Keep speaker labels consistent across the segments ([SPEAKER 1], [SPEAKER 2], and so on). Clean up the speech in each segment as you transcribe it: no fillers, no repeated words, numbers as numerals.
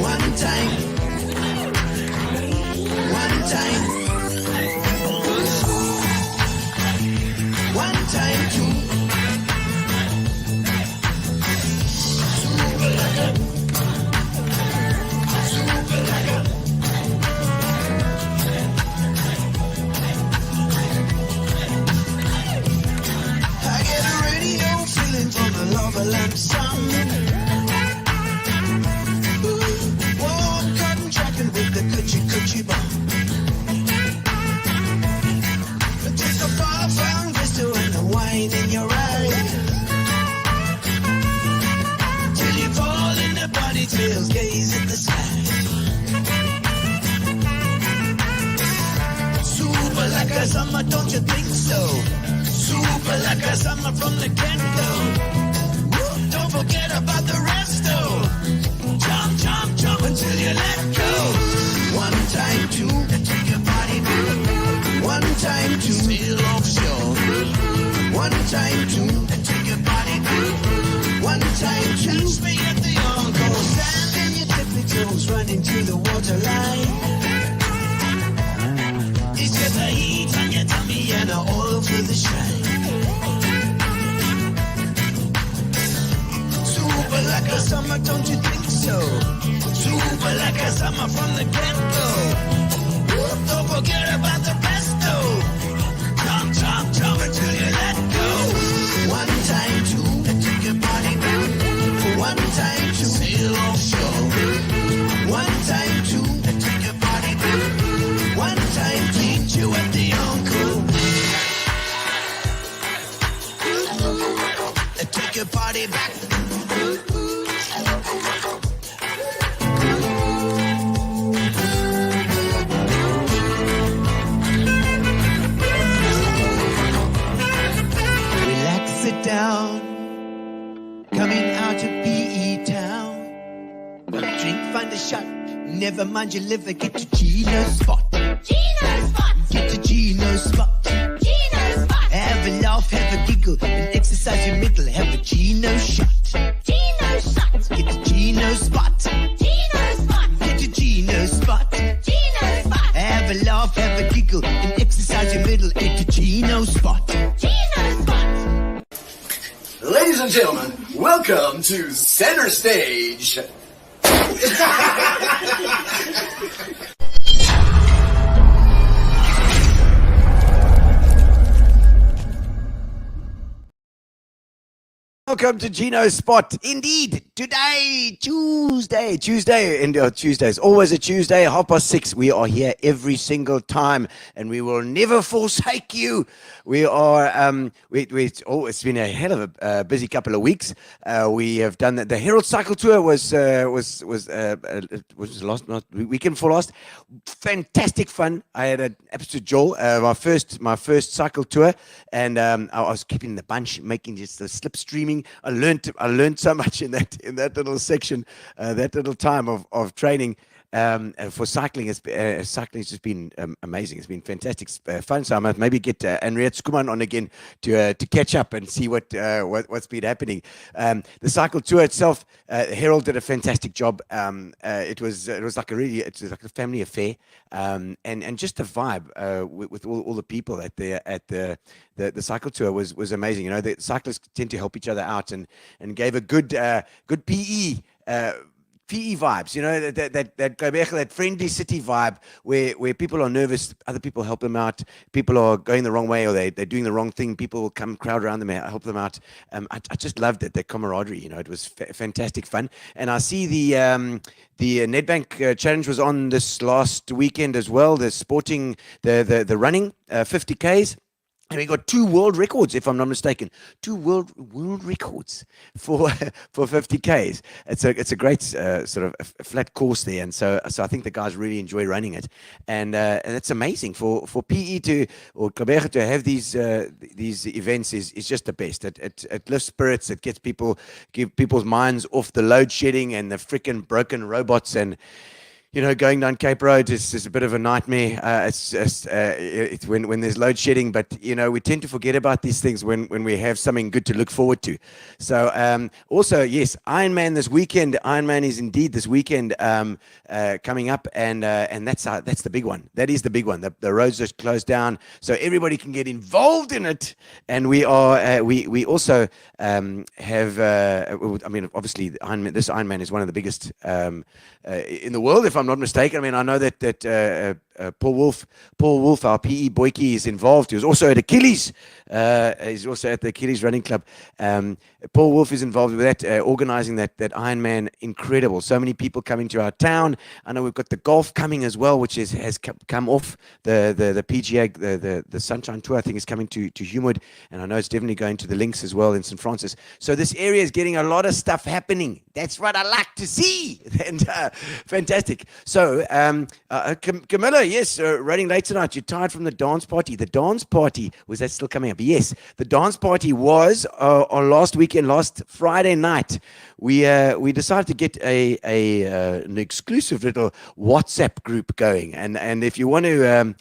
[SPEAKER 1] One time. One time. One time, two. Super lekker. Super lekker. I get a radio feeling from the lava lamp sun. Warm cotton tracking with the coochie bomb. Take a far from Bristol and the wine in your eyes. Till you fall in the body trails, gaze at the sky. Super like a summer, don't you think so? Super like a summer from the get-go. Don't forget about the rest though. Jump, jump, jump until you let go. One time, two, and take your body back. One time, two, sail offshore. One time, two, and take your body back. One time, two, catch me at the encore. Stand in your tippy toes, running to the waterline. It's just the heat on your tummy and the oil for the shine. Super like a summer, don't you think so? Super like a summer from the get-go. Don't forget about the rest though. Jump, jump, jump until you let go. One time, two, and take your body back. One time, two, sail offshore. One time, two, and take your body back. One time, meet you at the encore. Take your body back. Sit down, coming out of PE town. Drink, find a shot, never mind your liver, get to Gino's spot.
[SPEAKER 2] Gino's spot.
[SPEAKER 1] Get to Gino's spot.
[SPEAKER 2] Gino's spot.
[SPEAKER 1] Have a laugh, have a giggle, and exercise your middle. Have a Gino shot.
[SPEAKER 2] Gino's shot.
[SPEAKER 1] Get to Gino's spot.
[SPEAKER 2] Gino's spot.
[SPEAKER 1] Get to Gino's spot.
[SPEAKER 2] Gino's spot.
[SPEAKER 1] Have a laugh, have a giggle, and exercise your middle. Get to Gino's spot.
[SPEAKER 2] Gino's spot.
[SPEAKER 3] Ladies and gentlemen, welcome to Center Stage.
[SPEAKER 1] Welcome to Gino's Spot. Indeed, today, Tuesday, and Tuesdays, always a Tuesday, 6:30. We are here every single time, and we will never forsake you. We are, it's been a hell of a busy couple of weeks. We have done the Herald Cycle Tour was last weekend before last. Fantastic fun. I had an absolute joy. My first cycle tour, and I was keeping the bunch, making just the slipstreaming. I learned so much in that little section, that little time of training. For cycling, cycling has just been amazing. It's been fantastic fun. So I might maybe get Henriette Skuman on again to catch up and see what's been happening. The cycle tour itself, Harold did a fantastic job. It was like a family affair, and just the vibe with all the people at the cycle tour was amazing. You know, the cyclists tend to help each other out and gave a good PE. PE vibes, you know, that Gqeberha, that friendly city vibe where people are nervous, other people help them out, people are going the wrong way or they're doing the wrong thing, people will come crowd around them, help them out. I just loved it, that camaraderie, you know, it was fantastic fun. And I see the Nedbank challenge was on this last weekend as well, the the running 50Ks. And we got 2 world records, if I'm not mistaken. 2 world records for 50Ks. It's a great sort of a flat course there, and so I think the guys really enjoy running it, and it's amazing for PE or Gqeberha to have these events is just the best. It lifts spirits. It gets people's minds off the load shedding and the freaking broken robots and. going down Cape Road is a bit of a nightmare. It's just it's when there's load shedding, but we tend to forget about these things when we have something good to look forward to. So also, yes, Ironman this weekend. Ironman is indeed this weekend coming up, and that's the big one. That is the big one. The roads are closed down, so everybody can get involved in it. And we are we also have. Obviously, this Ironman is one of the biggest in the world, if I'm not mistaken. I mean, I know that Paul Wolf, our PE Boykie, is involved. He was also at Achilles. He's also at the Achilles Running Club. Paul Wolf is involved with that, organizing that Ironman. Incredible. So many people coming to our town. I know we've got the golf coming as well, which has come off the PGA, the Sunshine Tour, I think, is coming to Humewood. And I know it's definitely going to the Links as well in St. Francis. So this area is getting a lot of stuff happening. That's what I like to see. And fantastic. So, Camilla, yes, running late tonight. You're tired from the dance party. The dance party, was that still coming up? Yes, the dance party was on last Friday night. We decided to get an exclusive little WhatsApp group going, and if you want to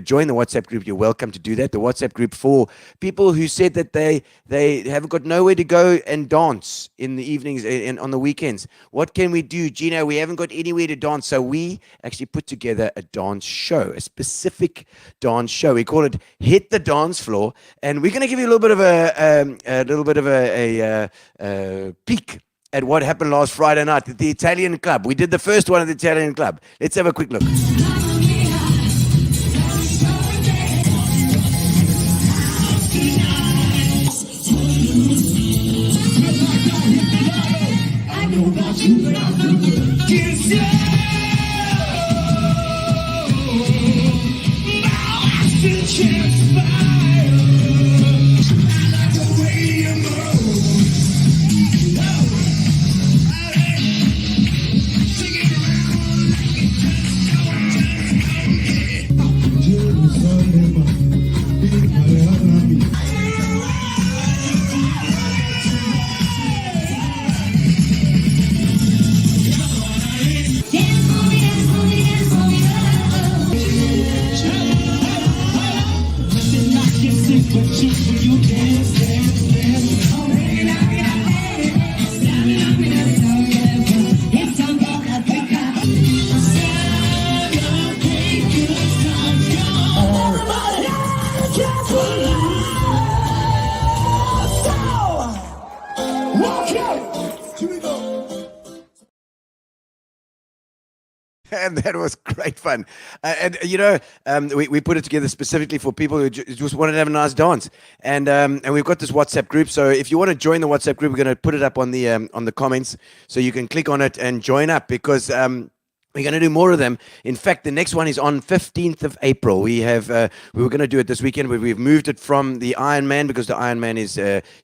[SPEAKER 1] join the WhatsApp group, you're welcome to do that. The WhatsApp group for people who said that they haven't got nowhere to go and dance in the evenings and on the weekends. What can we do, Gino? We haven't got anywhere to dance, so we actually put together a dance show, a specific dance show. We call it Hit the Dance Floor, and we're going to give you a little bit of a peek at what happened last Friday night at the Italian club. We did the first one at the Italian club. Let's have a quick look. And that was great fun. We put it together specifically for people who just wanted to have a nice dance. And we've got this WhatsApp group. So if you want to join the WhatsApp group, we're going to put it up on the comments. So you can click on it and join up, because we're going to do more of them. In fact, the next one is on 15th of April. We were going to do it this weekend, but we've moved it from the Ironman because the Ironman is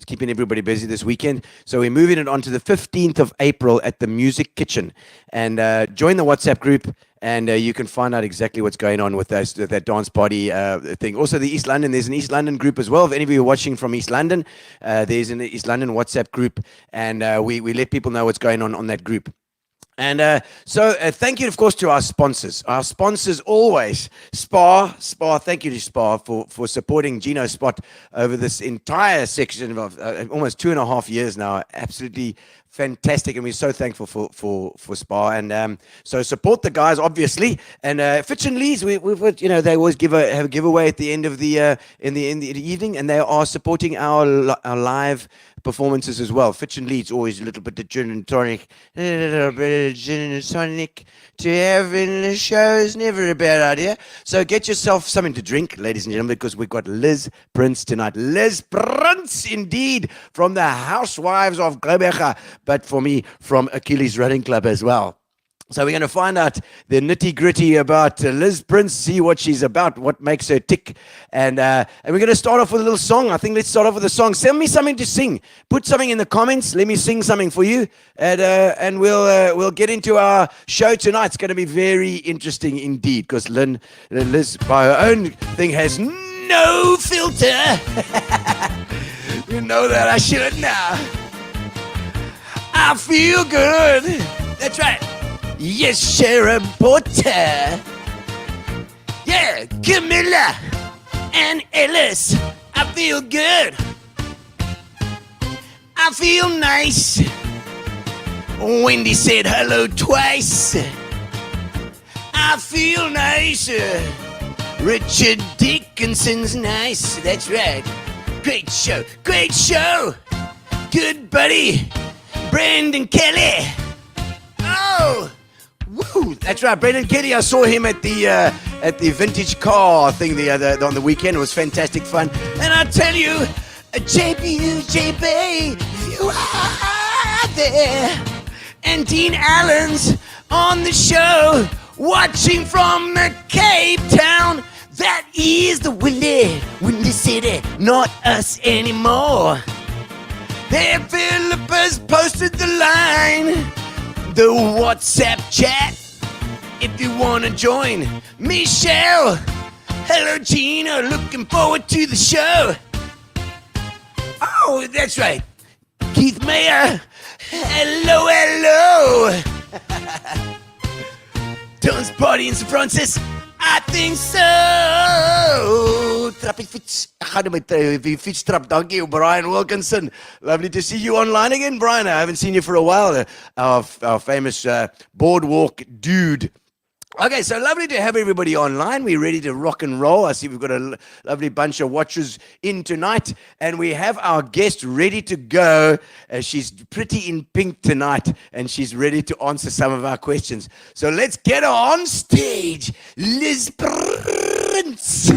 [SPEAKER 1] keeping everybody busy this weekend. So we're moving it on to the 15th of April at the Music Kitchen. And join the WhatsApp group, and you can find out exactly what's going on with that dance party thing. Also, there's an East London group as well. If any of you are watching from East London, there's an East London WhatsApp group, and we let people know what's going on that group. And so thank you, of course, to our sponsors. Our sponsors always, Spar. Thank you to Spar for supporting Gino's spot over this entire section of almost 2.5 years now. Absolutely fantastic, and we're so thankful for Spar. And so support the guys, obviously. And Fitch and Lee's, we've they always have a giveaway at the end of the in the evening, and they are supporting our live performances as well. Fitch and Leeds, always a little bit of gin and tonic. A little bit of gin and tonic to have in the show is never a bad idea. So get yourself something to drink, ladies and gentlemen, because we've got Liz Prins tonight. Liz Prins, indeed, from the Housewives of Gqeberha, but for me, from Achilles Running Club as well. So we're going to find out the nitty-gritty about Liz Prins, see what she's about, what makes her tick. And we're going to start off with a little song. I think let's start off with a song. Send me something to sing. Put something in the comments. Let me sing something for you. And we'll get into our show tonight. It's going to be very interesting indeed, because Liz, by her own thing, has no filter. You know that. I should now. I feel good. That's right. Yes, Sharon Porter. Yeah, Camilla and Ellis. I feel good. I feel nice. Wendy said hello twice. I feel nice. Richard Dickinson's nice. That's right. Great show. Great show. Good buddy. Brandon Kelly. Oh. Woo. That's right. Brandon Kelly. I saw him at the vintage car thing on the weekend. It was fantastic fun. And I tell you, JB, you are there. And Dean Allen's on the show, watching from the Cape Town. That is the windy city, not us anymore. There, Philippa's posted the line, the WhatsApp chat, if you want to join. Michelle, hello Gino, looking forward to the show. Oh, that's right. Keith Mayer, hello. Tones party in St. Francis. I think so. Trappie fiets. Ek gaan met die fietstrap. Dankie, Brian Wilkinson. Lovely to see you online again, Brian. I haven't seen you for a while. Our famous boardwalk dude. Okay, so lovely to have everybody online. We're ready to rock and roll. I see we've got a lovely bunch of watchers in tonight, and we have our guest ready to go. She's pretty in pink tonight, and she's ready to answer some of our questions. So let's get her on stage, Liz Prins.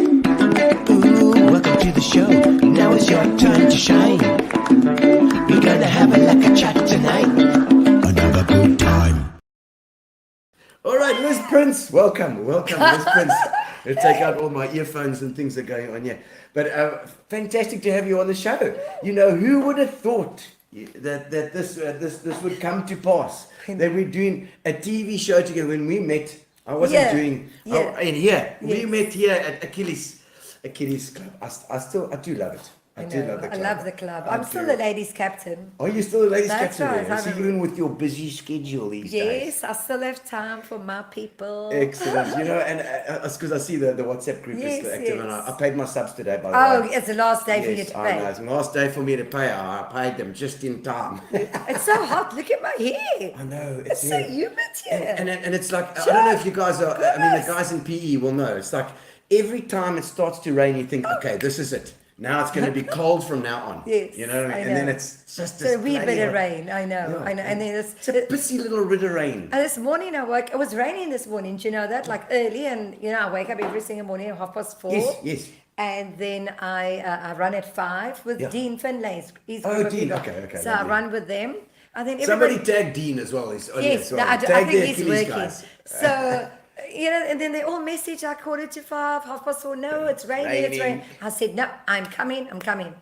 [SPEAKER 1] Ooh, welcome to the show. Now it's your time to shine. We're gonna have a lekker chat tonight. Another good time. All right, Liz Prins, welcome, Liz Prins. I'll take out all my earphones and things that are going on here. But fantastic to have you on the show. You know, who would have thought that this would come to pass? That we're doing a TV show together. When we met, I wasn't doing.
[SPEAKER 4] Yeah.
[SPEAKER 1] We met here at Achilles Club. I do love it. I do love the club.
[SPEAKER 4] I love the club. I'm still the ladies' captain.
[SPEAKER 1] Are you still the ladies'
[SPEAKER 4] That's
[SPEAKER 1] captain?
[SPEAKER 4] right.
[SPEAKER 1] So even with your busy schedule these days.
[SPEAKER 4] Yes, I still have time for my people.
[SPEAKER 1] Excellent. You know, and because I see the WhatsApp group is
[SPEAKER 4] Yes,
[SPEAKER 1] active,
[SPEAKER 4] yes.
[SPEAKER 1] and I paid my subs today, by the way.
[SPEAKER 4] Oh, it's the last day for you to
[SPEAKER 1] I
[SPEAKER 4] pay.
[SPEAKER 1] know. It's the last day for me to pay. I paid them just in time.
[SPEAKER 4] It's so hot. Look at my hair.
[SPEAKER 1] I know.
[SPEAKER 4] It's so humid here.
[SPEAKER 1] And it's like, I don't know if you guys are, I mean, the guys in PE will know. It's like every time it starts to rain, you think, okay, this is it. Now it's going to be cold from now on.
[SPEAKER 4] Yes,
[SPEAKER 1] You know,
[SPEAKER 4] I
[SPEAKER 1] and
[SPEAKER 4] know.
[SPEAKER 1] then it's just
[SPEAKER 4] So
[SPEAKER 1] this
[SPEAKER 4] a wee
[SPEAKER 1] bloody
[SPEAKER 4] bit of
[SPEAKER 1] hot-
[SPEAKER 4] rain. I know.
[SPEAKER 1] Yeah.
[SPEAKER 4] And then
[SPEAKER 1] It's a pissy little bit of rain.
[SPEAKER 4] and this morning I woke. It was raining this morning. Do you know that? Like early, and you know I wake up every single morning at 4:30.
[SPEAKER 1] Yes.
[SPEAKER 4] And then I run at 5 with
[SPEAKER 1] Yeah.
[SPEAKER 4] Dean Finlay. He's
[SPEAKER 1] Oh,
[SPEAKER 4] one of the
[SPEAKER 1] Dean,
[SPEAKER 4] guys.
[SPEAKER 1] okay,
[SPEAKER 4] So I
[SPEAKER 1] lovely.
[SPEAKER 4] run with them. And then
[SPEAKER 1] Somebody
[SPEAKER 4] everybody.
[SPEAKER 1] tag Dean as well.
[SPEAKER 4] Yes,
[SPEAKER 1] well.
[SPEAKER 4] no, I
[SPEAKER 1] Tag
[SPEAKER 4] think
[SPEAKER 1] the
[SPEAKER 4] he's
[SPEAKER 1] Achilles
[SPEAKER 4] working.
[SPEAKER 1] guys.
[SPEAKER 4] So, you know, and then they all message, I 4:45, 4:30, no, it's raining, it's raining. I said, no, I'm coming.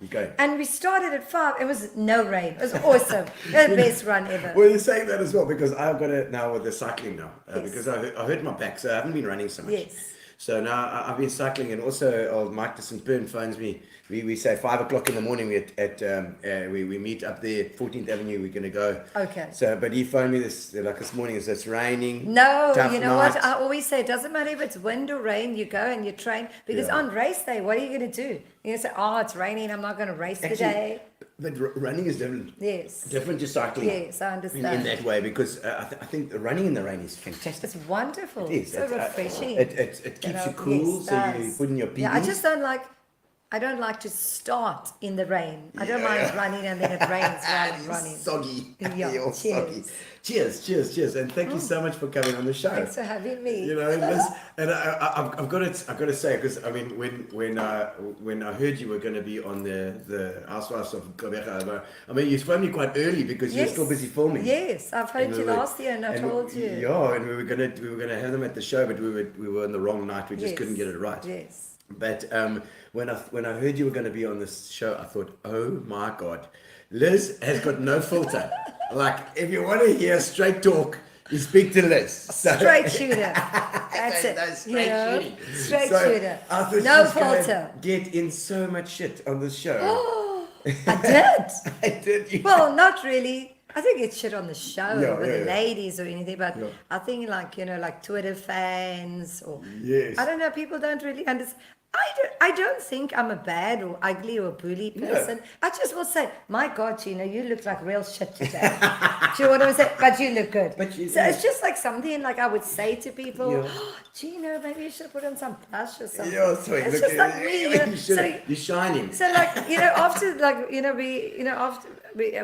[SPEAKER 1] Okay.
[SPEAKER 4] And we started at 5, it was no rain. It was awesome. The best run ever.
[SPEAKER 1] Well, you're saying that as well because I've got it now with the cycling now
[SPEAKER 4] Yes.
[SPEAKER 1] because I hurt my back, so I haven't been running so much.
[SPEAKER 4] Yes.
[SPEAKER 1] So now I've been cycling, and also old Mike de St. Bern phones me. We say 5 o'clock in the morning. We meet up there, 14th Avenue. We're gonna go.
[SPEAKER 4] Okay.
[SPEAKER 1] So, but he phoned me this morning. It's raining.
[SPEAKER 4] No,
[SPEAKER 1] tough
[SPEAKER 4] you know
[SPEAKER 1] night.
[SPEAKER 4] what? I always say, it doesn't matter if it's wind or rain, you go and you train. Because
[SPEAKER 1] Yeah.
[SPEAKER 4] on race day, what are you going to do? You're going to say, oh, it's raining, I'm not going to race today.
[SPEAKER 1] But running is different.
[SPEAKER 4] Yes.
[SPEAKER 1] Different to cycling.
[SPEAKER 4] Yes, I
[SPEAKER 1] In
[SPEAKER 4] understand.
[SPEAKER 1] that way, because I think the running in the rain is fantastic.
[SPEAKER 4] It's wonderful.
[SPEAKER 1] It is.
[SPEAKER 4] So refreshing.
[SPEAKER 1] It keeps you cool,
[SPEAKER 4] yes,
[SPEAKER 1] so you
[SPEAKER 4] does.
[SPEAKER 1] put in your PPE.
[SPEAKER 4] Yeah, I don't like to start in the rain. I don't mind running and then it rains while I'm running.
[SPEAKER 1] Soggy.
[SPEAKER 4] Yeah,
[SPEAKER 1] You're soggy.
[SPEAKER 4] cheers.
[SPEAKER 1] Cheers. And thank you so much for coming on the show.
[SPEAKER 4] Thanks for having me.
[SPEAKER 1] You know, Liz, and I've got to say, because I mean, when I heard you were going to be on the Housewives of Gqeberha, I mean, you phoned me quite early because you were still busy filming.
[SPEAKER 4] Yes, I've heard
[SPEAKER 1] And
[SPEAKER 4] you
[SPEAKER 1] we were-
[SPEAKER 4] last year and I told you.
[SPEAKER 1] Yeah, and we were gonna have them at the show, but we were on the wrong night. We just couldn't get it right.
[SPEAKER 4] Yes.
[SPEAKER 1] But when I heard you were going to be on this show, I thought, oh my God, Liz has got no filter. Like, if you want to hear straight talk, you speak to Liz. So,
[SPEAKER 4] Straight shooter. That's it.
[SPEAKER 1] That's
[SPEAKER 4] you
[SPEAKER 1] straight
[SPEAKER 4] know?
[SPEAKER 1] shooting.
[SPEAKER 4] Straight
[SPEAKER 1] So
[SPEAKER 4] shooter.
[SPEAKER 1] I thought
[SPEAKER 4] No
[SPEAKER 1] she's gonna
[SPEAKER 4] filter.
[SPEAKER 1] get in so much shit on this show.
[SPEAKER 4] I did.
[SPEAKER 1] I did. You
[SPEAKER 4] Well, not really. I think it's shit on the show
[SPEAKER 1] Yeah,
[SPEAKER 4] with
[SPEAKER 1] yeah,
[SPEAKER 4] the
[SPEAKER 1] yeah.
[SPEAKER 4] ladies or anything, but
[SPEAKER 1] Yeah.
[SPEAKER 4] I think like Twitter fans or
[SPEAKER 1] Yes.
[SPEAKER 4] I don't know, people don't really understand. I don't think I'm a bad or ugly or bully person. I just will say, my God, Gino, you look like real shit today. Do you know what I'm saying? But you look good.
[SPEAKER 1] But you-
[SPEAKER 4] so it's just like something like I would say to people,
[SPEAKER 1] Yeah.
[SPEAKER 4] oh, Gino, maybe you should put on some blush or something.
[SPEAKER 1] Yeah, sorry.
[SPEAKER 4] It's
[SPEAKER 1] Look,
[SPEAKER 4] just like me. You know?
[SPEAKER 1] you're shining.
[SPEAKER 4] So like after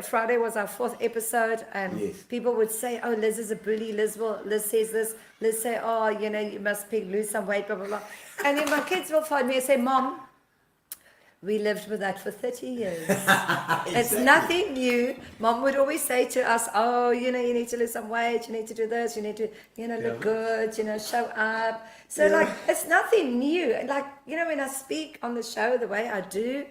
[SPEAKER 4] Friday was our 4th episode, and
[SPEAKER 1] Yes.
[SPEAKER 4] people would say, "Oh, Liz is a bully. Liz says this. Liz say, oh, you must lose some weight, blah blah blah." And then my kids will phone me and say, "Mom, we lived with that for 30 years. It's nothing new." Mom would always say to us, "Oh, you need to lose some weight. You need to do this. You need to, look good. Show up." So like, it's nothing new. Like, when I speak on the show the way I do,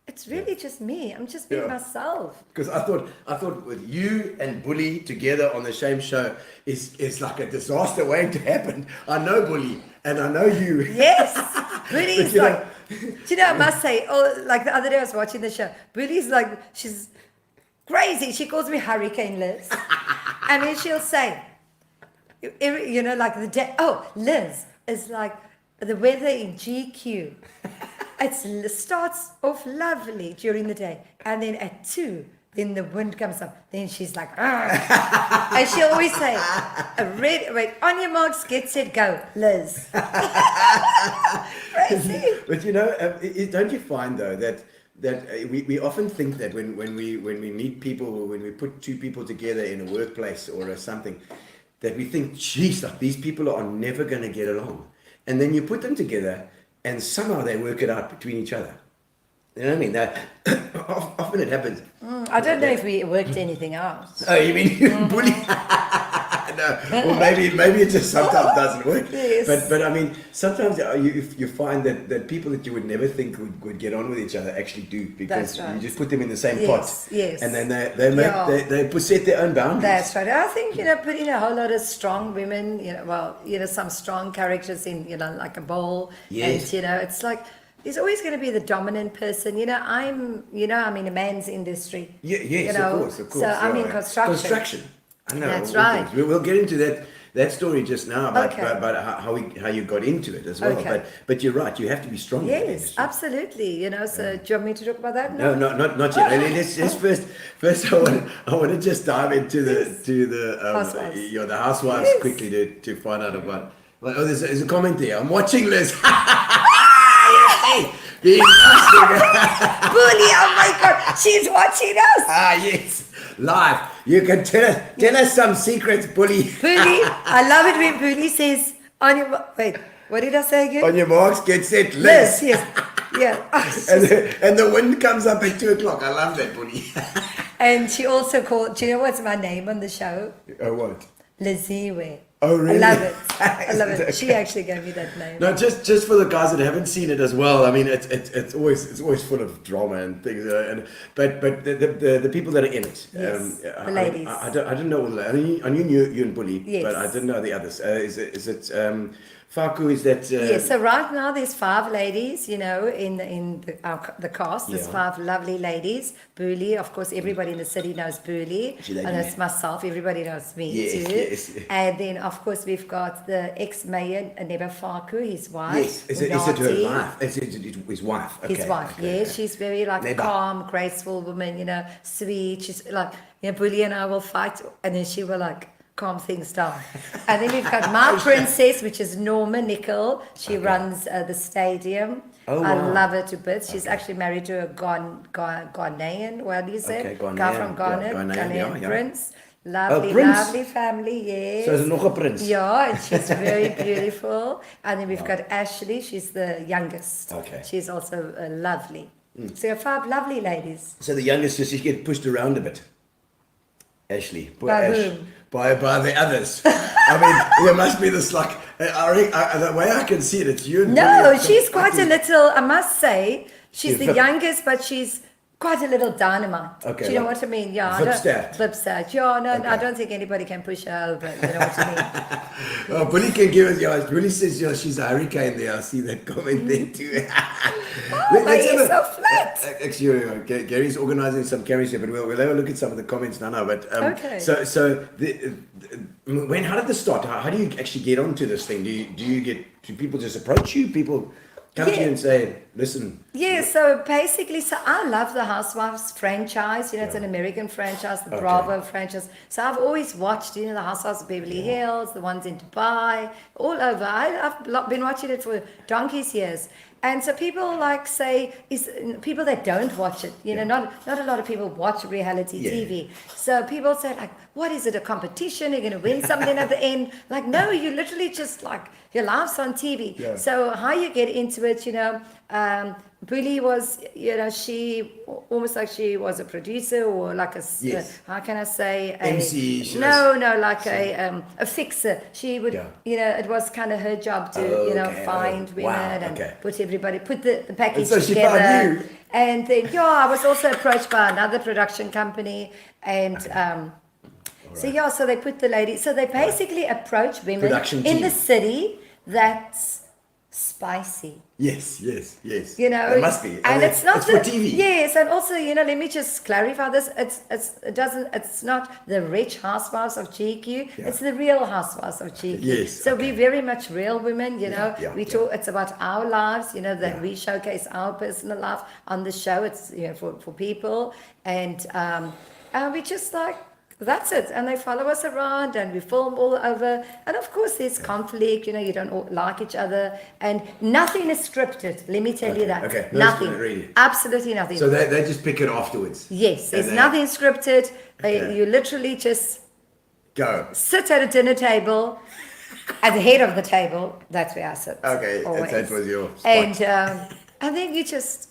[SPEAKER 4] it's really just me. I'm just being myself.
[SPEAKER 1] Because I thought with you and Bully together on the same show is like a disaster waiting to happen. I know Bully and I know you.
[SPEAKER 4] Yes, Bully's
[SPEAKER 1] you
[SPEAKER 4] like. Do I must say, like the other day I was watching the show. Bully's like, she's crazy. She calls me Hurricane Liz, and then she'll say, like the day. Oh, Liz is like the weather in GQ. It starts off lovely during the day, and then at 2, then the wind comes up. Then she's like, "Argh." And she'll always say, on your marks, get set, go, Liz. Crazy.
[SPEAKER 1] But don't you find though that we often think that when we meet people, or when we put two people together in a workplace or something, that we think, geez, like these people are never going to get along, and then you put them together and somehow they work it out between each other. You know what I mean? That often it happens.
[SPEAKER 4] I don't know if we worked anything out.
[SPEAKER 1] Oh, you mean you Bully? No, well maybe it just sometimes doesn't work.
[SPEAKER 4] Yes.
[SPEAKER 1] But I mean, sometimes you find that people that you would never think would get on with each other actually do, because
[SPEAKER 4] That's right.
[SPEAKER 1] you just put them in the same
[SPEAKER 4] Yes,
[SPEAKER 1] pot.
[SPEAKER 4] yes.
[SPEAKER 1] And then they set their own boundaries.
[SPEAKER 4] That's right. I think, putting a whole lot of strong women, some strong characters in, like a bowl.
[SPEAKER 1] Yes.
[SPEAKER 4] And, it's like, there's always going to be the dominant person. I'm in a man's industry.
[SPEAKER 1] Yes, of course.
[SPEAKER 4] So I'm in construction.
[SPEAKER 1] I know.
[SPEAKER 4] That's
[SPEAKER 1] all
[SPEAKER 4] right.
[SPEAKER 1] things. We'll get into that story just now about
[SPEAKER 4] Okay.
[SPEAKER 1] how you got into it as well.
[SPEAKER 4] Okay.
[SPEAKER 1] But you're right. You have to be strong. in that
[SPEAKER 4] Yes,
[SPEAKER 1] industry.
[SPEAKER 4] absolutely. So do you want me to talk about that?
[SPEAKER 1] No, not yet. Let's first. I want to just dive into the
[SPEAKER 4] Housewives.
[SPEAKER 1] the housewives
[SPEAKER 4] Yes.
[SPEAKER 1] quickly to find out about. Well, there's a comment there. I'm watching Liz. Hey, being nasty.
[SPEAKER 4] Bully, oh my God, she's watching us.
[SPEAKER 1] Yes, live. You can tell us some secrets, Bully.
[SPEAKER 4] Bully, I love it when Bully says, wait, what did I say again?
[SPEAKER 1] On your marks, get set,
[SPEAKER 4] Liz,
[SPEAKER 1] Liz.
[SPEAKER 4] yes. Yeah.
[SPEAKER 1] And the wind comes up at 2 o'clock. I love that, Bully.
[SPEAKER 4] And she also called, do you know what's my name on the show?
[SPEAKER 1] Oh, what?
[SPEAKER 4] Liziwe.
[SPEAKER 1] Oh, really?
[SPEAKER 4] I love it. I love it.
[SPEAKER 1] Okay.
[SPEAKER 4] She actually gave me that name.
[SPEAKER 1] No, just for the guys that haven't seen it as well. I mean, it's always full of drama and things. But the people that are in it,
[SPEAKER 4] Yes, the
[SPEAKER 1] I
[SPEAKER 4] ladies.
[SPEAKER 1] I don't know all the. I knew you and Bully,
[SPEAKER 4] Yes.
[SPEAKER 1] but I didn't know the others. Is it Faku? Is that?
[SPEAKER 4] Yes, so right now there's 5 ladies, in the cast. There's
[SPEAKER 1] Yeah.
[SPEAKER 4] 5 lovely ladies. Bully, of course, everybody in the city knows Bully.
[SPEAKER 1] She like
[SPEAKER 4] And
[SPEAKER 1] me.
[SPEAKER 4] it's myself. Everybody knows me
[SPEAKER 1] Yes,
[SPEAKER 4] too.
[SPEAKER 1] yes.
[SPEAKER 4] And then, of course, we've got the ex-mayor, Neba Faku, his wife.
[SPEAKER 1] Yes, is it her
[SPEAKER 4] Nati.
[SPEAKER 1] wife? Is it his wife? Okay.
[SPEAKER 4] His wife,
[SPEAKER 1] okay,
[SPEAKER 4] yes.
[SPEAKER 1] okay.
[SPEAKER 4] She's very
[SPEAKER 1] Neba.
[SPEAKER 4] calm, graceful woman, sweet. She's like, Bully and I will fight, and then she will calm things down. And then we've got my princess, which is Norma Nickel. She runs the stadium.
[SPEAKER 1] Oh,
[SPEAKER 4] I
[SPEAKER 1] wow.
[SPEAKER 4] love her to bits. She's actually married to a Ghanaian, what do you say?
[SPEAKER 1] Okay,
[SPEAKER 4] Guy
[SPEAKER 1] Ghanaian,
[SPEAKER 4] from Ghana,
[SPEAKER 1] yeah, Ghanaian,
[SPEAKER 4] Ghanaian
[SPEAKER 1] yeah.
[SPEAKER 4] prince. Lovely,
[SPEAKER 1] prince?
[SPEAKER 4] lovely family, yes.
[SPEAKER 1] So is er nog 'n prins?
[SPEAKER 4] Yeah, and she's very beautiful. And then we've got Ashley, she's the youngest.
[SPEAKER 1] Okay.
[SPEAKER 4] She's also lovely. So you're 5 lovely ladies.
[SPEAKER 1] So the youngest just get pushed around a bit. Ashley, poor
[SPEAKER 4] By
[SPEAKER 1] Ash.
[SPEAKER 4] whom?
[SPEAKER 1] By the others. I mean, there must be this the way I can see it, it's you. And
[SPEAKER 4] No,
[SPEAKER 1] Bully.
[SPEAKER 4] she's quite a little, I must say, she's
[SPEAKER 1] She's
[SPEAKER 4] the
[SPEAKER 1] the-
[SPEAKER 4] youngest, but she's quite a little dynamite.
[SPEAKER 1] Okay,
[SPEAKER 4] Do you know
[SPEAKER 1] like
[SPEAKER 4] what I mean? Yeah.
[SPEAKER 1] Vipstat.
[SPEAKER 4] Yeah, no,
[SPEAKER 1] Okay.
[SPEAKER 4] I don't think anybody can push her over. You know what I mean?
[SPEAKER 1] Bully can give us, yeah, Bully says, yeah, she's a hurricane there. I see that comment there too.
[SPEAKER 4] But he's so flat.
[SPEAKER 1] Actually, Gary's organizing some carries here, but we'll have a look at some of the comments now. But
[SPEAKER 4] Okay.
[SPEAKER 1] How did this start? How do you actually get onto this thing? Do people just approach you? People come to you and say, listen.
[SPEAKER 4] Yeah, so basically, I love the Housewives franchise. You know, it's an American franchise, the Bravo franchise. So I've always watched, you know, the Housewives of Beverly Hills, the ones in Dubai, all over. I've been watching it for donkey's years. And so people people that don't watch it, you know, not a lot of people watch reality TV. So people say like, what is it, a competition? You're going to win something at the end? Like, no, you literally just like, your life's on TV. Yeah. So how you get into it, you know, Bully was, you know, she almost like she was a producer or like how can I say?
[SPEAKER 1] MC.
[SPEAKER 4] A fixer. She would, you know, it was kind of her job to, find women and put the package
[SPEAKER 1] so she
[SPEAKER 4] together.
[SPEAKER 1] found you.
[SPEAKER 4] And then, I was also approached by another production company and, so they put the ladies, so they basically approach women in the city that's spicy.
[SPEAKER 1] Yes.
[SPEAKER 4] You know,
[SPEAKER 1] it must be.
[SPEAKER 4] And it's not
[SPEAKER 1] for TV.
[SPEAKER 4] Yes, and also, you know, let me just clarify this. It's not the rich housewives of GQ. Yeah. It's the real housewives of GQ.
[SPEAKER 1] Yes.
[SPEAKER 4] So we're very much real women, you know. We talk. It's about our lives, you know, that we showcase our personal life on the show. It's, you know, for people, and we just like. That's it. And they follow us around and we film all over. And of course, there's conflict, you know, you don't all like each other. And nothing is scripted. Let me tell you that.
[SPEAKER 1] Okay.
[SPEAKER 4] Nothing.
[SPEAKER 1] Really.
[SPEAKER 4] Absolutely nothing.
[SPEAKER 1] So they just pick it afterwards.
[SPEAKER 4] Yes. There's nothing scripted. You literally just
[SPEAKER 1] go.
[SPEAKER 4] Sit at a dinner table, at the head of the table. That's where I sit.
[SPEAKER 1] Okay.
[SPEAKER 4] Always.
[SPEAKER 1] That was your spot.
[SPEAKER 4] And then you just...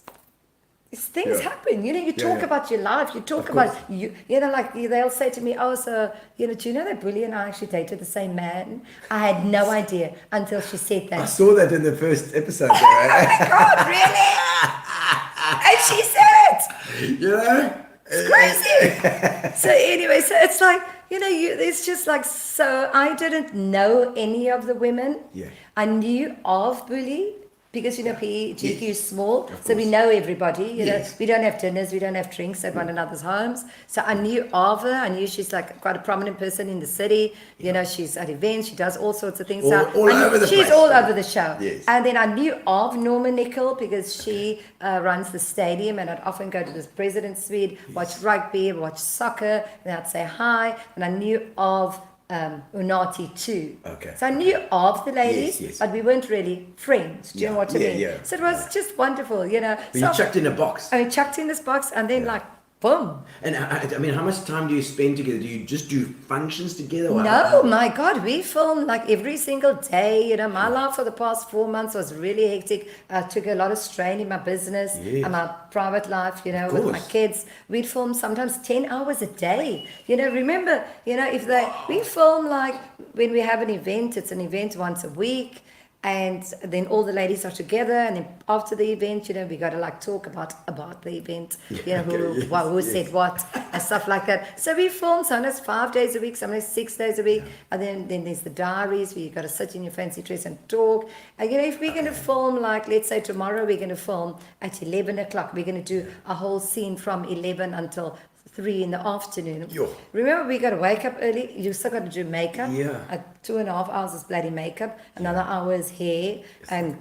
[SPEAKER 4] Things happen, you know, you talk about your life, you talk about, you know, like they'll say to me, oh, so, you know, do you know that Bully and I actually dated the same man? I had no idea until she said that.
[SPEAKER 1] I saw that in the first episode.
[SPEAKER 4] Oh my God, really? And she said it.
[SPEAKER 1] You know?
[SPEAKER 4] It's crazy. So anyway, so it's like, you know, it's just like, so I didn't know any of the women.
[SPEAKER 1] Yeah.
[SPEAKER 4] I knew of Bully. Because, you know, GQ is small, so we know everybody. You know, we don't have dinners, we don't have drinks at one another's homes. So I knew of her. I knew she's like quite a prominent person in the city. You know, she's at events, she does all sorts of things.
[SPEAKER 1] All over the place.
[SPEAKER 4] She's all over the show.
[SPEAKER 1] Yes.
[SPEAKER 4] And then I knew of Norma Nickel because she runs the stadium, and I'd often go to this president's suite, watch rugby, watch soccer, and I'd say hi. And I knew of Unati too.
[SPEAKER 1] Okay.
[SPEAKER 4] So I knew of the ladies, but we weren't really friends. Do you know what I mean?
[SPEAKER 1] Yeah.
[SPEAKER 4] So it was just wonderful, you know.
[SPEAKER 1] But you chucked in a box.
[SPEAKER 4] I chucked in this box, and then like, boom.
[SPEAKER 1] And I mean, how much time do you spend together? Do you just do functions together?
[SPEAKER 4] No, my God, we film like every single day. You know, my life for the past 4 months was really hectic. I took a lot of strain in my business and my private life, you know, with my kids. We'd film sometimes 10 hours a day. You know, remember, you know, we film like when we have an event, it's an event once a week. And then all the ladies are together, and then after the event, you know, we got to like talk about the event, you know, who said what and stuff like that. So we film sometimes 5 days a week, sometimes 6 days a week, and then there's the diaries where you got to sit in your fancy dress and talk. And you know, if we're going to film, like let's say tomorrow we're going to film at 11 o'clock, we're going to do a whole scene from 11 until 3 in the afternoon. Remember, we got to wake up early. You still got to do makeup. 2.5 hours is bloody makeup. Another hour is hair, and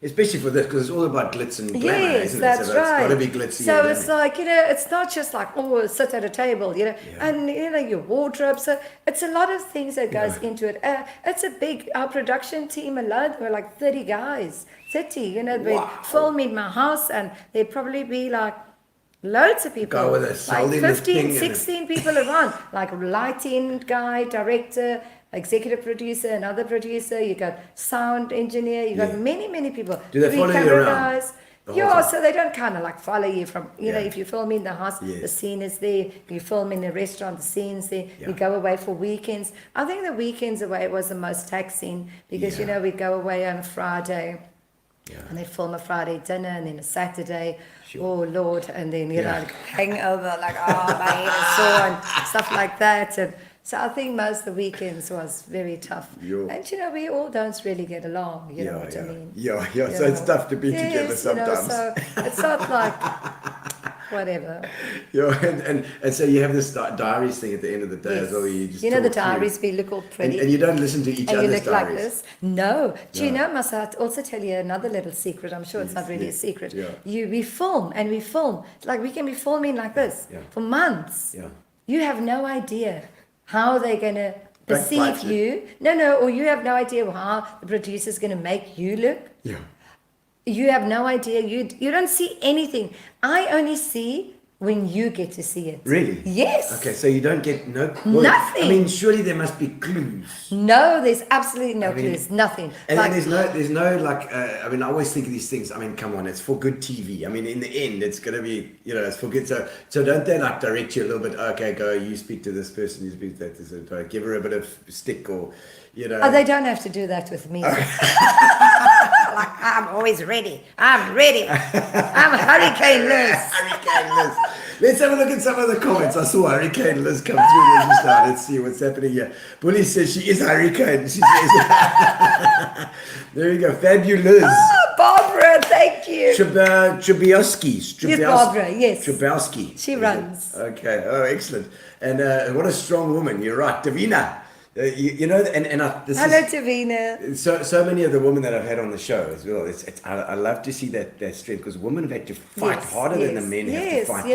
[SPEAKER 1] especially for this, because it's all about glitz and glamour.
[SPEAKER 4] Yes,
[SPEAKER 1] isn't
[SPEAKER 4] that's
[SPEAKER 1] it? So
[SPEAKER 4] right.
[SPEAKER 1] It's got to be glitzy.
[SPEAKER 4] So it's like, you know, it's not just like, oh, sit at a table, you know, and you know, your wardrobe. So it's a lot of things that goes into it. It's a big. Our production team alone, there were like 30 guys, 30. You know, they film in my house, and there'd probably be like. Loads of people, like 15, 16 people around, like lighting guy, director, executive producer, another producer, you got sound engineer, you got many people.
[SPEAKER 1] Do they follow you around?
[SPEAKER 4] Guys. So they don't kind of like follow you from, you know, if you film in the house, the scene is there. You film in a restaurant, the scene's there. We go away for weekends. I think the weekends away was the most taxing because, you know, we go away on a Friday. And they film a Friday dinner and then a Saturday.
[SPEAKER 1] Sure.
[SPEAKER 4] Oh Lord, and then like hangover, like my head is sore and stuff like that. And so I think most of the weekends was very tough. And we all don't really get along. You know what I mean?
[SPEAKER 1] Yeah. So it's tough to be together sometimes.
[SPEAKER 4] So it's not like whatever.
[SPEAKER 1] And so you have this diaries thing at the end of the day as well. Where you just
[SPEAKER 4] the
[SPEAKER 1] talk
[SPEAKER 4] diaries, we look all pretty.
[SPEAKER 1] and you don't listen to each
[SPEAKER 4] and
[SPEAKER 1] other's
[SPEAKER 4] you look
[SPEAKER 1] diaries.
[SPEAKER 4] like this. No. Do you know, must I also tell you another little secret? I'm sure it's not really a secret.
[SPEAKER 1] Yeah.
[SPEAKER 4] We film. Like we can be filming like this for months.
[SPEAKER 1] Yeah.
[SPEAKER 4] You have no idea how they're going to perceive
[SPEAKER 1] Backbite
[SPEAKER 4] you. No, or you have no idea how the producer's going to make you look.
[SPEAKER 1] Yeah.
[SPEAKER 4] You have no idea. You don't see anything. I only see when you get to see it.
[SPEAKER 1] Really?
[SPEAKER 4] Yes.
[SPEAKER 1] Okay, so you don't get
[SPEAKER 4] Nothing.
[SPEAKER 1] I mean, surely there must be clues.
[SPEAKER 4] No, there's absolutely no clues. Nothing.
[SPEAKER 1] And then there's no I mean, I always think of these things. I mean, come on, it's for good TV. I mean, in the end, it's gonna be, it's for good. So don't they like direct you a little bit? Okay, go. You speak to this person. You speak to that person. Give her a bit of stick, or
[SPEAKER 4] Oh, they don't have to do that with me. Like, I'm always ready. I'm ready. I'm Hurricane Liz.
[SPEAKER 1] Hurricane Liz. Let's have a look at some of the comments. I saw Hurricane Liz come through there just now. Let's see what's happening here. Bully says she is Hurricane. She says, there we go. Fabulous.
[SPEAKER 4] Oh, Barbara, thank you.
[SPEAKER 1] Trubowski.
[SPEAKER 4] Yes, Barbara, yes.
[SPEAKER 1] Trubowski.
[SPEAKER 4] She runs.
[SPEAKER 1] Okay. Oh, excellent. And what a strong woman. You're right. Davina. Hello,
[SPEAKER 4] Davina.
[SPEAKER 1] So many of the women that I've had on the show as well. I love to see that strength, because women have had to fight harder than the men have to fight.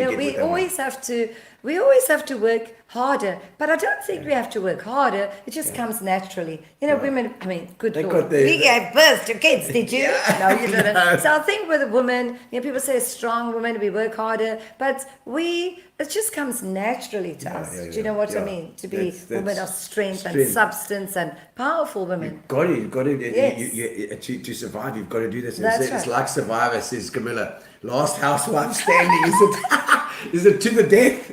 [SPEAKER 4] We always have to work harder, but I don't think we have to work harder. It just comes naturally. Women. I mean, good Lord, we gave birth to kids. Did you? No, you didn't.
[SPEAKER 1] No.
[SPEAKER 4] So I think with a woman, people say a strong woman, we work harder, but it just comes naturally to us. Do you know what I mean? To be women of strength and substance and powerful women.
[SPEAKER 1] You've got to.
[SPEAKER 4] Yes.
[SPEAKER 1] To survive, you've got to do this.
[SPEAKER 4] That's
[SPEAKER 1] It's
[SPEAKER 4] right.
[SPEAKER 1] like Survivor, says Camilla. Last housewife standing. Is it to the death?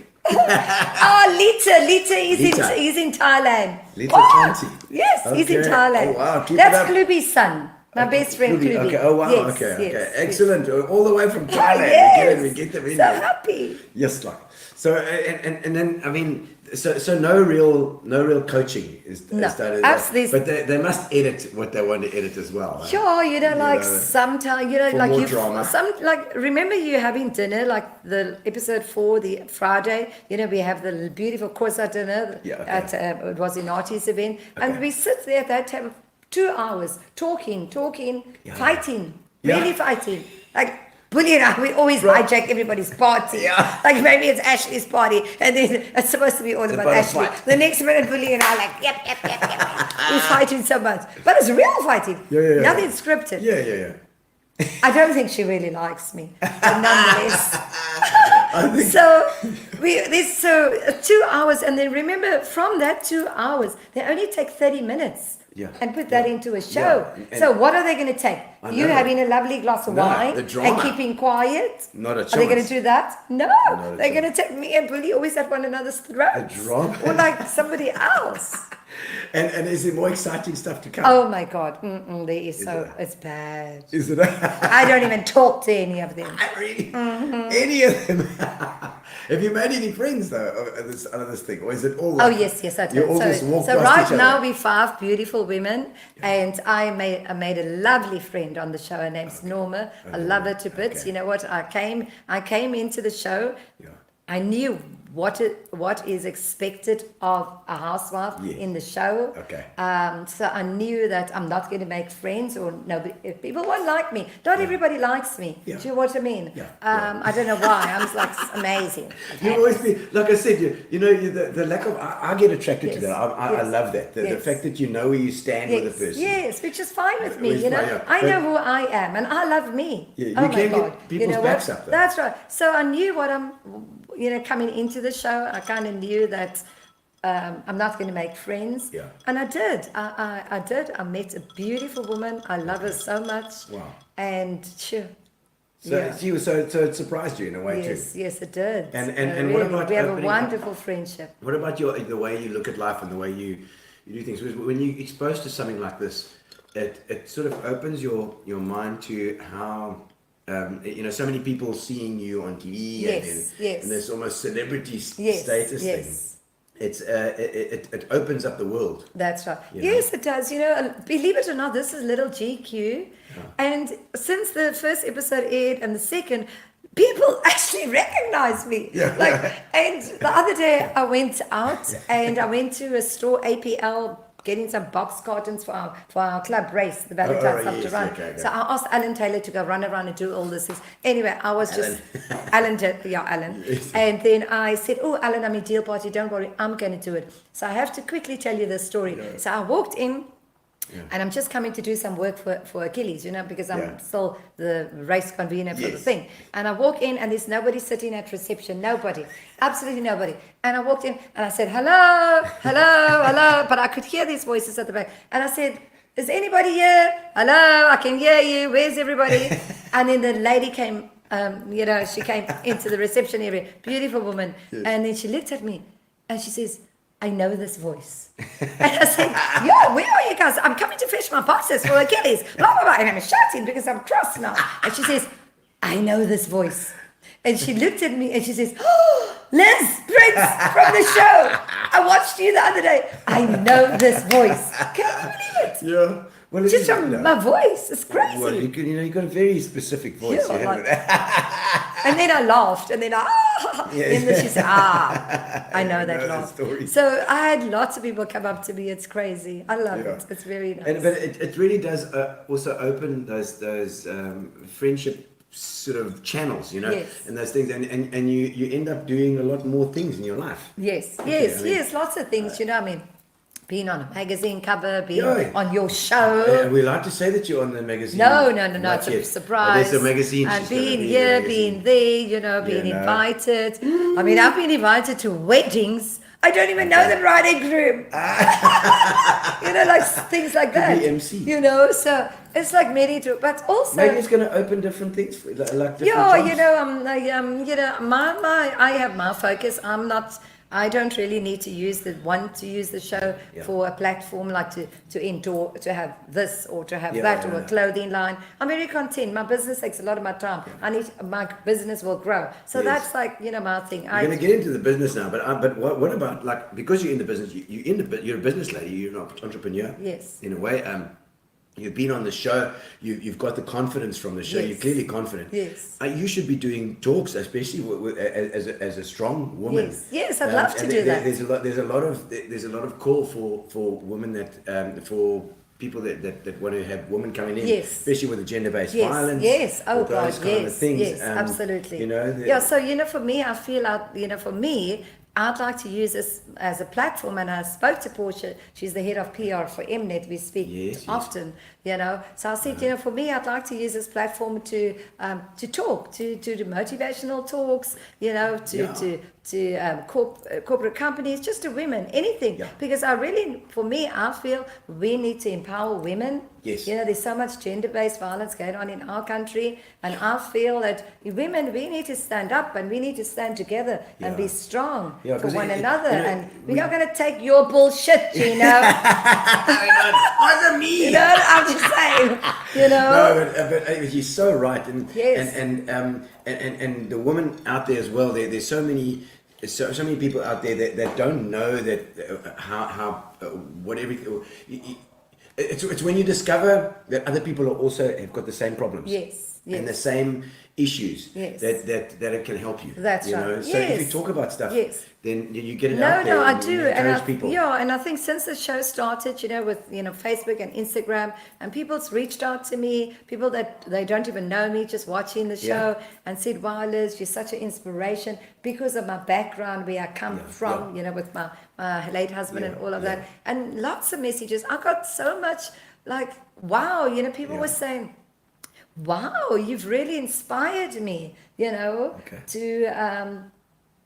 [SPEAKER 4] Lita he's in Thailand.
[SPEAKER 1] Lita Chanti.
[SPEAKER 4] Yes, he's in
[SPEAKER 1] Okay.
[SPEAKER 4] Thailand.
[SPEAKER 1] Oh, wow. Keep
[SPEAKER 4] That's
[SPEAKER 1] it up.
[SPEAKER 4] Gqeberha's son. My best friend Gqeberha.
[SPEAKER 1] Okay. Oh wow.
[SPEAKER 4] Yes,
[SPEAKER 1] Okay.
[SPEAKER 4] yes.
[SPEAKER 1] Excellent. All the way from Thailand.
[SPEAKER 4] Yes.
[SPEAKER 1] We get them in
[SPEAKER 4] So
[SPEAKER 1] there.
[SPEAKER 4] happy.
[SPEAKER 1] Yes, like so. And then I mean, so no real coaching is started.
[SPEAKER 4] Absolutely.
[SPEAKER 1] But they must edit what they want to edit as well. Right?
[SPEAKER 4] Sure, sometimes,
[SPEAKER 1] for
[SPEAKER 4] like
[SPEAKER 1] more
[SPEAKER 4] you,
[SPEAKER 1] drama.
[SPEAKER 4] remember you having dinner, like the episode 4, the Friday, we have the beautiful Kosa dinner at, it was in Artie's event, and we sit there at that table 2 hours, talking, fighting, really fighting, like, Bully and I, we always hijack everybody's party.
[SPEAKER 1] Yeah.
[SPEAKER 4] Like maybe it's Ashley's party, and then it's supposed to be all about Ashley.
[SPEAKER 1] fight.
[SPEAKER 4] The next minute, Bully and I are like, yep. We're fighting so much. But it's real fighting.
[SPEAKER 1] Yeah.
[SPEAKER 4] Nothing scripted.
[SPEAKER 1] Yeah.
[SPEAKER 4] I don't think she really likes me, but nonetheless.
[SPEAKER 1] I think
[SPEAKER 4] So 2 hours, and then remember, from that 2 hours, they only take 30 minutes.
[SPEAKER 1] Yeah.
[SPEAKER 4] And put that into a show.
[SPEAKER 1] Yeah.
[SPEAKER 4] So what are they going to take? You
[SPEAKER 1] know.
[SPEAKER 4] having a lovely glass of wine
[SPEAKER 1] the drama.
[SPEAKER 4] and keeping quiet?
[SPEAKER 1] Not a chance.
[SPEAKER 4] Are they going to do that? No.
[SPEAKER 1] a
[SPEAKER 4] They're going to take me and Bully always at one another's throats.
[SPEAKER 1] A drama.
[SPEAKER 4] Or like somebody else.
[SPEAKER 1] And is there more exciting stuff to come?
[SPEAKER 4] Oh my God. There is it's bad.
[SPEAKER 1] Is it?
[SPEAKER 4] I don't even talk to any of them.
[SPEAKER 1] Really? Any of them? Have you made any friends though out of this thing, or is it all?
[SPEAKER 4] Oh yes, I do.
[SPEAKER 1] You all just walk
[SPEAKER 4] So
[SPEAKER 1] past
[SPEAKER 4] right
[SPEAKER 1] each other?
[SPEAKER 4] now we're 5 beautiful women, and I made a lovely friend on the show. Her name's Norma. I love her to bits.
[SPEAKER 1] Okay.
[SPEAKER 4] You know what? I came into the show.
[SPEAKER 1] Yeah.
[SPEAKER 4] I knew what is expected of a housewife in the show.
[SPEAKER 1] Okay.
[SPEAKER 4] So I knew that I'm not going to make friends, or nobody. If people won't like me, not everybody likes me.
[SPEAKER 1] Yeah.
[SPEAKER 4] Do you know what I mean?
[SPEAKER 1] Yeah.
[SPEAKER 4] I don't know why. I'm just like amazing.
[SPEAKER 1] You always be, like I said, the lack of, I get attracted to
[SPEAKER 4] Yes.
[SPEAKER 1] that. I love that. The fact that you know where you stand with a person.
[SPEAKER 4] Yes, which is fine with me,
[SPEAKER 1] Which is fine, yeah.
[SPEAKER 4] I
[SPEAKER 1] But-
[SPEAKER 4] know who I am, and I love me.
[SPEAKER 1] Yeah, you
[SPEAKER 4] oh
[SPEAKER 1] can
[SPEAKER 4] my
[SPEAKER 1] get
[SPEAKER 4] God.
[SPEAKER 1] people's
[SPEAKER 4] you know
[SPEAKER 1] backs
[SPEAKER 4] what?
[SPEAKER 1] up, though.
[SPEAKER 4] That's right. So I knew what I'm, coming into the show, I kind of knew that I'm not going to make friends.
[SPEAKER 1] Yeah.
[SPEAKER 4] And I did. I did. I met a beautiful woman. I love her so much.
[SPEAKER 1] Wow.
[SPEAKER 4] And sure.
[SPEAKER 1] So,
[SPEAKER 4] yeah.
[SPEAKER 1] so it surprised you in a way too.
[SPEAKER 4] Yes, it did.
[SPEAKER 1] And what about
[SPEAKER 4] we have a
[SPEAKER 1] opening up?
[SPEAKER 4] wonderful friendship.
[SPEAKER 1] What about the way you look at life and the way you do things? When you're exposed to something like this, it sort of opens your mind to how so many people seeing you on TV and there's almost celebrity status thing. It's it opens up the world.
[SPEAKER 4] That's right. Yes, it does. Believe it or not, this is little GQ, and since the first episode aired and the second, people actually recognize me. And the other day I went out and I went to a store, APL, getting some box cartons for our club race, the Valentine's Club to run.
[SPEAKER 1] Okay.
[SPEAKER 4] So I asked Alan Taylor to go run around and do all this. Anyway, I was just Alan. And then I said, "Oh, Alan, I'm in deal party. Don't worry, I'm going to do it." So I have to quickly tell you this story. So I walked in. And I'm just coming to do some work for Achilles, because I'm still the race convener for the thing. And I walk in and there's nobody sitting at reception, nobody, absolutely nobody. And I walked in and I said, hello, but I could hear these voices at the back. And I said, is anybody here? Hello, I can hear you. Where's everybody? And then the lady came, she came into the reception area, beautiful woman. And then she looked at me and she says, I know this voice. And I said, where are you guys? I'm coming to fetch my boxes for Achilles. Blah, blah, blah. And I'm shouting because I'm cross now. And she says, I know this voice. And she looked at me and she says, oh, Liz Prins from the show. I watched you the other day. I know this voice. Can you believe it?
[SPEAKER 1] Yeah. Well,
[SPEAKER 4] just from my voice. It's crazy.
[SPEAKER 1] Well, you got a very specific voice.
[SPEAKER 4] And then I laughed, and then and then she said, I know that laugh. So I had lots of people come up to me. It's crazy. I love it. It's very nice.
[SPEAKER 1] But it really does also open those friendship sort of channels, and those things, and you end up doing a lot more things in your life.
[SPEAKER 4] Yes, lots of things. Being on a magazine cover, being on your show.
[SPEAKER 1] Are we allowed to say that you're on the magazine?
[SPEAKER 4] No, it's a surprise.
[SPEAKER 1] There's a magazine.
[SPEAKER 4] And being here, being there, being invited. I mean, I've been invited to weddings. I don't even know the bride and groom. Like things like that.
[SPEAKER 1] The MC.
[SPEAKER 4] So it's like many to, but also
[SPEAKER 1] maybe it's going to open different things for like different jobs.
[SPEAKER 4] I have my focus. I don't really need to use the show for a platform like to endorse, to have this or to have that or a clothing line. I'm very content. My business takes a lot of my time. My business will grow. So that's like, my thing.
[SPEAKER 1] I'm going to get into the business now, but what about, like, because you're in the business, you're a business lady, you're an entrepreneur.
[SPEAKER 4] Yes.
[SPEAKER 1] In a way, you've been on the show. You've got the confidence from the show.
[SPEAKER 4] Yes.
[SPEAKER 1] You're clearly confident.
[SPEAKER 4] Yes.
[SPEAKER 1] You should be doing talks, especially as a strong woman.
[SPEAKER 4] Yes. I'd love to do that.
[SPEAKER 1] There's a lot of call for women that for people that want to have women coming in, especially with the gender-based violence.
[SPEAKER 4] Yes. Oh God.
[SPEAKER 1] Those kind of things.
[SPEAKER 4] Yes. Absolutely. So for me, I feel for me, I'd like to use this as a platform, and I spoke to Portia. She's the head of PR for Mnet. We speak often, So I said, for me, I'd like to use this platform to talk, to do motivational talks, to corporate companies, just to women, anything. Because I feel we need to empower women.
[SPEAKER 1] Yes.
[SPEAKER 4] There's so much gender-based violence going on in our country, and I feel that women, we need to stand up and we need to stand together and be strong for one another. And we're not going to take your bullshit, Gino.
[SPEAKER 1] Wasn't me.
[SPEAKER 4] I'm just saying.
[SPEAKER 1] No, but you're so right, and the women out there as well. There's so many people out there that don't know that what everything. It's when you discover that other people have got the same problems.
[SPEAKER 4] Yes.
[SPEAKER 1] And the same issues.
[SPEAKER 4] Yes.
[SPEAKER 1] That it can help you.
[SPEAKER 4] That's right.
[SPEAKER 1] So if you talk about stuff, then you get it
[SPEAKER 4] No,
[SPEAKER 1] out there.
[SPEAKER 4] no, I
[SPEAKER 1] and
[SPEAKER 4] do,
[SPEAKER 1] you
[SPEAKER 4] and
[SPEAKER 1] encourage people.
[SPEAKER 4] and I think since the show started, with Facebook and Instagram, and people's reached out to me, people that they don't even know me, just watching the show, and said, "Wow, Liz, you're such an inspiration because of my background, where I come from, with my late husband and all of that, and lots of messages. I got so much like, wow, people were saying, wow, you've really inspired me,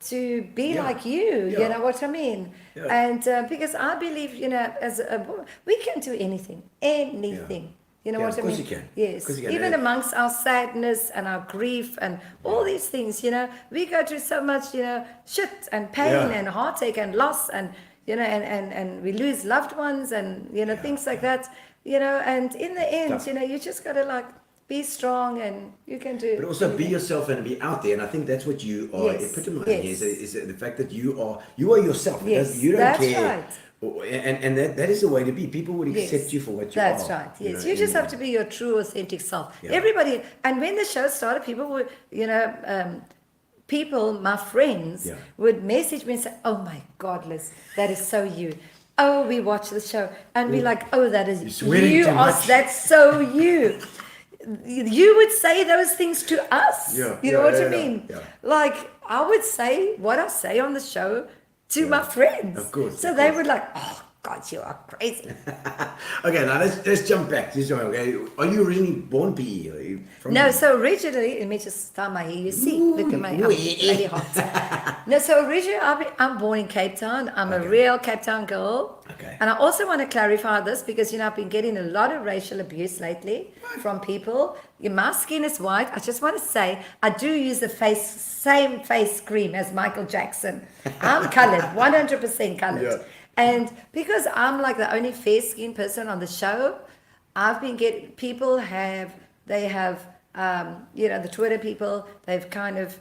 [SPEAKER 4] to be like you, you know what I mean? And because I believe, as a woman, we can do anything. You know what I mean?
[SPEAKER 1] Of course you can.
[SPEAKER 4] Yes. Even amongst our sadness and our grief and all these things, we go through so much, shit and pain and heartache and loss and, and we lose loved ones and, things like that. and in the end,
[SPEAKER 1] Tough.
[SPEAKER 4] you just got to like be strong and you can do.
[SPEAKER 1] But also be
[SPEAKER 4] anything.
[SPEAKER 1] yourself and be out there, and I think that's what you are
[SPEAKER 4] Yes,
[SPEAKER 1] epitomizing.
[SPEAKER 4] yes.
[SPEAKER 1] Is the fact that you are yourself.
[SPEAKER 4] Yes,
[SPEAKER 1] You don't
[SPEAKER 4] that's
[SPEAKER 1] care.
[SPEAKER 4] right.
[SPEAKER 1] And that is the way to be. People would
[SPEAKER 4] Yes,
[SPEAKER 1] accept you for what you
[SPEAKER 4] that's
[SPEAKER 1] are.
[SPEAKER 4] right. Yes, you just have to be your true, authentic self. Everybody, and when the show started, people would, my friends
[SPEAKER 1] Yeah.
[SPEAKER 4] would message me and say, "Oh my God, Liz, that is so you." Oh, we watch the show and be like, "Oh, that is
[SPEAKER 1] You're swearing
[SPEAKER 4] you.
[SPEAKER 1] too
[SPEAKER 4] Are,
[SPEAKER 1] much."
[SPEAKER 4] that's so you." You would say those things to us.
[SPEAKER 1] Yeah,
[SPEAKER 4] You know
[SPEAKER 1] yeah,
[SPEAKER 4] what
[SPEAKER 1] yeah,
[SPEAKER 4] I mean?
[SPEAKER 1] yeah.
[SPEAKER 4] Like I would say what I say on the show to my friends.
[SPEAKER 1] Of course,
[SPEAKER 4] So
[SPEAKER 1] of
[SPEAKER 4] they
[SPEAKER 1] course.
[SPEAKER 4] would like, "Oh God, you are crazy."
[SPEAKER 1] Okay, now let's jump back. Okay, are you originally born PE? Are you from
[SPEAKER 4] No,
[SPEAKER 1] PE?
[SPEAKER 4] so originally, let me just start my hair. You see, look at my I'm
[SPEAKER 1] Ooh,
[SPEAKER 4] really hot. No, so originally, I'm born in Cape Town. I'm a real Cape Town girl.
[SPEAKER 1] Okay.
[SPEAKER 4] And I also want to clarify this because, I've been getting a lot of racial abuse lately from people. My skin is white. I just want to say, I do use the same face cream as Michael Jackson. I'm colored, 100% colored.
[SPEAKER 1] Yeah.
[SPEAKER 4] And because I'm like the only fair skinned person on the show, I've been getting, they have, the Twitter people, they've kind of,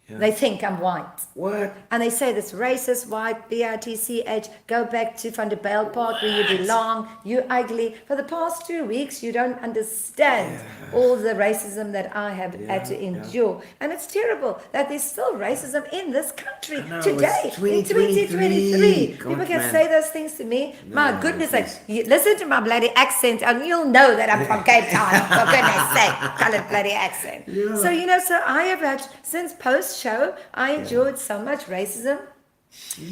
[SPEAKER 4] they think I'm white.
[SPEAKER 1] What?
[SPEAKER 4] And they say this racist, white, BITCH, go back to Van der Bijl Park where you belong, you ugly. For the past 2 weeks, you don't understand all the racism that I have had to endure. And it's terrible that there's still racism in this country
[SPEAKER 1] know,
[SPEAKER 4] today,
[SPEAKER 1] it's
[SPEAKER 4] in
[SPEAKER 1] 2023.
[SPEAKER 4] 2023. People
[SPEAKER 1] God,
[SPEAKER 4] can
[SPEAKER 1] man.
[SPEAKER 4] say those things to me. My goodness,
[SPEAKER 1] please.
[SPEAKER 4] you listen to my bloody accent and you'll know that I'm from Cape Town. For goodness sake, colored bloody accent.
[SPEAKER 1] Yeah.
[SPEAKER 4] So, so I have had, since post-show, I endured so much racism.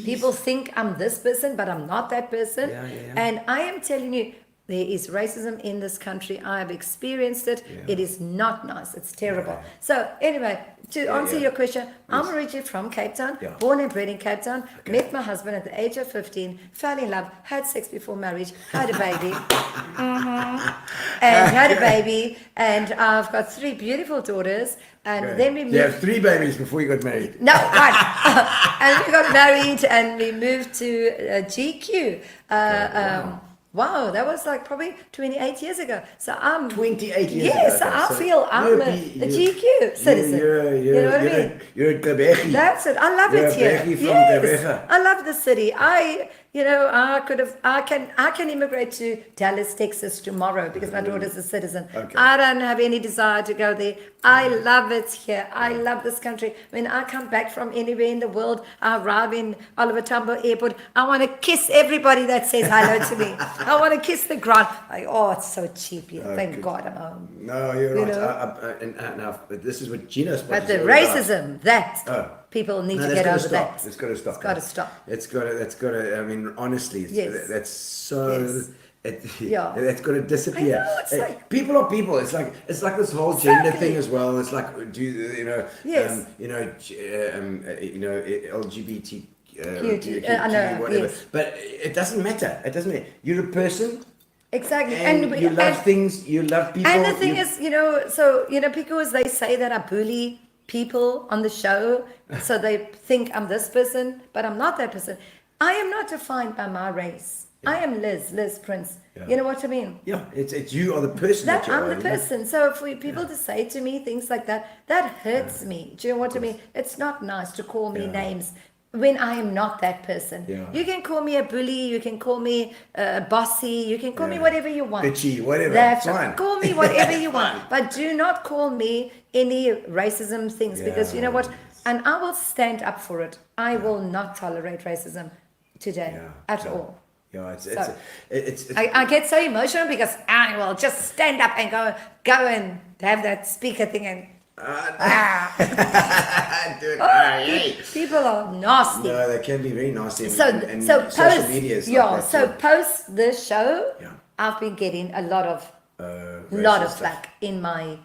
[SPEAKER 4] People think I'm this person, but I'm not that person.
[SPEAKER 1] Yeah, yeah, yeah.
[SPEAKER 4] And I am telling you, there is racism in this country. I have experienced it. It is not nice. It's terrible. So anyway, to answer your question, I'm originally from Cape Town,
[SPEAKER 1] Yeah.
[SPEAKER 4] born and bred in Cape Town, met my husband at the age of 15, fell in love, had sex before marriage, had a baby, and had a baby, and I've got 3 beautiful daughters, and then we moved.
[SPEAKER 1] You have 3 babies before you got married.
[SPEAKER 4] No, one. And we got married and we moved to GQ. Wow, that was like probably 28 years ago. So I'm
[SPEAKER 1] 28 years
[SPEAKER 4] yes,
[SPEAKER 1] ago.
[SPEAKER 4] I feel I'm a GQ citizen. You know what I mean?
[SPEAKER 1] You're a Gqeberha.
[SPEAKER 4] That's it. I love
[SPEAKER 1] You're
[SPEAKER 4] it
[SPEAKER 1] a
[SPEAKER 4] here.
[SPEAKER 1] Gqeberha from
[SPEAKER 4] Yes,
[SPEAKER 1] Gqeberha.
[SPEAKER 4] I love the city. I can immigrate to Dallas, Texas tomorrow because my daughter's a citizen.
[SPEAKER 1] Okay.
[SPEAKER 4] I don't have any desire to go there. I love it here. I love this country. When I come back from anywhere in the world, I arrive in Oliver Tambo Airport. I want to kiss everybody that says hello to me. I want to kiss the ground. It's so cheap here. Thank God I'm home.
[SPEAKER 1] No, you're
[SPEAKER 4] You
[SPEAKER 1] right.
[SPEAKER 4] know?
[SPEAKER 1] Now, this is what Gino's
[SPEAKER 4] But the racism, people need to get over that.
[SPEAKER 1] It's got to stop.
[SPEAKER 4] It's got to stop.
[SPEAKER 1] It's got to. I mean, honestly,
[SPEAKER 4] Yes.
[SPEAKER 1] that's so.
[SPEAKER 4] Yes. Yeah.
[SPEAKER 1] That's got to disappear.
[SPEAKER 4] I know, it's like-
[SPEAKER 1] people are people. It's like this whole gender thing as well. It's like
[SPEAKER 4] Yes.
[SPEAKER 1] LGBT.
[SPEAKER 4] I know,
[SPEAKER 1] whatever.
[SPEAKER 4] yes.
[SPEAKER 1] But it doesn't matter. It doesn't matter. You're a person.
[SPEAKER 4] Exactly.
[SPEAKER 1] And you love things. You love people.
[SPEAKER 4] And the thing is, because they say that I bully people on the show, so they think I'm this person, but I'm not that person. I am not defined by my race. I am Liz Prins.
[SPEAKER 1] Yeah.
[SPEAKER 4] You know what I mean?
[SPEAKER 1] Yeah, it's you are the person that you
[SPEAKER 4] I'm
[SPEAKER 1] are.
[SPEAKER 4] the person. So for people to say to me things like that hurts me. Do you know what I mean? It's not nice to call me names when I am not that person.
[SPEAKER 1] Yeah.
[SPEAKER 4] You can call me a bully, you can call me bossy, you can call me whatever you want.
[SPEAKER 1] Bitchy, whatever.
[SPEAKER 4] That's
[SPEAKER 1] Fine.
[SPEAKER 4] right. Call me whatever you want. But do not call me any racism things because you know what? And I will stand up for it. I will not tolerate racism today at all.
[SPEAKER 1] Yeah, it's
[SPEAKER 4] I get so emotional because I will just stand up and go and have that speaker thing and people are nasty.
[SPEAKER 1] No, they can be very nasty.
[SPEAKER 4] So
[SPEAKER 1] and
[SPEAKER 4] post
[SPEAKER 1] social media is like that
[SPEAKER 4] so
[SPEAKER 1] too.
[SPEAKER 4] post this show,
[SPEAKER 1] Yeah.
[SPEAKER 4] I've been getting a lot of
[SPEAKER 1] racist stuff.
[SPEAKER 4] flack in my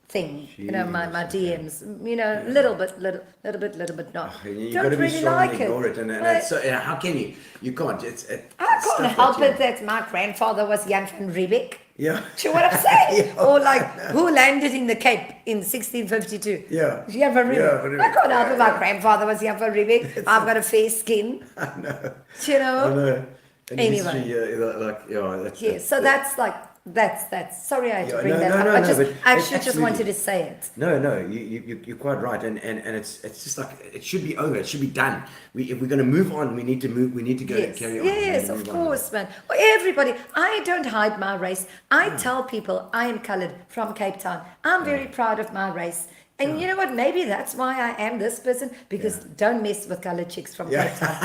[SPEAKER 4] thing, my
[SPEAKER 1] Jesus,
[SPEAKER 4] DMs, little bit not.
[SPEAKER 1] You've
[SPEAKER 4] Don't
[SPEAKER 1] got to be
[SPEAKER 4] really
[SPEAKER 1] strong
[SPEAKER 4] like
[SPEAKER 1] and
[SPEAKER 4] it.
[SPEAKER 1] ignore it. And
[SPEAKER 4] But
[SPEAKER 1] it's so, how can you? You can't.
[SPEAKER 4] I
[SPEAKER 1] stuff
[SPEAKER 4] can't help
[SPEAKER 1] that
[SPEAKER 4] it that my grandfather was Jan van Riebeck.
[SPEAKER 1] Yeah.
[SPEAKER 4] Do you know what I'm saying?
[SPEAKER 1] Yeah.
[SPEAKER 4] Or like, who landed in the Cape in 1652?
[SPEAKER 1] Yeah.
[SPEAKER 4] Jan van Riebeck.
[SPEAKER 1] Yeah, Van Riebeck.
[SPEAKER 4] I can't help it.
[SPEAKER 1] Yeah,
[SPEAKER 4] My grandfather was Jan van Riebeck. I've got a fair skin.
[SPEAKER 1] I know.
[SPEAKER 4] Do you know?
[SPEAKER 1] I know. And
[SPEAKER 4] Anyway.
[SPEAKER 1] history, like, yeah, that's
[SPEAKER 4] Yes, so that's like, that's, sorry I had to
[SPEAKER 1] Yeah,
[SPEAKER 4] bring
[SPEAKER 1] no,
[SPEAKER 4] that
[SPEAKER 1] no,
[SPEAKER 4] up.
[SPEAKER 1] no,
[SPEAKER 4] I
[SPEAKER 1] no,
[SPEAKER 4] just
[SPEAKER 1] but
[SPEAKER 4] actually just
[SPEAKER 1] absolutely.
[SPEAKER 4] wanted to say it.
[SPEAKER 1] No, you're quite right, and it's just like it should be over. It should be done. If we're going to move on, we need to move. We need to go
[SPEAKER 4] Yes,
[SPEAKER 1] carry on. We need
[SPEAKER 4] yes,
[SPEAKER 1] to
[SPEAKER 4] of
[SPEAKER 1] move on.
[SPEAKER 4] course, man. Well, everybody, I don't hide my race. I tell people I am coloured from Cape Town. I'm very proud of my race. And you know what? Maybe that's why I am this person, because don't mess with coloured chicks from Cape Town.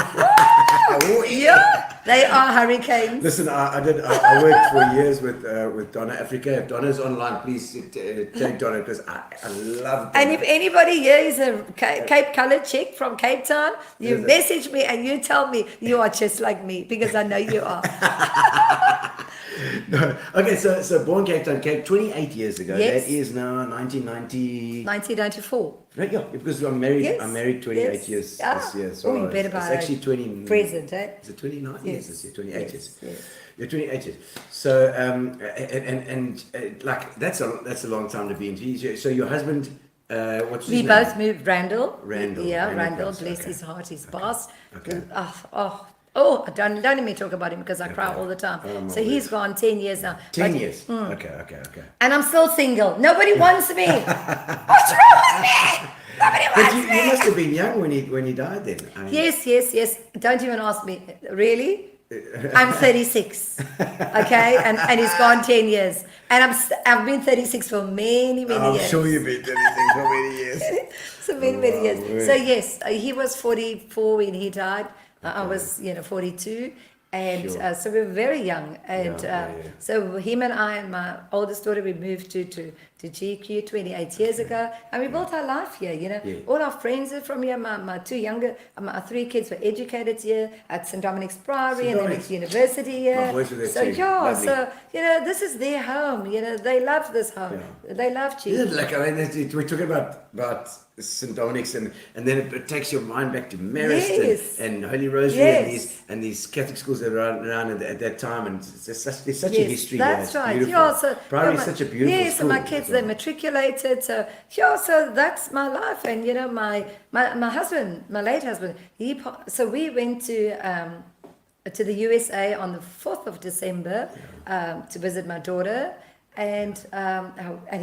[SPEAKER 1] Oh,
[SPEAKER 4] Yeah, they are hurricanes.
[SPEAKER 1] Listen, I worked for years with Donna Africa. If Donna's online, please take Donna, because I love Donna.
[SPEAKER 4] And if anybody here is a Cape coloured chick from Cape Town, you
[SPEAKER 1] Is it?
[SPEAKER 4] message me and you tell me you are just like me, because I know you are.
[SPEAKER 1] No. Okay, so born Cape Town, 28 years ago.
[SPEAKER 4] Yes.
[SPEAKER 1] That is now 1990.
[SPEAKER 4] 1994.
[SPEAKER 1] Right, yeah, because I'm married.
[SPEAKER 4] Yes.
[SPEAKER 1] I'm married 28
[SPEAKER 4] Yes.
[SPEAKER 1] years
[SPEAKER 4] Ah.
[SPEAKER 1] this year. So
[SPEAKER 4] Oh, you better
[SPEAKER 1] it's
[SPEAKER 4] buy
[SPEAKER 1] actually 20.
[SPEAKER 4] present, eh?
[SPEAKER 1] Is it 29
[SPEAKER 4] Yes.
[SPEAKER 1] years this year? 28
[SPEAKER 4] Yes,
[SPEAKER 1] years.
[SPEAKER 4] yes.
[SPEAKER 1] You're 28 years. So like that's a long time to be into. So your husband, what's his
[SPEAKER 4] We
[SPEAKER 1] name?
[SPEAKER 4] both moved Randall.
[SPEAKER 1] Randall,
[SPEAKER 4] Yeah,
[SPEAKER 1] Randall
[SPEAKER 4] Randall,
[SPEAKER 1] Prins,
[SPEAKER 4] bless
[SPEAKER 1] okay.
[SPEAKER 4] his heart, his boss.
[SPEAKER 1] Okay.
[SPEAKER 4] Don't let me talk about him, because I cry all the time.
[SPEAKER 1] Oh, my
[SPEAKER 4] So he's gone 10 years now.
[SPEAKER 1] 10
[SPEAKER 4] But-
[SPEAKER 1] years. Okay.
[SPEAKER 4] And I'm still single. Nobody wants me. What's wrong with me? Nobody
[SPEAKER 1] But
[SPEAKER 4] wants
[SPEAKER 1] you
[SPEAKER 4] me.
[SPEAKER 1] must have been young when he died then.
[SPEAKER 4] Yes. Don't even ask me. Really? I'm 36. Okay? And he's gone 10 years. And I've been 36 for many
[SPEAKER 1] I'm
[SPEAKER 4] years.
[SPEAKER 1] sure you've been doing things for many years.
[SPEAKER 4] So many
[SPEAKER 1] Wow,
[SPEAKER 4] years.
[SPEAKER 1] word.
[SPEAKER 4] So yes, he was 44 when he died. I was 42, and
[SPEAKER 1] Sure.
[SPEAKER 4] so we were very young. And
[SPEAKER 1] Yeah.
[SPEAKER 4] so him and I and my oldest daughter, we moved to GQ 28 years ago, and we built our life here.
[SPEAKER 1] Yeah.
[SPEAKER 4] All our friends are from here. My three kids were educated here at St Dominic's Priory,
[SPEAKER 1] St.
[SPEAKER 4] and they went
[SPEAKER 1] Dominic's.
[SPEAKER 4] to university here.
[SPEAKER 1] My boys were there
[SPEAKER 4] So
[SPEAKER 1] too.
[SPEAKER 4] yeah,
[SPEAKER 1] Lovely.
[SPEAKER 4] so this is their home. They love this home.
[SPEAKER 1] Yeah.
[SPEAKER 4] They love GQ.
[SPEAKER 1] Isn't it like, I mean, we're talking about St. Dominic's, and then it takes your mind back to Marist
[SPEAKER 4] Yes.
[SPEAKER 1] and Holy Rosary
[SPEAKER 4] Yes.
[SPEAKER 1] and these Catholic schools that were around at that time, and there's such a
[SPEAKER 4] Yes,
[SPEAKER 1] history
[SPEAKER 4] that's
[SPEAKER 1] there. It's
[SPEAKER 4] right.
[SPEAKER 1] beautiful.
[SPEAKER 4] Yeah, so
[SPEAKER 1] Priory
[SPEAKER 4] my-
[SPEAKER 1] is such a beautiful
[SPEAKER 4] yes,
[SPEAKER 1] school.
[SPEAKER 4] and my kids
[SPEAKER 1] as well.
[SPEAKER 4] they matriculated. So that's my life. And my husband, my late husband, so we went to the USA on the 4th of December to visit my daughter, and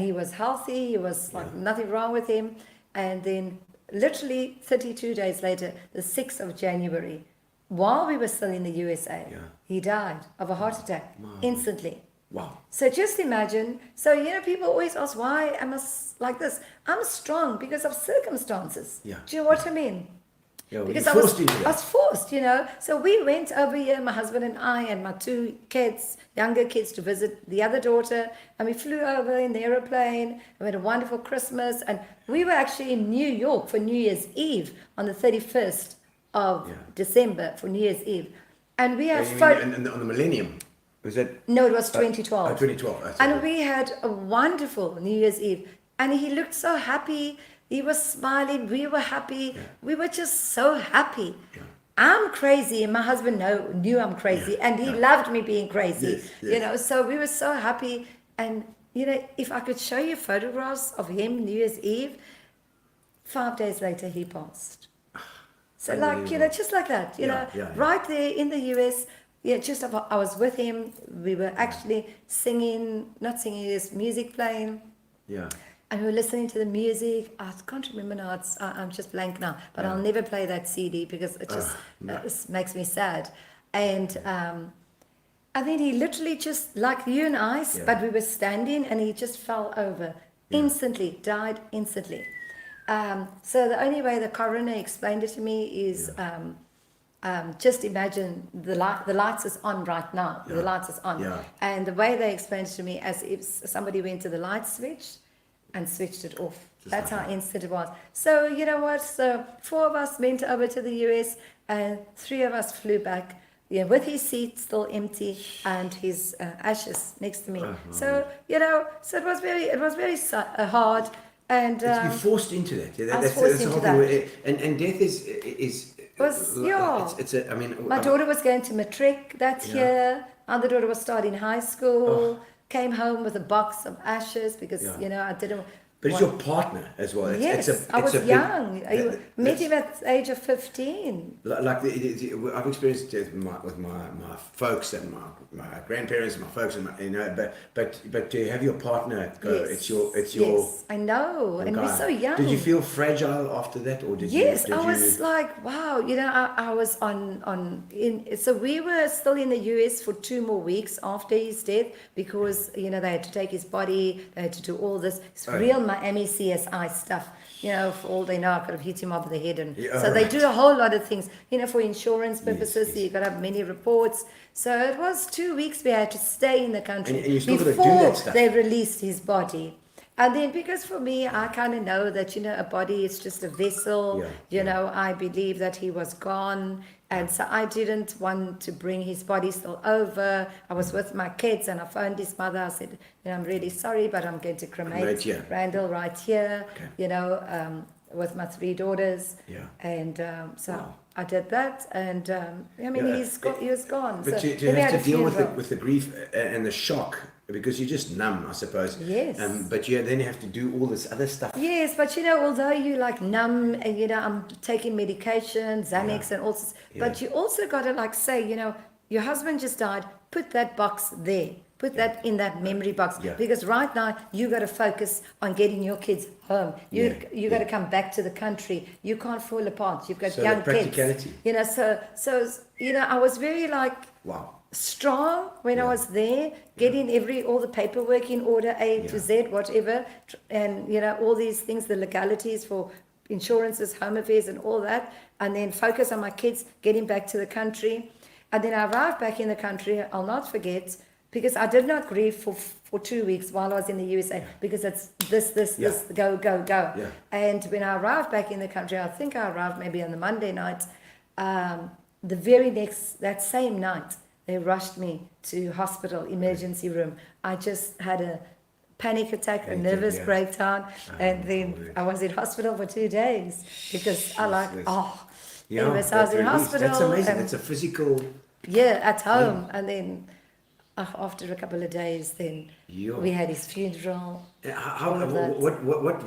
[SPEAKER 4] he was healthy. He was like nothing wrong with him. And then literally 32 days later, the 6th of January, while we were still in the USA, he died of a heart attack instantly.
[SPEAKER 1] Wow.
[SPEAKER 4] So just imagine. So people always ask, why am I like this? I'm strong because of circumstances.
[SPEAKER 1] Yeah.
[SPEAKER 4] Do you know what I mean?
[SPEAKER 1] Yeah, well,
[SPEAKER 4] Because
[SPEAKER 1] you're
[SPEAKER 4] I was
[SPEAKER 1] forced into that.
[SPEAKER 4] forced, So we went over here, my husband and I, and my two kids, younger kids, to visit the other daughter. And we flew over in the aeroplane. And we had a wonderful Christmas. And we were actually in New York for New Year's Eve on the 31st of December for New Year's Eve. And we had
[SPEAKER 1] And on the Millennium, was that?
[SPEAKER 4] No, it was 2012.
[SPEAKER 1] 2012. that's
[SPEAKER 4] And
[SPEAKER 1] okay.
[SPEAKER 4] we had a wonderful New Year's Eve. And he looked so happy. He was smiling. We were happy.
[SPEAKER 1] Yeah.
[SPEAKER 4] We were just so happy.
[SPEAKER 1] Yeah.
[SPEAKER 4] I'm crazy, and my husband knew I'm crazy,
[SPEAKER 1] Yeah.
[SPEAKER 4] and he loved me being crazy.
[SPEAKER 1] Yes.
[SPEAKER 4] So we were so happy. And if I could show you photographs of him New Year's Eve, 5 days later he passed. So
[SPEAKER 1] Unbelievable.
[SPEAKER 4] just like that,
[SPEAKER 1] Yeah.
[SPEAKER 4] right there in the US. Yeah, I was with him. We were actually not singing, there's music playing.
[SPEAKER 1] Yeah.
[SPEAKER 4] And we were listening to the music. I can't remember now. I'm just blank now. But I'll never play that CD because it just it makes me sad. And then he literally just, like you and I, but we were standing, and he just fell over instantly, died instantly. So the only way the coroner explained it to me is just imagine the lights is on right now. The lights is on.
[SPEAKER 1] Yeah.
[SPEAKER 4] And the way they explained it to me, as if somebody went to the light switch and switched it off. That's how instant it was. So you know what? So 4 of us went over to the US, and 3 of us flew back. With his seat still empty and his ashes next to me. So so it was very hard. And
[SPEAKER 1] To be forced into that.
[SPEAKER 4] I was forced into
[SPEAKER 1] the whole
[SPEAKER 4] that.
[SPEAKER 1] thing. And death is it's a, I mean,
[SPEAKER 4] my daughter was going to matric that year. Other daughter was starting high school. Came home with a box of ashes because I
[SPEAKER 1] But it's your partner as well.
[SPEAKER 4] Yes,
[SPEAKER 1] It's
[SPEAKER 4] I was
[SPEAKER 1] a big-
[SPEAKER 4] young. I met
[SPEAKER 1] that's-
[SPEAKER 4] him at the age of 15.
[SPEAKER 1] Like I've experienced it with my folks and my grandparents and my folks and but to have your partner go,
[SPEAKER 4] Yes.
[SPEAKER 1] it's your
[SPEAKER 4] Yes, I know, and we're
[SPEAKER 1] guy.
[SPEAKER 4] so young.
[SPEAKER 1] Did you feel fragile after that, or did
[SPEAKER 4] Yes,
[SPEAKER 1] you?
[SPEAKER 4] I was like, wow, I was so we were still in the US for 2 more weeks after his death because, they had to take his body, they had to do all this. It's real Miami CSI stuff. For all they know, I could have hit him over the head. So they do a whole lot of things, for insurance purposes.
[SPEAKER 1] Yes.
[SPEAKER 4] You got to have many reports. So it was 2 weeks we had to stay in the country
[SPEAKER 1] And you still gotta do
[SPEAKER 4] before
[SPEAKER 1] that stuff.
[SPEAKER 4] they released his body. And then because for me, I kind of know that, a body is just a vessel. I believe that he was gone. And so I didn't want to bring his body still over. I was with my kids and I phoned his mother. I said, I'm really sorry, but I'm going to cremate Randall right here, with my 3 daughters.
[SPEAKER 1] Yeah.
[SPEAKER 4] And so I did that. And he was gone.
[SPEAKER 1] But
[SPEAKER 4] so
[SPEAKER 1] to
[SPEAKER 4] then we
[SPEAKER 1] have
[SPEAKER 4] had
[SPEAKER 1] to
[SPEAKER 4] a
[SPEAKER 1] deal
[SPEAKER 4] funeral.
[SPEAKER 1] with the grief and the shock, because you're just numb, I suppose.
[SPEAKER 4] Yes.
[SPEAKER 1] But you then have to do all this other stuff.
[SPEAKER 4] Yes, but although you like numb and I'm taking medication, Xanax and all this, but you also got to say, your husband just died, put that box there. Put that in that memory box because right now you got to focus on getting your kids home. You got to come back to the country. You can't fall apart. You've got
[SPEAKER 1] So
[SPEAKER 4] young
[SPEAKER 1] the practicality.
[SPEAKER 4] kids. So I was very strong when I was there, getting all the paperwork in order, A to Z, whatever, and all these things, the legalities for insurances, home affairs, and all that, and then focus on my kids, getting back to the country, and then I arrived back in the country. I'll not forget. Because I did not grieve for 2 weeks while I was in the USA because it's this, go.
[SPEAKER 1] Yeah.
[SPEAKER 4] And when I arrived back in the country, I think I arrived maybe on the Monday night, that same night, they rushed me to hospital, emergency room. I just had a panic attack, a nervous breakdown, and then I was in hospital for 2 days because anyway, so I was in hospital.
[SPEAKER 1] That's amazing. It's a physical...
[SPEAKER 4] at home, and then... after a couple of days, then we had his funeral.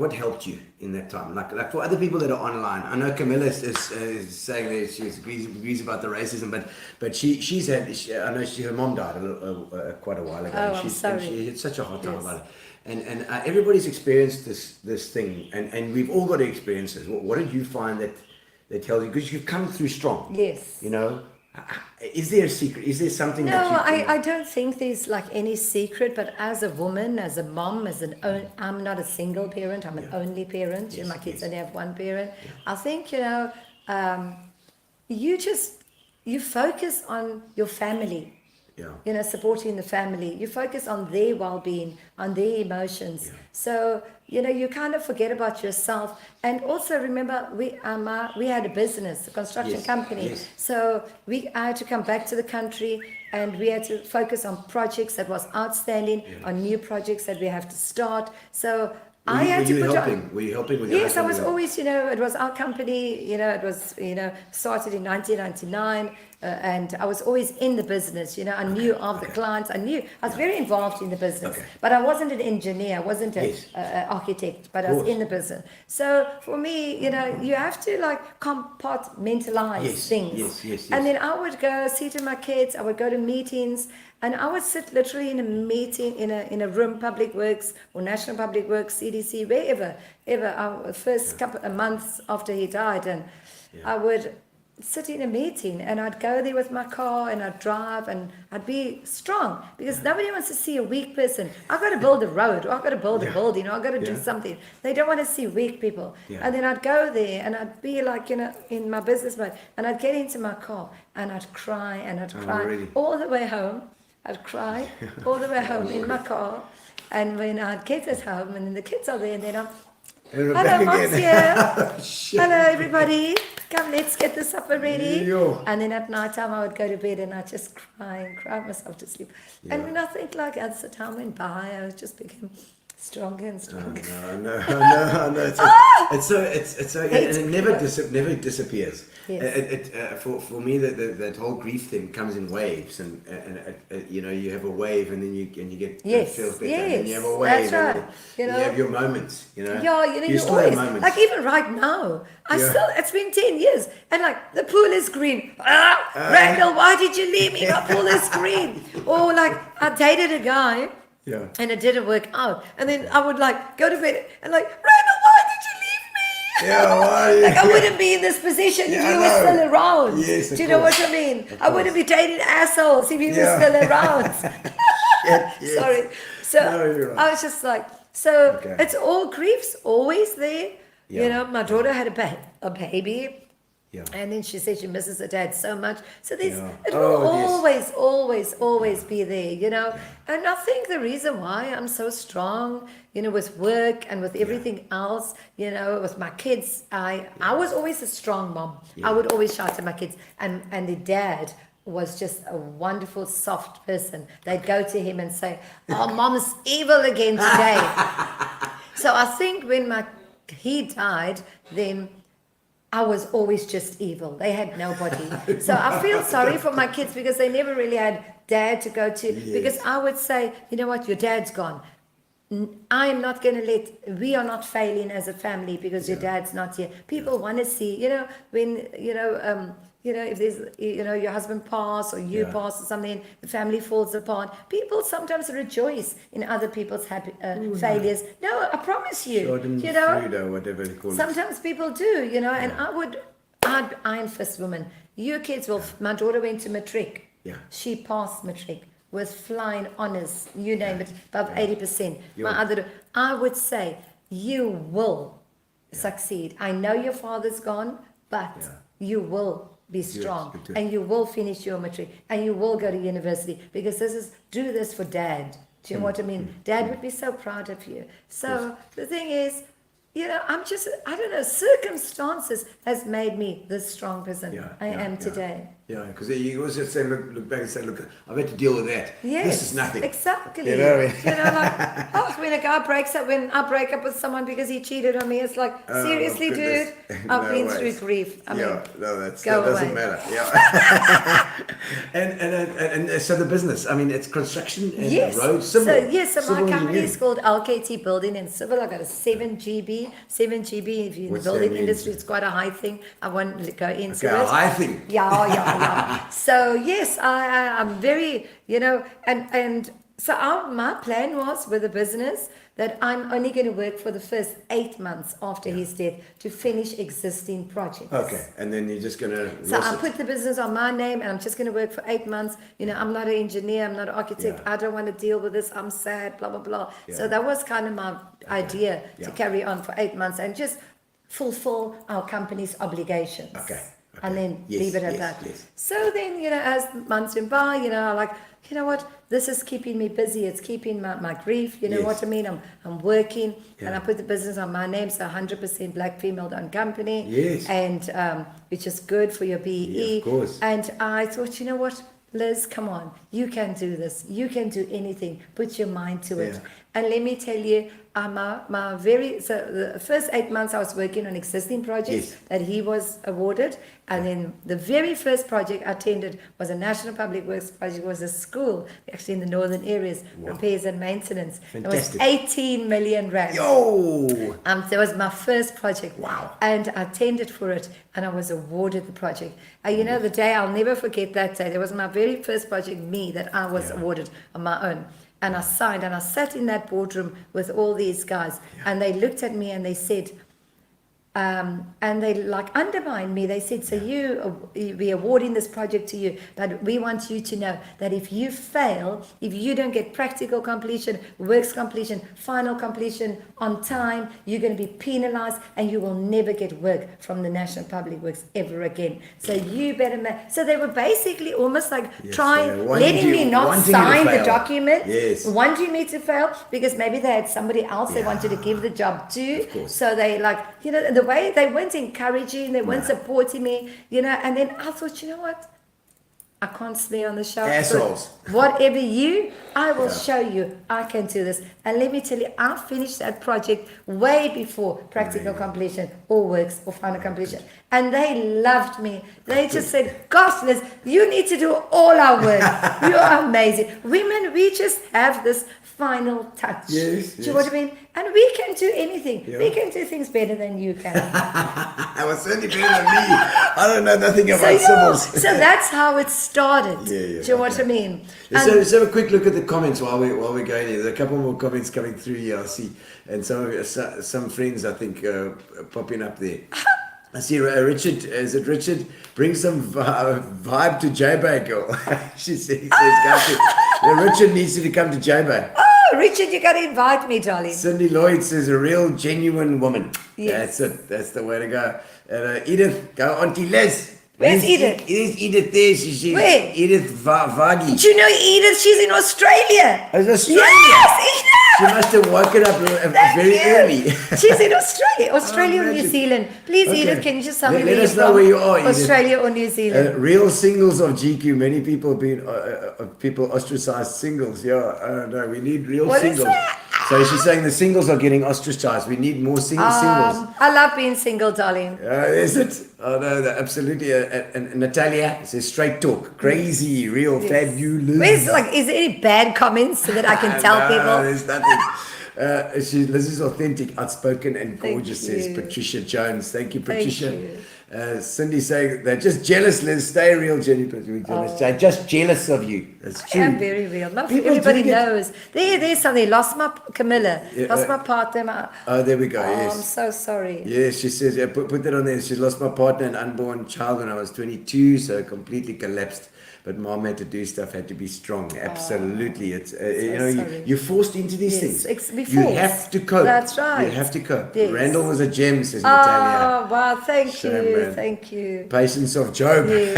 [SPEAKER 1] What helped you in that time? Like for other people that are online, I know Camilla is saying that she agrees about the racism, but she's had. I know her mom died quite a while ago.
[SPEAKER 4] Oh, I'm sorry.
[SPEAKER 1] And she had such a hard time about it. And everybody's experienced this thing, and we've all got to experience this. What did you find that tells you? Because you've come through strong.
[SPEAKER 4] Yes.
[SPEAKER 1] Is there a secret? Is there something
[SPEAKER 4] No,
[SPEAKER 1] that you...
[SPEAKER 4] I don't think there's any secret, but as a woman, as a mom, I'm not a single parent, I'm an only parent. My kids only have one parent. I think, you focus on your family. Supporting the family. You focus on their well-being, on their emotions. Yeah. So, you kind of forget about yourself. And also remember, we had a business, a construction company. Yes. So I had to come back to the country and we had to focus on projects that was outstanding, on new projects that we have to start. So
[SPEAKER 1] Were you helping with your
[SPEAKER 4] Yes, I was always, it was our company, it was, started in 1999, and I was always in the business, I knew of the clients, I was very involved in the business, but I wasn't an engineer, I wasn't an architect, but I was in the business. So for me, you have to compartmentalize things. Yes. And then I would go see to my kids, I would go to meetings, and I would sit literally in a meeting, in a room, Public Works or National Public Works, CDC, wherever, first couple of months after he died, and I would sit in a meeting, and I'd go there with my car, and I'd drive, and I'd be strong, because nobody wants to see a weak person. I've got to build a road, or I've got to build a building, or I've got to do something. They don't want to see weak people. And then I'd go there, and I'd be in my business mode, and I'd get into my car, and I'd cry, all the way home. I'd cry all the way home in my car, and when I'd get at home, and then the kids are there, and then hello, Mom's here. Hello, everybody. Come, let's get the supper ready. And then at night time, I would go to bed, and I'd just cry myself to sleep. And when I think that's the time went by, I just became Stronger and stronger.
[SPEAKER 1] I know. It's so, and it never disappears.
[SPEAKER 4] Yes.
[SPEAKER 1] For me, that whole grief thing comes in waves, and you know, you have a wave, and then you get
[SPEAKER 4] Yes,
[SPEAKER 1] it feels better,
[SPEAKER 4] yes,
[SPEAKER 1] and then you have a wave,
[SPEAKER 4] that's right.
[SPEAKER 1] and
[SPEAKER 4] You
[SPEAKER 1] then
[SPEAKER 4] know?
[SPEAKER 1] you have your moments, you know.
[SPEAKER 4] Yeah, you know,
[SPEAKER 1] you
[SPEAKER 4] you
[SPEAKER 1] still
[SPEAKER 4] always,
[SPEAKER 1] have moments.
[SPEAKER 4] like even right now,
[SPEAKER 1] Yeah.
[SPEAKER 4] it's been 10 years, and like the pool is green. Randall, why did you leave me? My pool is green. Or like I dated a guy,
[SPEAKER 1] Yeah.
[SPEAKER 4] and it didn't work out, and then I would like go to bed and like, Randall, why did you leave me?
[SPEAKER 1] Yeah, why?
[SPEAKER 4] Like I wouldn't be in this position if
[SPEAKER 1] Yeah,
[SPEAKER 4] you
[SPEAKER 1] I
[SPEAKER 4] were
[SPEAKER 1] know.
[SPEAKER 4] still around.
[SPEAKER 1] Yes, of
[SPEAKER 4] Do you know what
[SPEAKER 1] course.
[SPEAKER 4] I mean?
[SPEAKER 1] Of
[SPEAKER 4] I wouldn't be dating assholes if you
[SPEAKER 1] Yeah.
[SPEAKER 4] were still around.
[SPEAKER 1] Yes.
[SPEAKER 4] Sorry. So
[SPEAKER 1] No, you're right.
[SPEAKER 4] I was just like, so
[SPEAKER 1] Okay.
[SPEAKER 4] it's all grief's always there.
[SPEAKER 1] Yeah.
[SPEAKER 4] You know, my daughter had a baby.
[SPEAKER 1] Yeah.
[SPEAKER 4] And then she said she misses her dad so much. So
[SPEAKER 1] Yeah.
[SPEAKER 4] it will
[SPEAKER 1] Oh, yes.
[SPEAKER 4] always be there, you know. And I think the reason why I'm so strong, you know, with work and with everything else, you know, with my kids, I was always a strong mom. I would always shout at my kids. And the dad was just a wonderful, soft person. They'd go to him and say, "Oh, mom's evil again today." So I think when he died, then I was always just evil. They had nobody. So I feel sorry for my kids because they never really had dad to go to. Because I would say, you know what, your dad's gone. I am not going to we are not failing as a family because your dad's not here. People want to see, you know, when, if there's, your husband pass or you pass or something, the family falls apart. People sometimes rejoice in other people's failures. No, I promise you,
[SPEAKER 1] Schadenfreude or whatever they call it.
[SPEAKER 4] sometimes people do, you know, and I'd iron fist woman. Your kids will, my daughter went to matric.
[SPEAKER 1] Yeah.
[SPEAKER 4] She passed matric with flying honours, you name it, above 80%. I would say, you will succeed. I know your father's gone, but you will be strong
[SPEAKER 1] good too.
[SPEAKER 4] and you will finish your matric and you will go to university because do this for dad. Do you know what I mean? Dad would be so proud of you. So the thing is, you know, I don't know, circumstances has made me the strong person I am today.
[SPEAKER 1] Yeah, because you always have to say, look back and say, look, I've had to deal with that.
[SPEAKER 4] Yes,
[SPEAKER 1] This is nothing.
[SPEAKER 4] Exactly.
[SPEAKER 1] You know?
[SPEAKER 4] Like, when a guy breaks up, when I break up with someone because he cheated on me, it's like, seriously, dude,
[SPEAKER 1] goodness.
[SPEAKER 4] I've
[SPEAKER 1] No
[SPEAKER 4] been
[SPEAKER 1] ways.
[SPEAKER 4] through grief. I mean,
[SPEAKER 1] that
[SPEAKER 4] go
[SPEAKER 1] doesn't
[SPEAKER 4] away.
[SPEAKER 1] matter. Yeah. and so the business, I mean, it's construction and
[SPEAKER 4] Yes.
[SPEAKER 1] roads, civil.
[SPEAKER 4] So
[SPEAKER 1] civil
[SPEAKER 4] my company is
[SPEAKER 1] engineering.
[SPEAKER 4] called LKT Building and Civil. I got a 7 GB. 7 GB, if you're in the
[SPEAKER 1] What's that
[SPEAKER 4] building
[SPEAKER 1] mean?
[SPEAKER 4] industry, it's quite a high thing. I won't go into
[SPEAKER 1] Okay,
[SPEAKER 4] it.
[SPEAKER 1] I think.
[SPEAKER 4] Yeah. So yes, I'm very, you know, and so my plan was with the business that I'm only going to work for the first 8 months after his death to finish existing projects.
[SPEAKER 1] Okay, and then you're just going to
[SPEAKER 4] So I put the business on my name and I'm just going to work for 8 months. You know, I'm not an engineer, I'm not an architect.
[SPEAKER 1] Yeah.
[SPEAKER 4] I don't want to deal with this. I'm sad, blah, blah, blah.
[SPEAKER 1] Yeah.
[SPEAKER 4] So that was kind of my idea to
[SPEAKER 1] Yeah.
[SPEAKER 4] carry on for 8 months and just fulfill our company's obligations.
[SPEAKER 1] Okay.
[SPEAKER 4] And then
[SPEAKER 1] Yes,
[SPEAKER 4] leave it at
[SPEAKER 1] yes,
[SPEAKER 4] that.
[SPEAKER 1] yes.
[SPEAKER 4] So then, you know, as months went by, you know, like, you know what, this is keeping me busy. It's keeping my grief, you know
[SPEAKER 1] Yes.
[SPEAKER 4] what I mean? I'm working and
[SPEAKER 1] Yeah.
[SPEAKER 4] I put the business on my name, so 100% black female-owned company.
[SPEAKER 1] Yes.
[SPEAKER 4] And which is good for your BE.
[SPEAKER 1] Yeah, of course.
[SPEAKER 4] And I thought, you know what, Liz, come on, you can do this. You can do anything. Put your mind to it.
[SPEAKER 1] Yeah.
[SPEAKER 4] And let me tell you, so the first 8 months I was working on existing projects
[SPEAKER 1] Yes.
[SPEAKER 4] that he was awarded. And then the very first project I attended was a National Public Works project, was a school, actually in the northern areas, repairs and maintenance.
[SPEAKER 1] Fantastic.
[SPEAKER 4] It was 18 million rand.
[SPEAKER 1] Yo!
[SPEAKER 4] That was my first project.
[SPEAKER 1] Wow.
[SPEAKER 4] And I tendered for it and I was awarded the project. And you know, the day, I'll never forget that day. That was my very first project, that I was awarded on my own. And I signed and I sat in that boardroom with all these guys and they looked at me and they said, and they like undermined me. They said, so we're awarding this project to you, but we want you to know that if you fail, if you don't get practical completion, works completion, final completion on time, you're going to be penalized and you will never get work from the National Public Works ever again. So you better so they were basically almost like letting me not
[SPEAKER 1] wanting you to
[SPEAKER 4] sign the
[SPEAKER 1] fail.
[SPEAKER 4] document,
[SPEAKER 1] Yes.
[SPEAKER 4] wanting me to fail because maybe they had somebody else they wanted to give the job to.
[SPEAKER 1] Of course.
[SPEAKER 4] So they like, you know, the way they weren't encouraging, they weren't supporting me, you know, and then I thought, you know what? I can't swear on the show.
[SPEAKER 1] Assholes.
[SPEAKER 4] But whatever I will show you. I can do this. And let me tell you, I finished that project way before practical completion or works or final completion. And they loved me. They just said, gosh, Liz, you need to do all our work. You're amazing. Women, we just have this final touch.
[SPEAKER 1] Yes,
[SPEAKER 4] Do you know what I mean? And we can do anything.
[SPEAKER 1] Yeah.
[SPEAKER 4] We can do things better than you can.
[SPEAKER 1] I was certainly better than me. I don't know nothing about
[SPEAKER 4] So
[SPEAKER 1] civils.
[SPEAKER 4] that's how it started.
[SPEAKER 1] Yeah,
[SPEAKER 4] Do you know what I mean?
[SPEAKER 1] Let's have a quick look at the comments while we're going here. There's a couple more comments coming through here, I see. And some friends, I think, popping up there. I see Richard, is it Richard? Bring some vibe to Gqeberha, girl. He says, Richard needs you to come to Gqeberha.
[SPEAKER 4] Oh, Richard, you got to invite me, darling.
[SPEAKER 1] Cindy Lloyd says, a real, genuine woman.
[SPEAKER 4] Yes.
[SPEAKER 1] That's it. That's the way to go. And Edith, go Auntie Liz.
[SPEAKER 4] Where's Edith?
[SPEAKER 1] Edith there. She's
[SPEAKER 4] Where?
[SPEAKER 1] Edith Vagi.
[SPEAKER 4] Do you know Edith? She's in Australia.
[SPEAKER 1] Oh, it's Australia?
[SPEAKER 4] Yes, Edith.
[SPEAKER 1] She must have woken up very
[SPEAKER 4] you.
[SPEAKER 1] early.
[SPEAKER 4] She's in Australia or New
[SPEAKER 1] imagine.
[SPEAKER 4] Zealand. Please,
[SPEAKER 1] Okay.
[SPEAKER 4] Edith, can you just tell me
[SPEAKER 1] Let
[SPEAKER 4] where
[SPEAKER 1] us
[SPEAKER 4] you're
[SPEAKER 1] know
[SPEAKER 4] from?
[SPEAKER 1] where you are, Edith.
[SPEAKER 4] Australia or New Zealand?
[SPEAKER 1] Real singles of GQ. Many people have been people ostracized singles. Yeah, no, we need real
[SPEAKER 4] What is
[SPEAKER 1] singles.
[SPEAKER 4] that?
[SPEAKER 1] So she's saying the singles are getting ostracized. We need more singles.
[SPEAKER 4] I love being single, darling.
[SPEAKER 1] Is it? Oh no, absolutely. And Natalia says straight talk, crazy, real, fabulous.
[SPEAKER 4] Is there any bad comments so that I can tell
[SPEAKER 1] No,
[SPEAKER 4] people?
[SPEAKER 1] there's nothing. Liz is authentic, outspoken, and
[SPEAKER 4] Thank
[SPEAKER 1] gorgeous, says
[SPEAKER 4] you.
[SPEAKER 1] Patricia Jones. Thank you, Patricia.
[SPEAKER 4] you.
[SPEAKER 1] Cindy saying they're just jealous, Liz. Stay real, Jenny. They're just jealous of you. That's true.
[SPEAKER 4] I am very real.
[SPEAKER 1] People
[SPEAKER 4] Everybody
[SPEAKER 1] do get-
[SPEAKER 4] knows. There's something. Lost my Camilla.
[SPEAKER 1] Yeah,
[SPEAKER 4] Lost my partner.
[SPEAKER 1] Oh, there we go. Yes.
[SPEAKER 4] I'm so sorry.
[SPEAKER 1] Yes, she says, put that on there. She lost my partner and unborn child when I was 22, so completely collapsed. But mom had to do stuff, had to be strong. Absolutely. It's
[SPEAKER 4] sorry.
[SPEAKER 1] you're forced into these
[SPEAKER 4] Yes,
[SPEAKER 1] things.
[SPEAKER 4] we
[SPEAKER 1] You
[SPEAKER 4] forced.
[SPEAKER 1] have to cope.
[SPEAKER 4] That's right.
[SPEAKER 1] You have to cope.
[SPEAKER 4] Yes.
[SPEAKER 1] Randall was a gem, says Natalia.
[SPEAKER 4] Oh, wow. Thank
[SPEAKER 1] Shame,
[SPEAKER 4] you.
[SPEAKER 1] man.
[SPEAKER 4] Thank you.
[SPEAKER 1] Patience of Job.
[SPEAKER 4] Yes.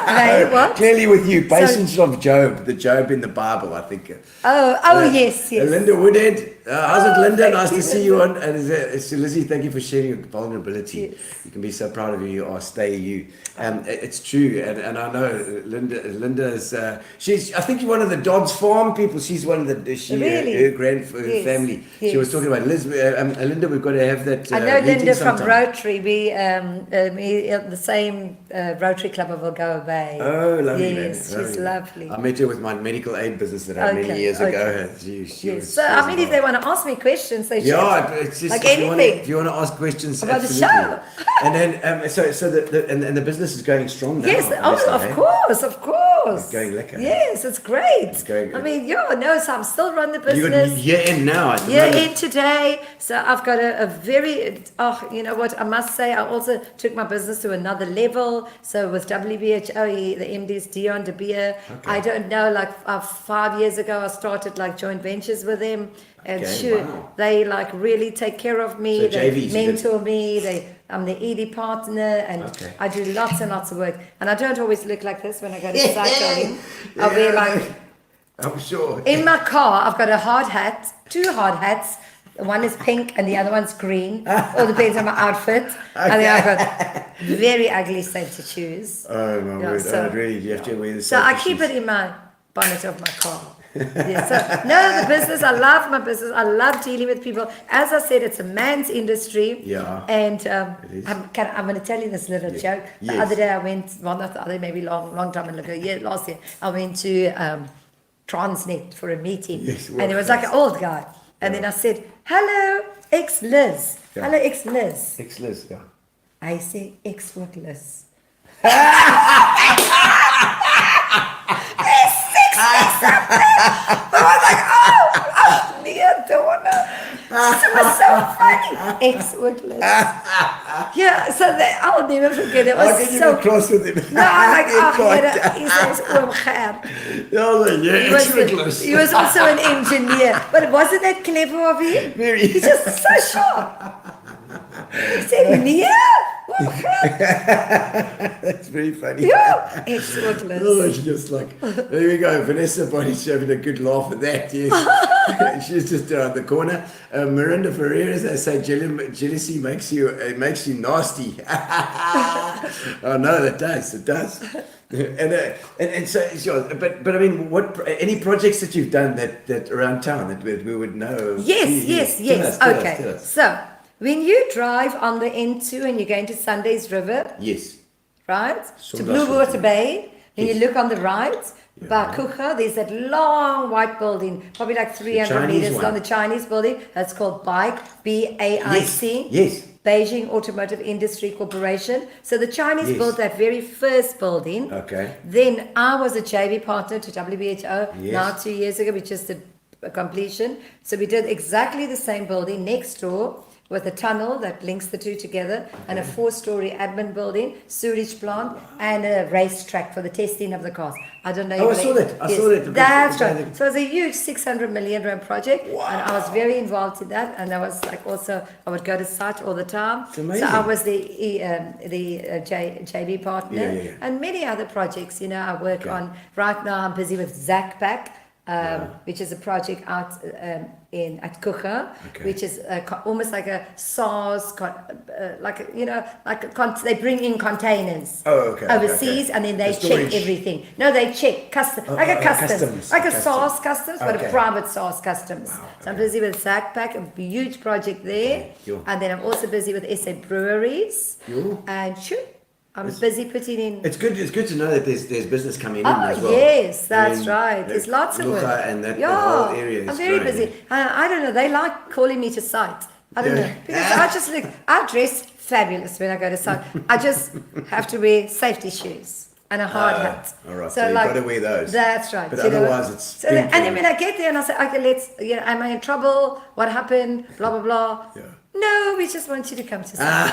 [SPEAKER 4] Hey, what?
[SPEAKER 1] Clearly with you, patience of Job, the Job in the Bible, I think.
[SPEAKER 4] Yes.
[SPEAKER 1] Linda Woodhead, how's it, Linda?
[SPEAKER 4] thank
[SPEAKER 1] Nice
[SPEAKER 4] you,
[SPEAKER 1] to see you on. And Lizzie, thank you for sharing your vulnerability.
[SPEAKER 4] Yes.
[SPEAKER 1] You can be so proud of who you are. Stay you. It's true, and I know Linda's. She's. I think you're one of the Dodds Farm people. She's one of the.
[SPEAKER 4] Really?
[SPEAKER 1] Her
[SPEAKER 4] Yes.
[SPEAKER 1] family. She
[SPEAKER 4] Yes.
[SPEAKER 1] was talking about Liz. Linda, we've got to have that.
[SPEAKER 4] I know
[SPEAKER 1] meeting
[SPEAKER 4] Linda from
[SPEAKER 1] sometime.
[SPEAKER 4] Rotary. We the same Rotary Club of Gqeberha Bay.
[SPEAKER 1] Oh, lovely.
[SPEAKER 4] Yes,
[SPEAKER 1] man.
[SPEAKER 4] she's lovely.
[SPEAKER 1] I met her with my medical aid business that I had many years ago. She
[SPEAKER 4] Yes.
[SPEAKER 1] was,
[SPEAKER 4] So
[SPEAKER 1] she
[SPEAKER 4] I
[SPEAKER 1] was
[SPEAKER 4] mean, if
[SPEAKER 1] involved.
[SPEAKER 4] they want to ask me questions, they should.
[SPEAKER 1] Yeah, it's just
[SPEAKER 4] Like
[SPEAKER 1] if you
[SPEAKER 4] anything.
[SPEAKER 1] want to ask questions
[SPEAKER 4] About the
[SPEAKER 1] absolutely.
[SPEAKER 4] show.
[SPEAKER 1] And then so the business is going strong now.
[SPEAKER 4] Yes,
[SPEAKER 1] obviously,
[SPEAKER 4] of
[SPEAKER 1] eh?
[SPEAKER 4] course, of course.
[SPEAKER 1] It's going lekker.
[SPEAKER 4] Yes, it's great.
[SPEAKER 1] It's going-
[SPEAKER 4] I mean, so I'm still running the
[SPEAKER 1] You got
[SPEAKER 4] business.
[SPEAKER 1] year in now. At the
[SPEAKER 4] Year
[SPEAKER 1] moment.
[SPEAKER 4] in today, so I've got a very, you know what, I must say, I also took my business to another level. So with WBHO, the MD is Dion De Beer. I don't know, like 5 years ago, I started like joint ventures with them. And
[SPEAKER 1] Okay,
[SPEAKER 4] sure,
[SPEAKER 1] wow.
[SPEAKER 4] they like really take care of me.
[SPEAKER 1] So
[SPEAKER 4] They
[SPEAKER 1] JVs,
[SPEAKER 4] mentor me. I'm the ED partner, and
[SPEAKER 1] Okay.
[SPEAKER 4] I do lots and lots of work. And I don't always look like this when I go to cycling. I'll be like,
[SPEAKER 1] I'm sure.
[SPEAKER 4] in my car, I've got a hard hat, 2 hard hats. One is pink and the other one's green. All depends on my outfit. And then I've got very ugly Santa Tues.
[SPEAKER 1] Oh my
[SPEAKER 4] Yeah,
[SPEAKER 1] word!
[SPEAKER 4] so-
[SPEAKER 1] Really, you have to wear the
[SPEAKER 4] So I
[SPEAKER 1] safety
[SPEAKER 4] keep
[SPEAKER 1] shoes.
[SPEAKER 4] it in my bonnet of my car. Yeah, so no, the business, I love my business. I love dealing with people. As I said, it's a man's industry.
[SPEAKER 1] Yeah.
[SPEAKER 4] And
[SPEAKER 1] is.
[SPEAKER 4] I'm going to tell you this little joke. The
[SPEAKER 1] Yes.
[SPEAKER 4] other day I went, well, not the other, maybe long time ago, last year, I went to Transnet for a meeting.
[SPEAKER 1] Yes,
[SPEAKER 4] And it was like an old guy. And then I said, hello, ex-Liz.
[SPEAKER 1] Yeah.
[SPEAKER 4] Hello, ex-Liz.
[SPEAKER 1] Ex-Liz, yeah.
[SPEAKER 4] I say ex-what Liz. I was like, oh, dear Donna. It was so funny. Ex-Woodless. Yeah, so I'll never forget it. It
[SPEAKER 1] How
[SPEAKER 4] was
[SPEAKER 1] can you
[SPEAKER 4] so...
[SPEAKER 1] be cross with him?
[SPEAKER 4] No, I'm like,
[SPEAKER 1] Yeah,
[SPEAKER 4] he says, Gqeberha.
[SPEAKER 1] yeah, ex-Nicholas.
[SPEAKER 4] He was also an engineer. But wasn't that clever of him?
[SPEAKER 1] Very.
[SPEAKER 4] He's just so sharp. He said, yeah,
[SPEAKER 1] That's very funny.
[SPEAKER 4] yeah, ex-Woodless.
[SPEAKER 1] Oh, it's just like, there we go. Vanessa Body's having a good laugh at that, yes. She's just around the corner. Miranda Ferreira's, they say jealousy makes you nasty. Oh no, it does. And so sure, but I mean, what any projects that you've done that around town that we would know?
[SPEAKER 4] Yes.
[SPEAKER 1] Tell
[SPEAKER 4] Okay.
[SPEAKER 1] us.
[SPEAKER 4] So when you drive on the N2 and you're going to Sunday's River,
[SPEAKER 1] Yes.
[SPEAKER 4] right? To
[SPEAKER 1] Zondagsrivier.
[SPEAKER 4] Blue Water Bay, and you
[SPEAKER 1] Yes.
[SPEAKER 4] look on the right, by Gqeberha, there's that long white building, probably like 300
[SPEAKER 1] Chinese
[SPEAKER 4] meters
[SPEAKER 1] one.
[SPEAKER 4] long, the Chinese building. That's called BAIC, B-A-I-C.
[SPEAKER 1] Yes.
[SPEAKER 4] Beijing Automotive Industry Corporation. So the Chinese
[SPEAKER 1] Yes.
[SPEAKER 4] built that very first building.
[SPEAKER 1] Okay.
[SPEAKER 4] Then I was a JV partner to WHO
[SPEAKER 1] Yes.
[SPEAKER 4] now 2 years ago. We just did a completion. So we did exactly the same building next door with a tunnel that links the two together and a 4-story admin building, sewage plant, and a racetrack for the testing of the cars. I don't know.
[SPEAKER 1] Oh, I
[SPEAKER 4] if
[SPEAKER 1] saw
[SPEAKER 4] they-
[SPEAKER 1] that. I
[SPEAKER 4] Yes,
[SPEAKER 1] saw that.
[SPEAKER 4] That's right. So it was a huge 600 million rand project,
[SPEAKER 1] Wow.
[SPEAKER 4] and I was very involved in that. And I was like also, I would go to site all the time.
[SPEAKER 1] It's amazing.
[SPEAKER 4] So I was the JV partner,
[SPEAKER 1] Yeah.
[SPEAKER 4] and many other projects. You know, I work on right now. I'm busy with Zach Pack. Which is a project out at Gqeberha,
[SPEAKER 1] Okay.
[SPEAKER 4] which is almost like a SARS, they bring in containers overseas, and then they
[SPEAKER 1] The
[SPEAKER 4] check
[SPEAKER 1] storage.
[SPEAKER 4] everything. No, they check customs, like a customs,
[SPEAKER 1] customs.
[SPEAKER 4] like a
[SPEAKER 1] Customs.
[SPEAKER 4] SARS customs, but
[SPEAKER 1] Okay.
[SPEAKER 4] a private SARS customs. So I'm busy with Zach Pack, a huge project there,
[SPEAKER 1] Cool.
[SPEAKER 4] and then I'm also busy with SA Breweries,
[SPEAKER 1] Cool.
[SPEAKER 4] and I'm busy putting in.
[SPEAKER 1] It's good to know that there's business coming in
[SPEAKER 4] Oh,
[SPEAKER 1] as well.
[SPEAKER 4] yes, that's
[SPEAKER 1] I mean,
[SPEAKER 4] right. There's lots of work.
[SPEAKER 1] Luca and that whole area is
[SPEAKER 4] I'm very
[SPEAKER 1] growing.
[SPEAKER 4] busy. I don't know. They like calling me to site. I don't
[SPEAKER 1] Yeah.
[SPEAKER 4] know. Because I just look, I dress fabulous when I go to site. I just have to wear safety shoes and a hard hat.
[SPEAKER 1] all right. So you've gotta wear those.
[SPEAKER 4] That's right.
[SPEAKER 1] But
[SPEAKER 4] you know.
[SPEAKER 1] otherwise it's
[SPEAKER 4] So
[SPEAKER 1] pink
[SPEAKER 4] and then
[SPEAKER 1] and-
[SPEAKER 4] when I get there and I say, okay, am I in trouble? What happened? Blah, blah, blah.
[SPEAKER 1] Yeah.
[SPEAKER 4] No, we just want you to come to site.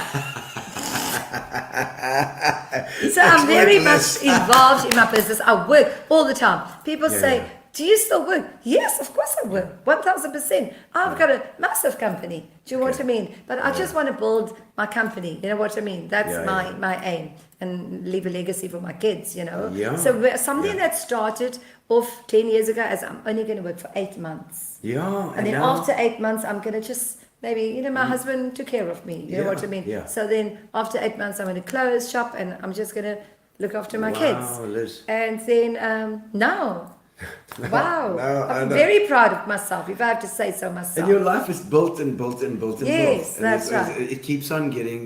[SPEAKER 4] So
[SPEAKER 1] That's
[SPEAKER 4] I'm very
[SPEAKER 1] worthless.
[SPEAKER 4] much involved in my business. I work all the time. People
[SPEAKER 1] Yeah,
[SPEAKER 4] say,
[SPEAKER 1] yeah.
[SPEAKER 4] do you still work? Yes, of course I work. 1000%. I've got a massive company. Do you know what I mean? But I just want to build my company. You know what I mean? That's
[SPEAKER 1] Yeah,
[SPEAKER 4] my aim. And leave a legacy for my kids, you know.
[SPEAKER 1] Yeah.
[SPEAKER 4] So something that started off 10 years ago as I'm only going to work for 8 months.
[SPEAKER 1] Yeah.
[SPEAKER 4] And then
[SPEAKER 1] now-
[SPEAKER 4] after 8 months, I'm going to just maybe, my husband took care of me. You know what I mean?
[SPEAKER 1] Yeah.
[SPEAKER 4] So then after 8 months, I'm going to close shop and I'm just going to look after my
[SPEAKER 1] Wow,
[SPEAKER 4] kids.
[SPEAKER 1] Liz.
[SPEAKER 4] And then now, wow,
[SPEAKER 1] No, I
[SPEAKER 4] I'm
[SPEAKER 1] know.
[SPEAKER 4] very proud of myself, if I have to say so myself.
[SPEAKER 1] And your life is built and built and built and
[SPEAKER 4] Yes,
[SPEAKER 1] built. And
[SPEAKER 4] that's
[SPEAKER 1] it's-
[SPEAKER 4] right.
[SPEAKER 1] It keeps on getting,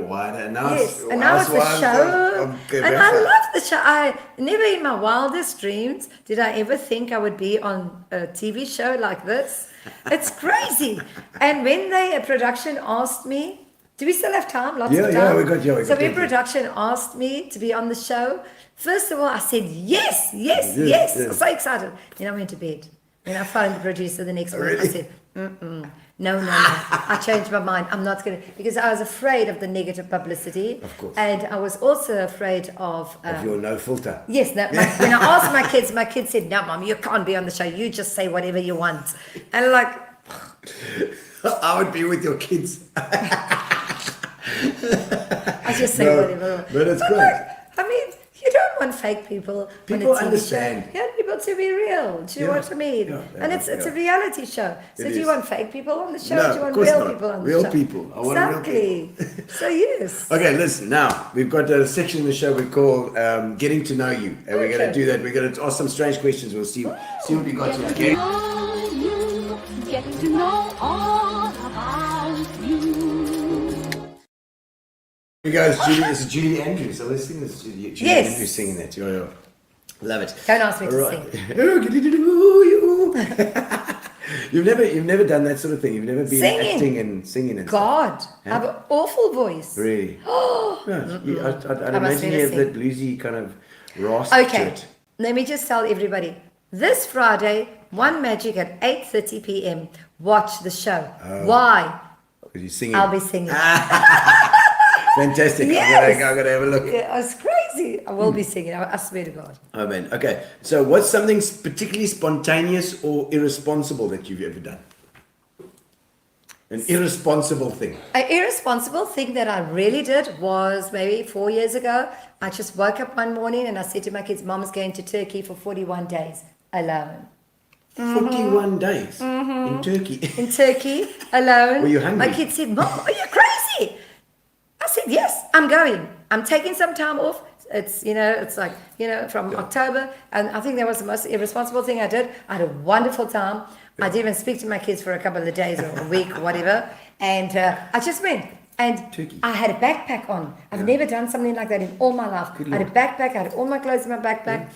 [SPEAKER 1] wider. And now
[SPEAKER 4] Yes, and now it's the
[SPEAKER 1] Housewives
[SPEAKER 4] show,
[SPEAKER 1] of
[SPEAKER 4] and I
[SPEAKER 1] Gqeberha.
[SPEAKER 4] love the show. I never in my wildest dreams did I ever think I would be on a TV show like this. It's crazy. And when a production asked me, do we still have time? Lots
[SPEAKER 1] Yeah,
[SPEAKER 4] of
[SPEAKER 1] yeah,
[SPEAKER 4] time.
[SPEAKER 1] we got
[SPEAKER 4] So when
[SPEAKER 1] plenty.
[SPEAKER 4] production asked me to be on the show, first of all I said yes.
[SPEAKER 1] Yes,
[SPEAKER 4] I'm
[SPEAKER 1] yes.
[SPEAKER 4] so excited. Then I went to bed. Then I phoned the producer the next morning. I
[SPEAKER 1] Really?
[SPEAKER 4] said, no. I changed my mind. I'm not going to, because I was afraid of the negative publicity.
[SPEAKER 1] Of course.
[SPEAKER 4] And I was also afraid of.
[SPEAKER 1] Of your no filter.
[SPEAKER 4] Yes, no, when I asked my kids said, no, Mom, you can't be on the show. You just say whatever you want. And like,
[SPEAKER 1] I would be with your kids.
[SPEAKER 4] I just say
[SPEAKER 1] No,
[SPEAKER 4] whatever.
[SPEAKER 1] but it's great.
[SPEAKER 4] Like, I mean, you don't want fake people.
[SPEAKER 1] People
[SPEAKER 4] on a TV
[SPEAKER 1] understand.
[SPEAKER 4] Show. You want people to be real. Do you know
[SPEAKER 1] Yeah,
[SPEAKER 4] what I mean?
[SPEAKER 1] yeah,
[SPEAKER 4] And it's a
[SPEAKER 1] yeah.
[SPEAKER 4] reality show. So
[SPEAKER 1] It
[SPEAKER 4] do you
[SPEAKER 1] is.
[SPEAKER 4] want fake people on the show?
[SPEAKER 1] No,
[SPEAKER 4] or do you want
[SPEAKER 1] of course
[SPEAKER 4] real
[SPEAKER 1] not.
[SPEAKER 4] people on
[SPEAKER 1] Real
[SPEAKER 4] the show?
[SPEAKER 1] people. I want real
[SPEAKER 4] exactly. So yes.
[SPEAKER 1] Okay, listen, now we've got a section in the show we call Getting to Know You. And we're going to
[SPEAKER 4] Okay.
[SPEAKER 1] do that. We're going to ask some strange questions. We'll see what we got here. Okay?
[SPEAKER 2] Know you, getting to know all about you.
[SPEAKER 1] Here goes Judy. It's Judy Andrews. So let's sing this. Judy
[SPEAKER 4] Yes.
[SPEAKER 1] Andrews singing that. Yeah. Love it.
[SPEAKER 4] Don't ask me to
[SPEAKER 1] All right.
[SPEAKER 4] sing.
[SPEAKER 1] Oh, getting to know you. You've never done that sort of thing. You've never been
[SPEAKER 4] Singing.
[SPEAKER 1] acting and singing and
[SPEAKER 4] God, I have an awful voice.
[SPEAKER 1] stuff. Really? I'd
[SPEAKER 4] I must
[SPEAKER 1] imagine
[SPEAKER 4] never
[SPEAKER 1] you have
[SPEAKER 4] sing.
[SPEAKER 1] that bluesy kind of rasp to
[SPEAKER 4] Okay,
[SPEAKER 1] it.
[SPEAKER 4] let me just tell everybody. This Friday, One Magic at 8:30 p.m. Watch the show. Why?
[SPEAKER 1] Because you're singing.
[SPEAKER 4] I'll be singing.
[SPEAKER 1] Fantastic.
[SPEAKER 4] Yes.
[SPEAKER 1] I'm gonna have a look.
[SPEAKER 4] Yeah, it's crazy. I will be singing. I swear to God.
[SPEAKER 1] Oh man. Okay. So what's something particularly spontaneous or irresponsible that you've ever done? An irresponsible thing.
[SPEAKER 4] An irresponsible thing that I really did was maybe 4 years ago. I just woke up one morning and I said to my kids, Mom's going to Turkey for 41 days alone.
[SPEAKER 1] 41 days in Turkey.
[SPEAKER 4] In Turkey, alone.
[SPEAKER 1] Were you hungry?
[SPEAKER 4] My kids said, Mom, are you crazy? I said, yes, I'm going. I'm taking some time off. It's, it's like, from October. And I think that was the most irresponsible thing I did. I had a wonderful time. I didn't even speak to my kids for a couple of days or a week or whatever. And I just went. And
[SPEAKER 1] Turkey.
[SPEAKER 4] I had a backpack on. I've never done something like that in all my life. I had a backpack. I had all my clothes in my backpack.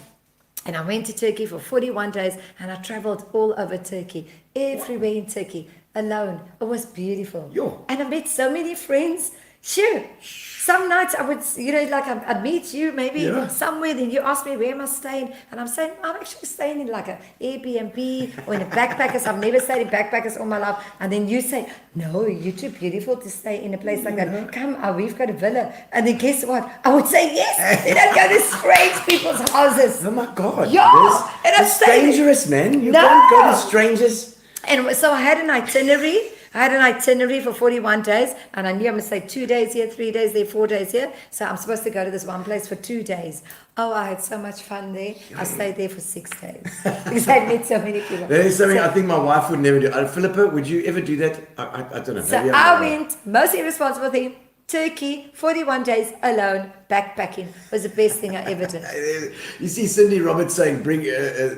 [SPEAKER 4] And I went to Turkey for 41 days. And I traveled all over Turkey. Everywhere in Turkey. Alone. It was beautiful. And I met so many friends. Sure. Some nights I would, I'd meet you maybe somewhere, then you ask me, where am I staying? And I'm saying, I'm actually staying in like an Airbnb or in a backpackers. I've never stayed in backpackers all my life. And then you say, no, you're too beautiful to stay in a place like that. Come, we've got a villa. And then guess what? I would say, yes. Then I'd go to strange people's houses.
[SPEAKER 1] Oh my God.
[SPEAKER 4] Yeah. And I'm staying.
[SPEAKER 1] It's dangerous, man. You can't go to strangers.
[SPEAKER 4] And so I had an itinerary. I had an itinerary for 41 days, and I knew I'm going to stay 2 days here, 3 days there, 4 days here. So I'm supposed to go to this one place for 2 days. Oh, I had so much fun there. I stayed there for 6 days because I met so many people.
[SPEAKER 1] That is something I think my wife would never do. Philippa, would you ever do that? I don't know.
[SPEAKER 4] So I went, most irresponsible thing, Turkey, 41 days alone, backpacking was the best thing I ever did.
[SPEAKER 1] You see Cindy Roberts saying,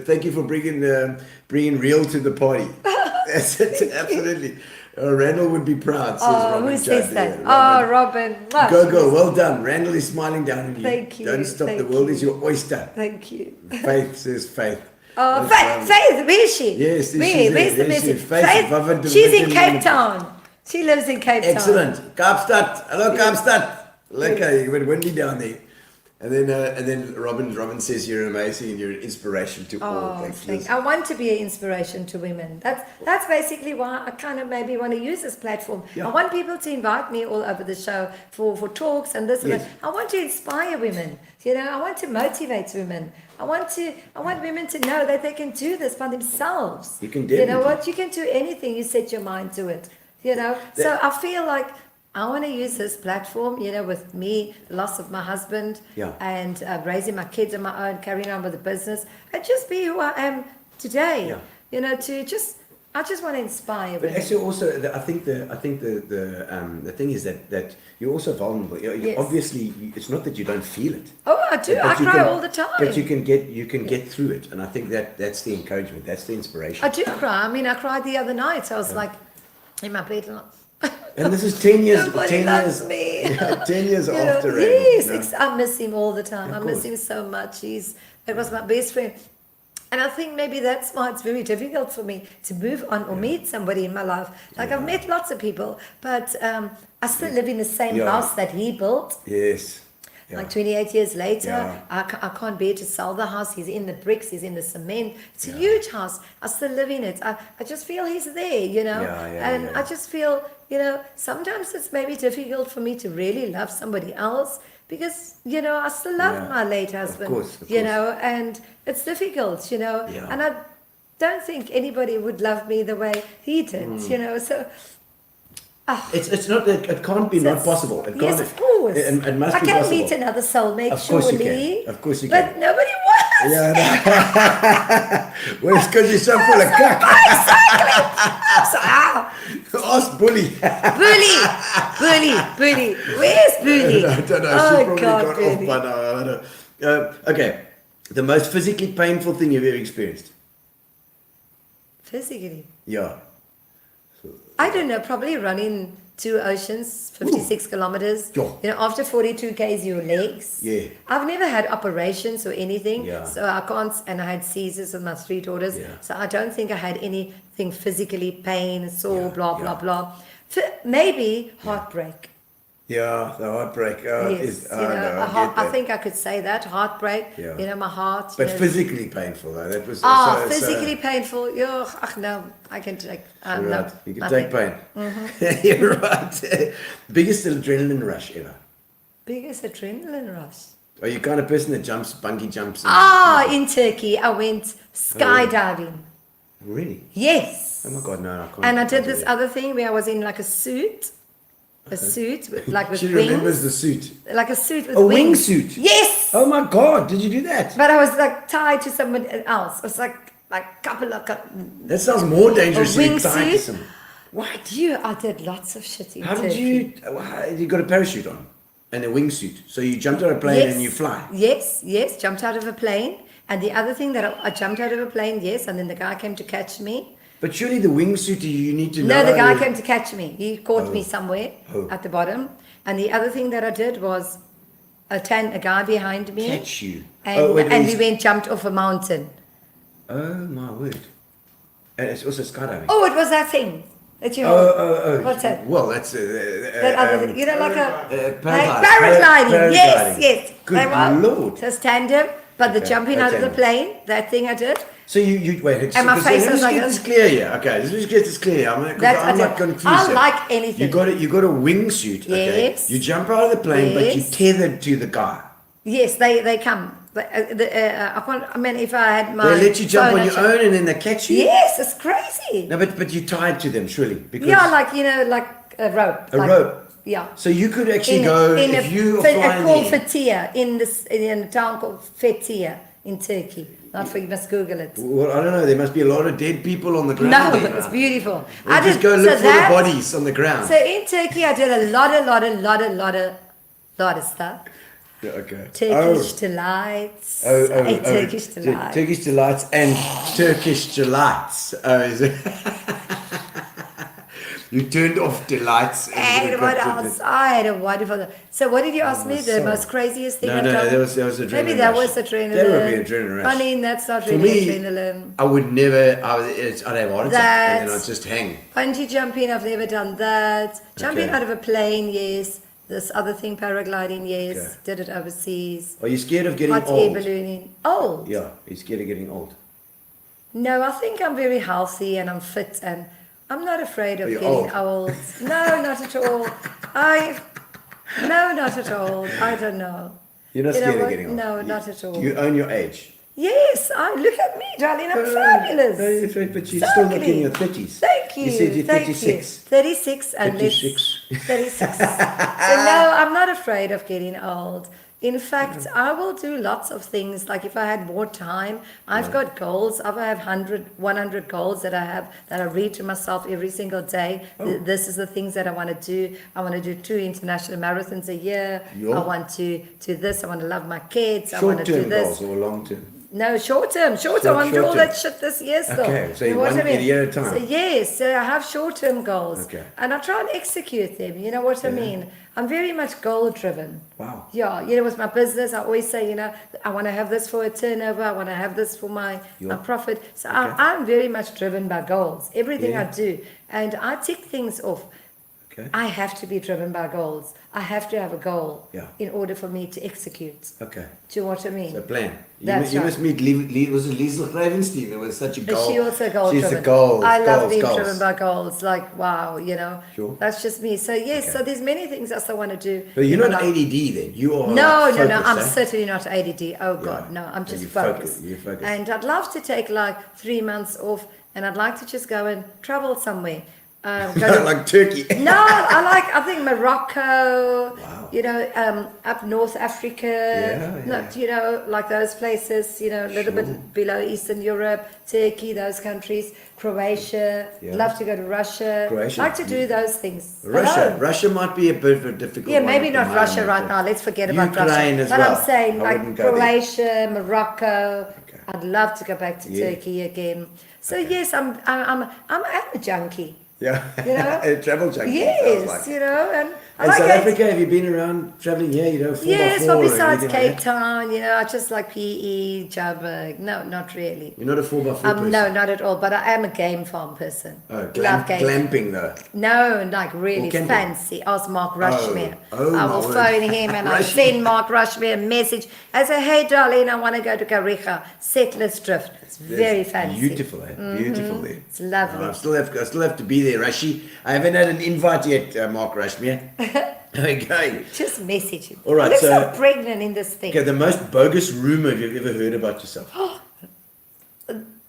[SPEAKER 1] thank you for bringing Real to the party. That's it, absolutely. Randall would be proud.
[SPEAKER 4] Oh, who says that? Robin.
[SPEAKER 1] Go, well done. Randall is smiling down on you.
[SPEAKER 4] Thank you.
[SPEAKER 1] Don't stop. The world is your oyster.
[SPEAKER 4] Thank you.
[SPEAKER 1] Faith says Faith.
[SPEAKER 4] Oh, Faith, where is she?
[SPEAKER 1] Yes,
[SPEAKER 4] where's the message?
[SPEAKER 1] Faith,
[SPEAKER 4] she's in Cape Town. She lives in Cape Town.
[SPEAKER 1] Excellent. Kaapstad. Hello, Kaapstad. Lekker, you went windy down there. And then Robin says you're amazing and you're an inspiration to all.
[SPEAKER 4] I want to be an inspiration to women. That's basically why I kind of maybe want to use this platform. I want people to invite me all over the show for talks and this and that. I want to inspire women. I want to motivate women. I want women to know that they can do this by themselves.
[SPEAKER 1] You can definitely.
[SPEAKER 4] You know what? You can do anything. You set your mind to it. So I feel like I want to use this platform, with me, loss of my husband, and raising my kids on my own, carrying on with the business, and just be who I am today. I just want to inspire.
[SPEAKER 1] But actually, also, I think the thing is that you're also vulnerable. Obviously, it's not that you don't feel it.
[SPEAKER 4] Oh, I do. I cry all the time.
[SPEAKER 1] But you can get through it, and I think that's the encouragement. That's the inspiration.
[SPEAKER 4] I do cry. I mean, I cried the other night. I was like in my bed.
[SPEAKER 1] And this is 10 years.
[SPEAKER 4] Nobody
[SPEAKER 1] 10
[SPEAKER 4] loves
[SPEAKER 1] years.
[SPEAKER 4] me.
[SPEAKER 1] 10 years after.
[SPEAKER 4] Yes, I miss him all the time. I miss him so much. It was my best friend. And I think maybe that's why it's very difficult for me to move on or meet somebody in my life. Like I've met lots of people, but I still live in the same house that he built.
[SPEAKER 1] Yes.
[SPEAKER 4] Like 28 years later, I can't bear to sell the house. He's in the bricks, he's in the cement. It's a huge house. I still live in it. I just feel he's there, and I just feel, sometimes it's maybe difficult for me to really love somebody else because, I still love my late husband,
[SPEAKER 1] of course.
[SPEAKER 4] And it's difficult, and I don't think anybody would love me the way he did, so...
[SPEAKER 1] It's not that it can't be not possible. It
[SPEAKER 4] yes,
[SPEAKER 1] can't,
[SPEAKER 4] of course.
[SPEAKER 1] It must
[SPEAKER 4] I
[SPEAKER 1] be
[SPEAKER 4] can
[SPEAKER 1] possible.
[SPEAKER 4] meet another soulmate,
[SPEAKER 1] Of course
[SPEAKER 4] surely.
[SPEAKER 1] you can. Of course you can.
[SPEAKER 4] But nobody wants.
[SPEAKER 1] Well, it's because you're so full of cuck. Ask Bully.
[SPEAKER 4] Bully. Where's Bully?
[SPEAKER 1] I don't know.
[SPEAKER 4] Oh,
[SPEAKER 1] She probably
[SPEAKER 4] God,
[SPEAKER 1] got
[SPEAKER 4] Bully.
[SPEAKER 1] off by now. I don't know. Okay. The most physically painful thing you've ever experienced?
[SPEAKER 4] Physically?
[SPEAKER 1] Yeah.
[SPEAKER 4] I don't know, probably running 2 oceans, 56 kilometers.
[SPEAKER 1] Yeah.
[SPEAKER 4] After 42 Ks, your legs.
[SPEAKER 1] Yeah.
[SPEAKER 4] I've never had operations or anything.
[SPEAKER 1] Yeah.
[SPEAKER 4] So I can't, and I had seizures with my 3 daughters.
[SPEAKER 1] Yeah.
[SPEAKER 4] So I don't think I had anything physically, pain, sore, blah,
[SPEAKER 1] yeah.
[SPEAKER 4] blah. Maybe heartbreak.
[SPEAKER 1] Yeah, the heartbreak.
[SPEAKER 4] Yes, I think I could say that, heartbreak, my heart.
[SPEAKER 1] But physically painful, though. That was
[SPEAKER 4] physically painful. No, I can take.
[SPEAKER 1] Right. You can
[SPEAKER 4] nothing.
[SPEAKER 1] take pain. Mm-hmm. You're right. Biggest adrenaline rush ever.
[SPEAKER 4] Biggest adrenaline rush.
[SPEAKER 1] Are you kind of person that bungee jumps?
[SPEAKER 4] In Turkey, I went skydiving.
[SPEAKER 1] Really?
[SPEAKER 4] Yes.
[SPEAKER 1] Oh my God, no, I can't.
[SPEAKER 4] And I did this other thing where I was in like a suit. A suit with
[SPEAKER 1] She
[SPEAKER 4] wings.
[SPEAKER 1] remembers the suit.
[SPEAKER 4] Like a suit with
[SPEAKER 1] A
[SPEAKER 4] wings.
[SPEAKER 1] wingsuit?
[SPEAKER 4] Yes.
[SPEAKER 1] Oh my God, did you do that?
[SPEAKER 4] But I was like tied to someone else. It was like like couple of.
[SPEAKER 1] That sounds more dangerous than
[SPEAKER 4] wingsuit.
[SPEAKER 1] tied to some.
[SPEAKER 4] What? I did lots of shit in
[SPEAKER 1] How did
[SPEAKER 4] Turkey.
[SPEAKER 1] you got a parachute on and a wingsuit? So you jumped out of a plane and you fly.
[SPEAKER 4] Yes, jumped out of a plane. And the other thing that I jumped out of a plane, yes, and then the guy came to catch me.
[SPEAKER 1] But surely the wingsuit, you need to know.
[SPEAKER 4] No, the guy
[SPEAKER 1] how
[SPEAKER 4] came to catch me. He caught me somewhere at the bottom. And the other thing that I did was a guy behind me.
[SPEAKER 1] catch you.
[SPEAKER 4] And we jumped off a mountain.
[SPEAKER 1] Oh my word! And it's also skydiving.
[SPEAKER 4] Oh, it was that thing that you.
[SPEAKER 1] Oh.
[SPEAKER 4] What's that?
[SPEAKER 1] Well, that's
[SPEAKER 4] That other thing, like a
[SPEAKER 1] paragliding.
[SPEAKER 4] Yes.
[SPEAKER 1] Good
[SPEAKER 4] They were.
[SPEAKER 1] Lord.
[SPEAKER 4] So tandem, but the
[SPEAKER 1] Okay,
[SPEAKER 4] jumping out of the
[SPEAKER 1] tandem.
[SPEAKER 4] plane, that thing I did.
[SPEAKER 1] So you wait.
[SPEAKER 4] And my face was like
[SPEAKER 1] get
[SPEAKER 4] this.
[SPEAKER 1] this clear here. Okay, let's just get this clear. I'm not confused.
[SPEAKER 4] I
[SPEAKER 1] here.
[SPEAKER 4] like anything.
[SPEAKER 1] You got a wingsuit. Okay.
[SPEAKER 4] Yes.
[SPEAKER 1] You jump out of the plane, but you
[SPEAKER 4] Yes.
[SPEAKER 1] tethered to the guy.
[SPEAKER 4] Yes, they come. But I mean, if I had my.
[SPEAKER 1] They let you jump
[SPEAKER 4] phone,
[SPEAKER 1] on
[SPEAKER 4] I'd
[SPEAKER 1] your own, and then they catch you.
[SPEAKER 4] Yes, it's crazy.
[SPEAKER 1] No, but you tied to them surely because
[SPEAKER 4] Yeah, like like a rope.
[SPEAKER 1] a
[SPEAKER 4] like,
[SPEAKER 1] rope.
[SPEAKER 4] Yeah.
[SPEAKER 1] So you could actually go if you are flying
[SPEAKER 4] called
[SPEAKER 1] there.
[SPEAKER 4] Fethiye in a town called Fethiye in Turkey. Not for you must Google it.
[SPEAKER 1] Well, I don't know. There must be a lot of dead people on the ground.
[SPEAKER 4] No,
[SPEAKER 1] there.
[SPEAKER 4] it's beautiful.
[SPEAKER 1] Or just go look for the bodies on the ground.
[SPEAKER 4] So in Turkey, I did a lot of stuff.
[SPEAKER 1] Yeah, okay.
[SPEAKER 4] Turkish delights. Turkish delights.
[SPEAKER 1] Turkish delights and Turkish delights. Oh, is it? You turned off delights.
[SPEAKER 4] And what else? I had a wonderful. So what did you ask me? The
[SPEAKER 1] sorry.
[SPEAKER 4] most craziest thing?
[SPEAKER 1] No,
[SPEAKER 4] I've done?
[SPEAKER 1] that was adrenaline.
[SPEAKER 4] Maybe that
[SPEAKER 1] rush.
[SPEAKER 4] was adrenaline.
[SPEAKER 1] That would be adrenaline rush.
[SPEAKER 4] I mean, that's not
[SPEAKER 1] For
[SPEAKER 4] really
[SPEAKER 1] me,
[SPEAKER 4] adrenaline.
[SPEAKER 1] I would never. I'd have a heart attack and then I'd just hang.
[SPEAKER 4] Bungee jumping, I've never done that. Jumping
[SPEAKER 1] Okay.
[SPEAKER 4] out of a plane, yes. This other thing, paragliding, yes.
[SPEAKER 1] Okay.
[SPEAKER 4] Did it overseas.
[SPEAKER 1] Are you scared of getting
[SPEAKER 4] Hot air
[SPEAKER 1] old?
[SPEAKER 4] ballooning. Old?
[SPEAKER 1] Yeah, you're scared of getting old.
[SPEAKER 4] No, I think I'm very healthy and I'm fit and I'm not afraid of
[SPEAKER 1] Are you
[SPEAKER 4] getting
[SPEAKER 1] old?
[SPEAKER 4] old. No, not at all. No, not at all. I don't know.
[SPEAKER 1] You're not
[SPEAKER 4] You know
[SPEAKER 1] scared of
[SPEAKER 4] what?
[SPEAKER 1] getting old.
[SPEAKER 4] No, not at all.
[SPEAKER 1] Do you own your age?
[SPEAKER 4] Yes, look at me, darling. I'm fabulous.
[SPEAKER 1] No, you're right, but you're still not in your 30s.
[SPEAKER 4] Thank you.
[SPEAKER 1] You said you're
[SPEAKER 4] thank
[SPEAKER 1] 36.
[SPEAKER 4] You. 36 and
[SPEAKER 1] 36.
[SPEAKER 4] 36. So no, I'm not afraid of getting old. In fact, I will do lots of things. Like if I had more time, I've got goals. I have 100 goals that I read to myself every single day. This is the things that I want to do. I want to do 2 international marathons a year.
[SPEAKER 1] Yeah.
[SPEAKER 4] I want to do this. I want to love my kids. I want to do
[SPEAKER 1] Short-term
[SPEAKER 4] this.
[SPEAKER 1] goals or long-term?
[SPEAKER 4] No, short term. I want to do all
[SPEAKER 1] short-term.
[SPEAKER 4] that shit this year still.
[SPEAKER 1] Okay, so
[SPEAKER 4] You know what
[SPEAKER 1] one
[SPEAKER 4] I mean?
[SPEAKER 1] a year at a time.
[SPEAKER 4] So yes, so I have short term goals.
[SPEAKER 1] Okay.
[SPEAKER 4] And I try and execute them. You know what I mean? I'm very much goal driven.
[SPEAKER 1] Wow.
[SPEAKER 4] Yeah, with my business, I always say, I want to have this for a turnover. I want to have this for my profit. So I'm very much driven by goals. Everything I do. And I tick things off.
[SPEAKER 1] Okay.
[SPEAKER 4] I have to be driven by goals. I have to have a goal in order for me to execute.
[SPEAKER 1] Okay.
[SPEAKER 4] Do you know what I mean?
[SPEAKER 1] So plan.
[SPEAKER 4] That's
[SPEAKER 1] You
[SPEAKER 4] right.
[SPEAKER 1] must meet was it Liesl Gravenstein? It was such a
[SPEAKER 4] But
[SPEAKER 1] goal.
[SPEAKER 4] she also goal
[SPEAKER 1] She's
[SPEAKER 4] driven.
[SPEAKER 1] the goals.
[SPEAKER 4] I love
[SPEAKER 1] goals,
[SPEAKER 4] being
[SPEAKER 1] goals.
[SPEAKER 4] driven by goals. Like wow,
[SPEAKER 1] Sure.
[SPEAKER 4] That's just me. So yes,
[SPEAKER 1] Okay.
[SPEAKER 4] so there's many things else I want to do.
[SPEAKER 1] But you're
[SPEAKER 4] in
[SPEAKER 1] not
[SPEAKER 4] my life.
[SPEAKER 1] ADD then. You are.
[SPEAKER 4] No,
[SPEAKER 1] focused,
[SPEAKER 4] I'm
[SPEAKER 1] eh?
[SPEAKER 4] certainly not ADD. Oh God, no, I'm
[SPEAKER 1] So
[SPEAKER 4] just
[SPEAKER 1] you're
[SPEAKER 4] focused.
[SPEAKER 1] You're focused.
[SPEAKER 4] And I'd love to take like 3 months off, and I'd like to just go and travel somewhere. Go to-
[SPEAKER 1] like Turkey.
[SPEAKER 4] No, I think Morocco.
[SPEAKER 1] Wow.
[SPEAKER 4] Up North Africa.
[SPEAKER 1] Yeah.
[SPEAKER 4] Like those places. A little bit below Eastern Europe, Turkey, those countries, Croatia.
[SPEAKER 1] Yeah.
[SPEAKER 4] Love to go to Russia.
[SPEAKER 1] Croatia.
[SPEAKER 4] Like to do those things.
[SPEAKER 1] Russia.
[SPEAKER 4] alone.
[SPEAKER 1] Russia might be a bit of a difficult
[SPEAKER 4] Yeah,
[SPEAKER 1] one
[SPEAKER 4] maybe
[SPEAKER 1] at the
[SPEAKER 4] not Russia
[SPEAKER 1] moment,
[SPEAKER 4] right
[SPEAKER 1] but
[SPEAKER 4] now. Let's forget about
[SPEAKER 1] Ukraine
[SPEAKER 4] Russia.
[SPEAKER 1] as
[SPEAKER 4] But
[SPEAKER 1] well.
[SPEAKER 4] I'm saying
[SPEAKER 1] I
[SPEAKER 4] like
[SPEAKER 1] wouldn't go there.
[SPEAKER 4] Croatia, Morocco.
[SPEAKER 1] Okay.
[SPEAKER 4] I'd love to go back to
[SPEAKER 1] Yeah.
[SPEAKER 4] Turkey again. So yes, I'm a junkie.
[SPEAKER 1] Yeah.
[SPEAKER 4] You
[SPEAKER 1] a travel junkie.
[SPEAKER 4] Yes,
[SPEAKER 1] sounds like.
[SPEAKER 4] and I
[SPEAKER 1] And
[SPEAKER 4] like
[SPEAKER 1] South
[SPEAKER 4] it.
[SPEAKER 1] Africa, have you been around traveling here? 4x4
[SPEAKER 4] Yes,
[SPEAKER 1] or
[SPEAKER 4] but besides
[SPEAKER 1] anything
[SPEAKER 4] Cape
[SPEAKER 1] like that?
[SPEAKER 4] Town, I just like PE, Joburg. No, not really.
[SPEAKER 1] You're not a 4x4 person?
[SPEAKER 4] No, not at all. But I am a game farm person.
[SPEAKER 1] Oh,
[SPEAKER 4] Love games.
[SPEAKER 1] glamping though.
[SPEAKER 4] No, like really
[SPEAKER 1] Or camping.
[SPEAKER 4] fancy. Ask Mark Rushmere.
[SPEAKER 1] Oh,
[SPEAKER 4] I
[SPEAKER 1] my
[SPEAKER 4] will
[SPEAKER 1] word.
[SPEAKER 4] phone him and I send Mark Rushmere a message. I say, hey, darling, I want to go to Gqeberha, Settlers Drift. It's very fancy.
[SPEAKER 1] Beautiful, eh? Beautiful there.
[SPEAKER 4] It's lovely.
[SPEAKER 1] I still have to be there, Rashi. I haven't had an invite yet, Mark Rushmere. Okay.
[SPEAKER 4] Just message him.
[SPEAKER 1] All right,
[SPEAKER 4] I look so
[SPEAKER 1] so-
[SPEAKER 4] pregnant in this thing.
[SPEAKER 1] Okay, the most bogus rumor you've ever heard about yourself.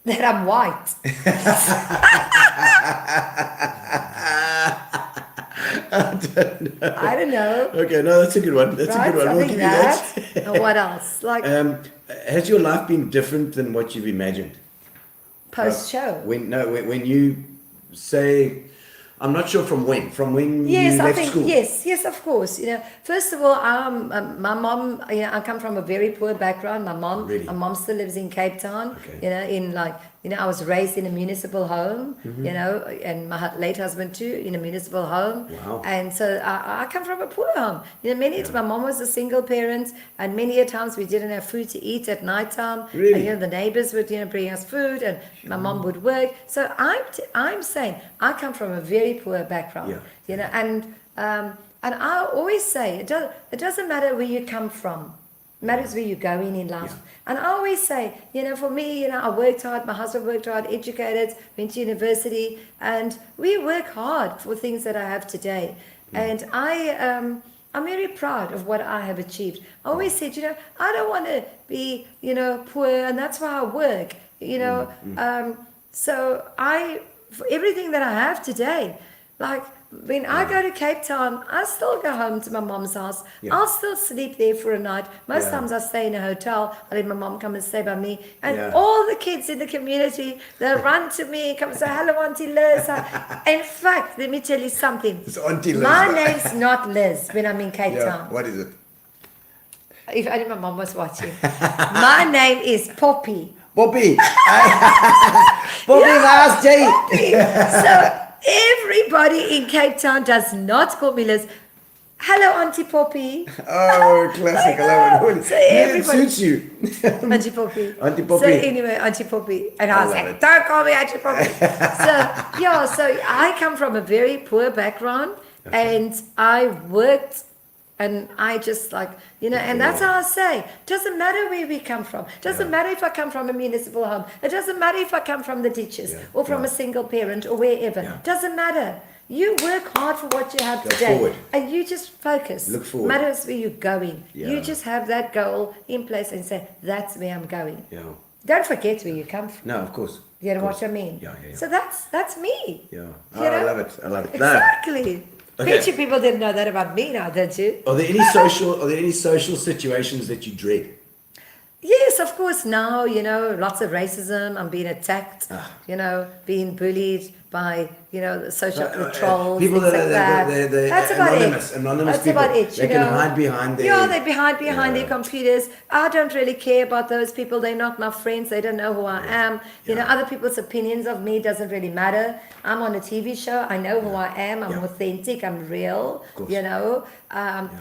[SPEAKER 4] That I'm white. I don't know.
[SPEAKER 1] Okay, no, that's a good one. That's
[SPEAKER 4] Right?
[SPEAKER 1] a good one. We'll
[SPEAKER 4] Something
[SPEAKER 1] give you that.
[SPEAKER 4] And what else? Like,
[SPEAKER 1] Has your life been different than what you've imagined?
[SPEAKER 4] post-show.
[SPEAKER 1] When you say, I'm not sure from when
[SPEAKER 4] Yes,
[SPEAKER 1] you
[SPEAKER 4] I
[SPEAKER 1] left
[SPEAKER 4] think
[SPEAKER 1] school.
[SPEAKER 4] yes, of course. First of all, my mom. I come from a very poor background.
[SPEAKER 1] Really?
[SPEAKER 4] My mom still lives in Cape Town.
[SPEAKER 1] Okay.
[SPEAKER 4] I was raised in a municipal home.
[SPEAKER 1] Mm-hmm.
[SPEAKER 4] And my late husband too in a municipal home.
[SPEAKER 1] Wow.
[SPEAKER 4] And so I come from a poor home. My mom was a single parent, and many a times we didn't have food to eat at night time.
[SPEAKER 1] Really?
[SPEAKER 4] And the neighbors would bring us food, and my mom would work. So I'm saying I come from a very poor background. And I always say it doesn't matter where you come from. It matters where you're going in life. And I always say, for me, I worked hard, my husband worked hard, educated, went to university, and we work hard for things that I have today. And I'm very proud of what I have achieved. I always said, I don't want to be, poor, and that's why I work, so for everything that I have today, like when I go to Cape Town, I still go home to my mom's house. I'll still sleep there for a night. Most times I stay in a hotel. I let my mom come and stay by me. And all the kids in the community, they'll run to me, come and say, hello, Auntie Liz. In fact, let me tell you something.
[SPEAKER 1] It's Auntie Liz.
[SPEAKER 4] My name's not Liz when I'm in Cape Town.
[SPEAKER 1] What is it?
[SPEAKER 4] If only my mom was watching. My name is Poppy.
[SPEAKER 1] Poppy. Poppy last day.
[SPEAKER 4] Poppy. So everybody in Cape Town does not call me Liz. Hello, Auntie Poppy.
[SPEAKER 1] Oh, classic. I love it.
[SPEAKER 4] So
[SPEAKER 1] It
[SPEAKER 4] everybody,
[SPEAKER 1] suits you.
[SPEAKER 4] Auntie Poppy.
[SPEAKER 1] Auntie Poppy.
[SPEAKER 4] So anyway, Auntie Poppy. And I was
[SPEAKER 1] love
[SPEAKER 4] like,
[SPEAKER 1] it.
[SPEAKER 4] don't call me Auntie Poppy. So I come from a very poor background, and I worked. And I just and that's how I say, doesn't matter where we come from. Doesn't matter if I come from a municipal home. It doesn't matter if I come from the ditches or from a single parent or wherever. Doesn't matter. You work hard for what you have today.
[SPEAKER 1] Forward.
[SPEAKER 4] And you just focus.
[SPEAKER 1] Look forward.
[SPEAKER 4] Matters where you're going.
[SPEAKER 1] Yeah.
[SPEAKER 4] You just have that goal in place and say, that's where I'm going.
[SPEAKER 1] Yeah.
[SPEAKER 4] Don't forget where you come from.
[SPEAKER 1] No, of course.
[SPEAKER 4] You know
[SPEAKER 1] Of course.
[SPEAKER 4] what I mean?
[SPEAKER 1] Yeah.
[SPEAKER 4] So that's me.
[SPEAKER 1] Yeah.
[SPEAKER 4] You
[SPEAKER 1] Oh, I
[SPEAKER 4] know?
[SPEAKER 1] love it. I love it.
[SPEAKER 4] Exactly.
[SPEAKER 1] Okay.
[SPEAKER 4] Bet you people didn't know that about me now, did you?
[SPEAKER 1] Are there any social situations that you dread?
[SPEAKER 4] Yes, of course. Now, lots of racism. I'm being attacked, being bullied by, the social trolls,
[SPEAKER 1] people
[SPEAKER 4] things
[SPEAKER 1] that
[SPEAKER 4] like that.
[SPEAKER 1] they're
[SPEAKER 4] That's about
[SPEAKER 1] anonymous,
[SPEAKER 4] it.
[SPEAKER 1] anonymous
[SPEAKER 4] That's
[SPEAKER 1] people.
[SPEAKER 4] about it,
[SPEAKER 1] They can hide behind their...
[SPEAKER 4] Yeah, they hide behind their computers. I don't really care about those people. They're not my friends. They don't know who I am. Other people's opinions of me doesn't really matter. I'm on a TV show. I know who I am. I'm authentic. I'm real.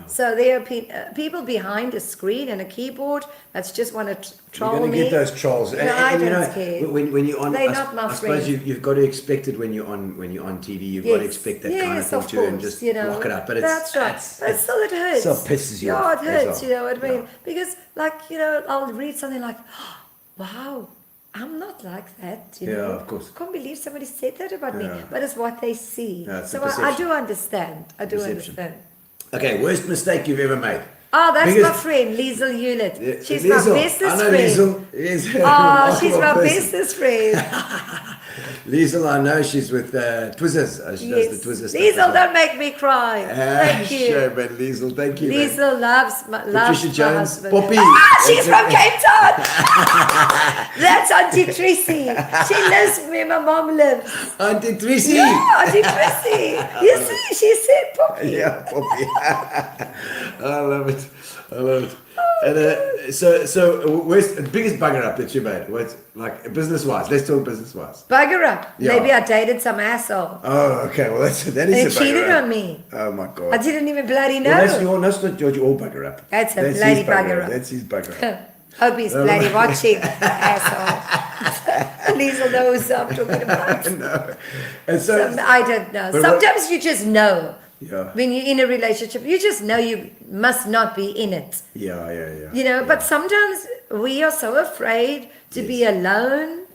[SPEAKER 4] So there are people behind a screen and a keyboard that's just want to troll
[SPEAKER 1] You're going
[SPEAKER 4] me.
[SPEAKER 1] to get those trolls.
[SPEAKER 4] No, I don't care.
[SPEAKER 1] When you're on,
[SPEAKER 4] They're not my
[SPEAKER 1] I suppose
[SPEAKER 4] friends.
[SPEAKER 1] you've got to expect it when you're on TV. You've got to expect that kind of thing
[SPEAKER 4] of
[SPEAKER 1] too, and
[SPEAKER 4] course,
[SPEAKER 1] just block it up. But
[SPEAKER 4] that's right. But still, it hurts.
[SPEAKER 1] Still pisses you
[SPEAKER 4] Yeah,
[SPEAKER 1] off
[SPEAKER 4] it
[SPEAKER 1] as
[SPEAKER 4] hurts.
[SPEAKER 1] well.
[SPEAKER 4] You know what I mean?
[SPEAKER 1] Yeah.
[SPEAKER 4] Because, I'll read something like, "Wow, I'm not like that."
[SPEAKER 1] Yeah, of course.
[SPEAKER 4] I can't believe somebody said that about me.
[SPEAKER 1] Yeah.
[SPEAKER 4] But it's what they see.
[SPEAKER 1] Yeah, it's
[SPEAKER 4] so
[SPEAKER 1] the
[SPEAKER 4] I
[SPEAKER 1] perception.
[SPEAKER 4] do understand. I do
[SPEAKER 1] Perception.
[SPEAKER 4] understand.
[SPEAKER 1] Okay, worst mistake you've ever made?
[SPEAKER 4] Oh, that's
[SPEAKER 1] Because-
[SPEAKER 4] my friend, Liesl Hewlett.
[SPEAKER 1] Yeah,
[SPEAKER 4] She's
[SPEAKER 1] Liesl.
[SPEAKER 4] my bestest
[SPEAKER 1] I know
[SPEAKER 4] friend.
[SPEAKER 1] Liesl. Yes.
[SPEAKER 4] Oh, she's my
[SPEAKER 1] Remarkable person.
[SPEAKER 4] bestest friend.
[SPEAKER 1] Liesl, I know she's with Twizzers. She does the Twizzers stuff.
[SPEAKER 4] Liesl, don't make me cry. Thank you.
[SPEAKER 1] Sure, man, Liesl, thank you. man.
[SPEAKER 4] Liesl loves
[SPEAKER 1] Patricia
[SPEAKER 4] my
[SPEAKER 1] Jones,
[SPEAKER 4] husband.
[SPEAKER 1] Poppy.
[SPEAKER 4] She's from Cape Town. That's Auntie Tracy. She lives where my mom lives.
[SPEAKER 1] Auntie Tracy.
[SPEAKER 4] Yeah, Auntie Tracy. You see, she said Poppy.
[SPEAKER 1] Yeah, Poppy. I love it. And so where's the biggest bugger up that you made? What's like business wise? Let's talk business wise.
[SPEAKER 4] Bugger up.
[SPEAKER 1] Yeah.
[SPEAKER 4] Maybe I dated some asshole.
[SPEAKER 1] Oh, okay. Well, that is
[SPEAKER 4] They
[SPEAKER 1] a bugger
[SPEAKER 4] cheated
[SPEAKER 1] up.
[SPEAKER 4] on me.
[SPEAKER 1] Oh my god.
[SPEAKER 4] I didn't even bloody know.
[SPEAKER 1] Well, that's not your bugger up.
[SPEAKER 4] That's a
[SPEAKER 1] his
[SPEAKER 4] bloody bugger up.
[SPEAKER 1] That's his bugger up.
[SPEAKER 4] Hope he's bloody watching, asshole. Liesl knows who I'm talking about.
[SPEAKER 1] No. And so,
[SPEAKER 4] I don't know.
[SPEAKER 1] But
[SPEAKER 4] Sometimes you just know.
[SPEAKER 1] Yeah.
[SPEAKER 4] When you're in a relationship, you just know you must not be in it.
[SPEAKER 1] Yeah.
[SPEAKER 4] But sometimes we are so afraid to be alone.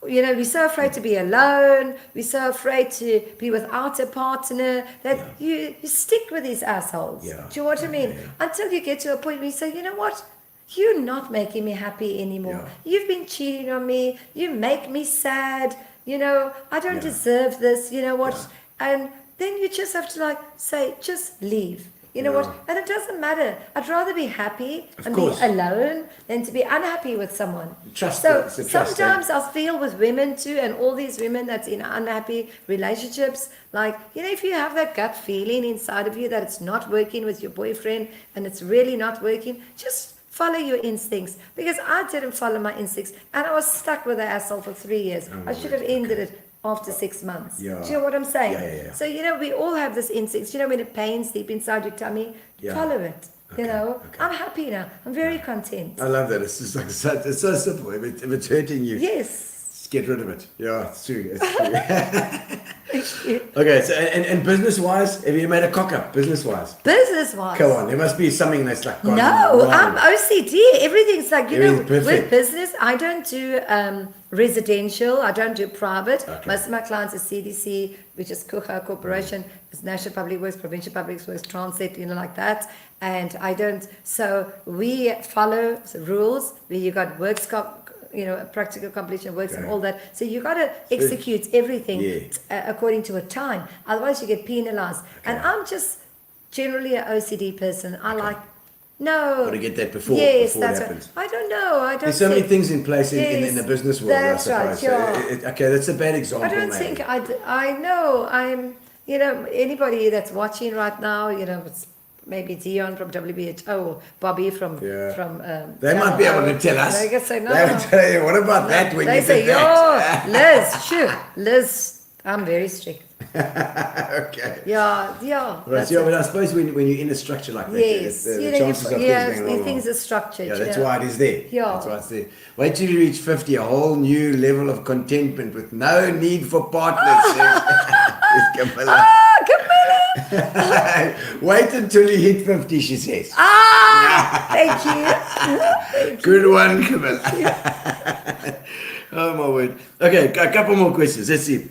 [SPEAKER 4] We're so afraid to be alone. We're so afraid to be without a partner that you stick with these assholes.
[SPEAKER 1] Yeah.
[SPEAKER 4] Do you know what I mean?
[SPEAKER 1] Yeah.
[SPEAKER 4] Until you get to a point where you say, you know what? You're not making me happy anymore.
[SPEAKER 1] Yeah.
[SPEAKER 4] You've been cheating on me. You make me sad. I don't deserve this. You know what?
[SPEAKER 1] Yeah.
[SPEAKER 4] And then you just have to say, just leave. You know what? And it doesn't matter. I'd rather be happy and
[SPEAKER 1] course.
[SPEAKER 4] be alone than to be unhappy with someone.
[SPEAKER 1] Trust.
[SPEAKER 4] So
[SPEAKER 1] It's a trust,
[SPEAKER 4] sometimes I feel with women too, and all these women that's in unhappy relationships, like, you know, if you have that gut feeling inside of you that it's not working with your boyfriend and it's really not working, just follow your instincts. Because I didn't follow my instincts and I was stuck with the asshole for 3 years. I should have ended it after 6 months.
[SPEAKER 1] Yeah.
[SPEAKER 4] Do you know what I'm saying?
[SPEAKER 1] Yeah.
[SPEAKER 4] So, you know, we all have this instinct. You know, when it pains deep inside your tummy, follow it. You know, I'm happy now. I'm very content.
[SPEAKER 1] I love that. It's just like it's so simple. If it's hurting you,
[SPEAKER 4] Yes.
[SPEAKER 1] just get rid of it. Yeah, it's true. It's true.
[SPEAKER 4] Thank you.
[SPEAKER 1] Okay, so and business wise, have you made a cock up business wise?
[SPEAKER 4] Business-wise.
[SPEAKER 1] Come on, there must be something that's like gone
[SPEAKER 4] No,
[SPEAKER 1] wrong.
[SPEAKER 4] I'm OCD. Everything's like, you know,
[SPEAKER 1] Everything's perfect.
[SPEAKER 4] with business, I don't do residential. I don't do private.
[SPEAKER 1] Okay.
[SPEAKER 4] Most of my clients are CDC, which is Gqeberha Corporation, it's National Public Works, Provincial Public Works, Transit, you know, like that. And I don't, so we follow the rules where you got works, you know, practical completion works and all that. So you got to execute everything according to a time. Otherwise you get penalized. And I'm just generally an OCD person. I like,
[SPEAKER 1] Got to get that before
[SPEAKER 4] yes,
[SPEAKER 1] before it
[SPEAKER 4] that's
[SPEAKER 1] happens.
[SPEAKER 4] right. I don't know. I don't
[SPEAKER 1] There's so many
[SPEAKER 4] think-
[SPEAKER 1] things in place in the
[SPEAKER 4] Yes,
[SPEAKER 1] business world,
[SPEAKER 4] that's
[SPEAKER 1] I
[SPEAKER 4] right,
[SPEAKER 1] suppose.
[SPEAKER 4] yeah.
[SPEAKER 1] Okay, that's a bad example.
[SPEAKER 4] I don't
[SPEAKER 1] maybe.
[SPEAKER 4] think I know. I'm, you know, anybody that's watching right now, you know, it's maybe Dion from WHO or Bobby from
[SPEAKER 1] They might be able to tell us.
[SPEAKER 4] They can say no.
[SPEAKER 1] They will tell you, what about that when
[SPEAKER 4] They
[SPEAKER 1] you
[SPEAKER 4] say,
[SPEAKER 1] did that?
[SPEAKER 4] yo, Liz, sure, Liz, I'm very strict.
[SPEAKER 1] Okay.
[SPEAKER 4] Yeah.
[SPEAKER 1] Right,
[SPEAKER 4] That's
[SPEAKER 1] so,
[SPEAKER 4] it.
[SPEAKER 1] but I suppose when you're in a structure like that,
[SPEAKER 4] Yes,
[SPEAKER 1] the
[SPEAKER 4] you know,
[SPEAKER 1] chances of things going wrong.
[SPEAKER 4] things are structured.
[SPEAKER 1] Yeah,
[SPEAKER 4] you
[SPEAKER 1] that's
[SPEAKER 4] know.
[SPEAKER 1] why it is there.
[SPEAKER 4] Yeah.
[SPEAKER 1] That's why it's there. Wait till you reach 50, a whole new level of contentment with no need for partners. Says Gqeberha.
[SPEAKER 4] Gqeberha!
[SPEAKER 1] Wait until you hit 50, she says.
[SPEAKER 4] Thank you.
[SPEAKER 1] Good one, Gqeberha. Oh my word. Okay, a couple more questions. Let's see.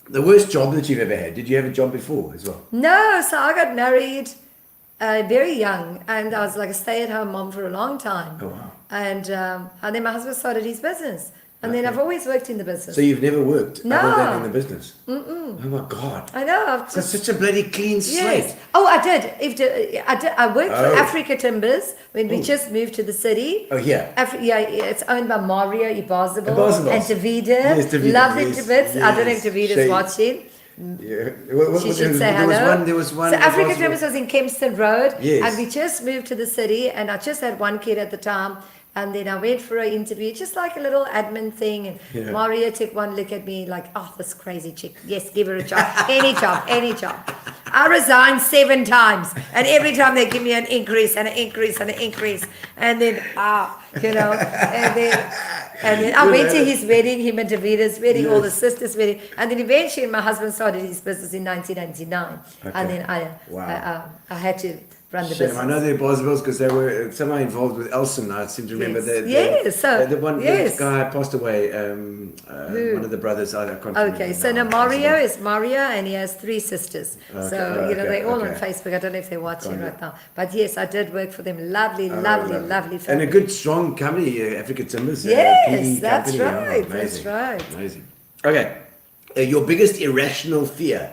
[SPEAKER 1] The worst job that you've ever had. Did you have a job before as well?
[SPEAKER 4] No, so I got married very young, and I was like a stay-at-home mom for a long time.
[SPEAKER 1] Oh wow.
[SPEAKER 4] And then my husband started his business, and then I've always worked in the business.
[SPEAKER 1] So you've never worked
[SPEAKER 4] No.
[SPEAKER 1] other than in the business? Oh my God.
[SPEAKER 4] I know. I've
[SPEAKER 1] That's
[SPEAKER 4] just,
[SPEAKER 1] such a bloody clean slate.
[SPEAKER 4] yes. Oh, I did. I worked for
[SPEAKER 1] Oh.
[SPEAKER 4] Africa Timbers when we just moved to the city.
[SPEAKER 1] Oh, yeah.
[SPEAKER 4] It's owned by Mario Ibazabal
[SPEAKER 1] Ibazabal.
[SPEAKER 4] and Davida.
[SPEAKER 1] Yes, Davida,
[SPEAKER 4] Love him
[SPEAKER 1] yes,
[SPEAKER 4] to bits. I don't know if
[SPEAKER 1] yes.
[SPEAKER 4] Davida's
[SPEAKER 1] She-
[SPEAKER 4] watching.
[SPEAKER 1] Yeah.
[SPEAKER 4] She should say hello.
[SPEAKER 1] There was one.
[SPEAKER 4] So Africa
[SPEAKER 1] Impossible.
[SPEAKER 4] Timbers was in Kempston Road,
[SPEAKER 1] Yes.
[SPEAKER 4] and we just moved to the city, and I just had one kid at the time, and then I went for an interview, just like a little admin thing, and
[SPEAKER 1] Yeah.
[SPEAKER 4] Mario took one look at me like, oh, this crazy chick, yes, give her a job, any job. I resigned 7 times, and every time they give me an increase and an increase and an increase, and then you know, and then I went to his wedding, him and Davida's wedding, all the sisters' wedding, and then eventually my husband started his business in 1999, and then I had to run the
[SPEAKER 1] Shame.
[SPEAKER 4] business.
[SPEAKER 1] I know they're Boswells because they were somehow involved with Elson. I seem to remember
[SPEAKER 4] Yes.
[SPEAKER 1] the guy passed away. One of the brothers. I can't remember.
[SPEAKER 4] Okay, so now Mario is Mario, and he has 3 sisters. So, you know, they're all on Facebook. I don't know if they're watching right now. But yes, I did work for them. Lovely
[SPEAKER 1] And
[SPEAKER 4] family.
[SPEAKER 1] a good, strong company, Africa Timbers.
[SPEAKER 4] Yes,
[SPEAKER 1] PE
[SPEAKER 4] that's
[SPEAKER 1] company.
[SPEAKER 4] right,
[SPEAKER 1] Oh,
[SPEAKER 4] that's
[SPEAKER 1] amazing.
[SPEAKER 4] right.
[SPEAKER 1] Amazing. Okay. Your biggest irrational fear?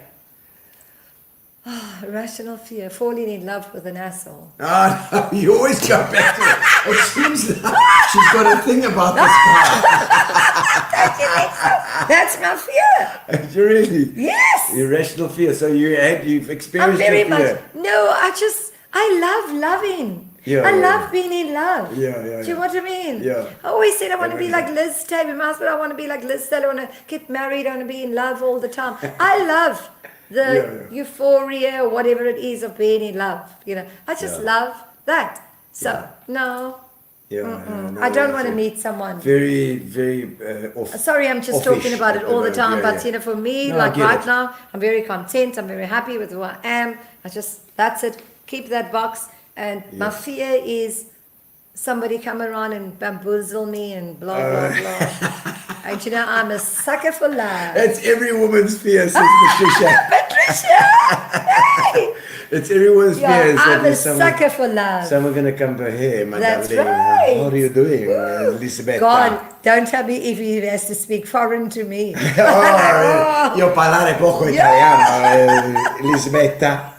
[SPEAKER 4] Irrational fear, falling in love with an asshole.
[SPEAKER 1] Oh, no, you always go back to it. It seems like she's got a thing about this part.
[SPEAKER 4] That's my fear.
[SPEAKER 1] Really?
[SPEAKER 4] Yes.
[SPEAKER 1] Irrational fear. So you've
[SPEAKER 4] I'm
[SPEAKER 1] experienced
[SPEAKER 4] very
[SPEAKER 1] your fear.
[SPEAKER 4] much. No, I love loving.
[SPEAKER 1] Yeah,
[SPEAKER 4] I
[SPEAKER 1] yeah,
[SPEAKER 4] love being in love.
[SPEAKER 1] Yeah.
[SPEAKER 4] Do you know what I mean?
[SPEAKER 1] Yeah.
[SPEAKER 4] I always said I want to be
[SPEAKER 1] Everything.
[SPEAKER 4] like Liz Taylor. My husband, I want to be like Liz Taylor. I want to get married. I want to be in love all the time. I love the euphoria or whatever it is of being in love. You know, I just love that. So no. I don't want to meet someone.
[SPEAKER 1] Very, very off.
[SPEAKER 4] Sorry, I'm just
[SPEAKER 1] offish
[SPEAKER 4] talking about it
[SPEAKER 1] at
[SPEAKER 4] all the
[SPEAKER 1] moment.
[SPEAKER 4] time,
[SPEAKER 1] Yeah,
[SPEAKER 4] but
[SPEAKER 1] yeah.
[SPEAKER 4] you know, for me,
[SPEAKER 1] No, I
[SPEAKER 4] like
[SPEAKER 1] get
[SPEAKER 4] right
[SPEAKER 1] it.
[SPEAKER 4] now, I'm very content. I'm very happy with who I am. That's it. Keep that box. And my fear is somebody come around and bamboozle me and blah blah blah. And you know, I'm a sucker for love.
[SPEAKER 1] That's every woman's fear, says Patricia.
[SPEAKER 4] Patricia, hey!
[SPEAKER 1] It's everyone's fear.
[SPEAKER 4] Yeah,
[SPEAKER 1] is that
[SPEAKER 4] I'm a
[SPEAKER 1] there's someone-
[SPEAKER 4] sucker for love.
[SPEAKER 1] Someone gonna come to her, my
[SPEAKER 4] That's
[SPEAKER 1] darling.
[SPEAKER 4] right.
[SPEAKER 1] How are you doing, Elizabeth?
[SPEAKER 4] God, don't tell me if he has to speak foreign to me.
[SPEAKER 1] Oh, io parlare poco italiano, Elisabetta.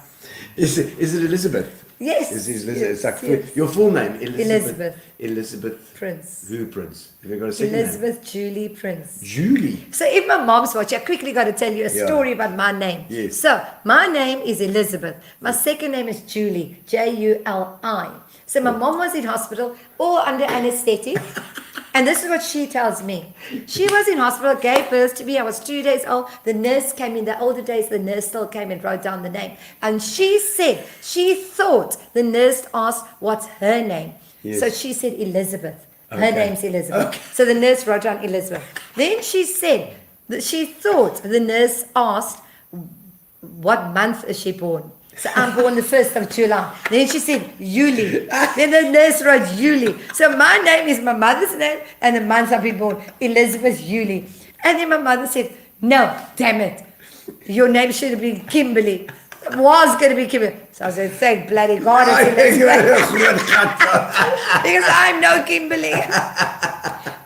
[SPEAKER 1] Is it Elizabeth?
[SPEAKER 4] Yes.
[SPEAKER 1] It's like
[SPEAKER 4] yes.
[SPEAKER 1] your full name,
[SPEAKER 4] Elizabeth.
[SPEAKER 1] Elizabeth
[SPEAKER 4] Prince.
[SPEAKER 1] Who Prince? Have you got a second
[SPEAKER 4] Elizabeth Julie Prince.
[SPEAKER 1] name? Julie.
[SPEAKER 4] So if my mom's watching, I quickly got to tell you a story about my name.
[SPEAKER 1] Yes.
[SPEAKER 4] So my name is Elizabeth. My second name is Julie, Juli. So my mom was in hospital, all under anesthetic. And this is what she tells me. She was in hospital, gave birth to me. I was 2 days old. The nurse came in the older days. The nurse still came and wrote down the name. And she said, she thought the nurse asked, what's her name?
[SPEAKER 1] Yes.
[SPEAKER 4] So she said Elizabeth. Her
[SPEAKER 1] Okay.
[SPEAKER 4] name's Elizabeth.
[SPEAKER 1] Okay.
[SPEAKER 4] So the nurse wrote down Elizabeth. Then she said that she thought the nurse asked, what month is she born? So I'm born the 1st of July. Then she said, Yuli. Then the nurse wrote Yuli. So my name is my mother's name and the month I've been born, Elizabeth Yuli. And then my mother said, no, damn it. Your name should have been Kimberly. It was going to be Kimberly. So I said, thank bloody God it's Elizabeth. Because I'm no Kimberly.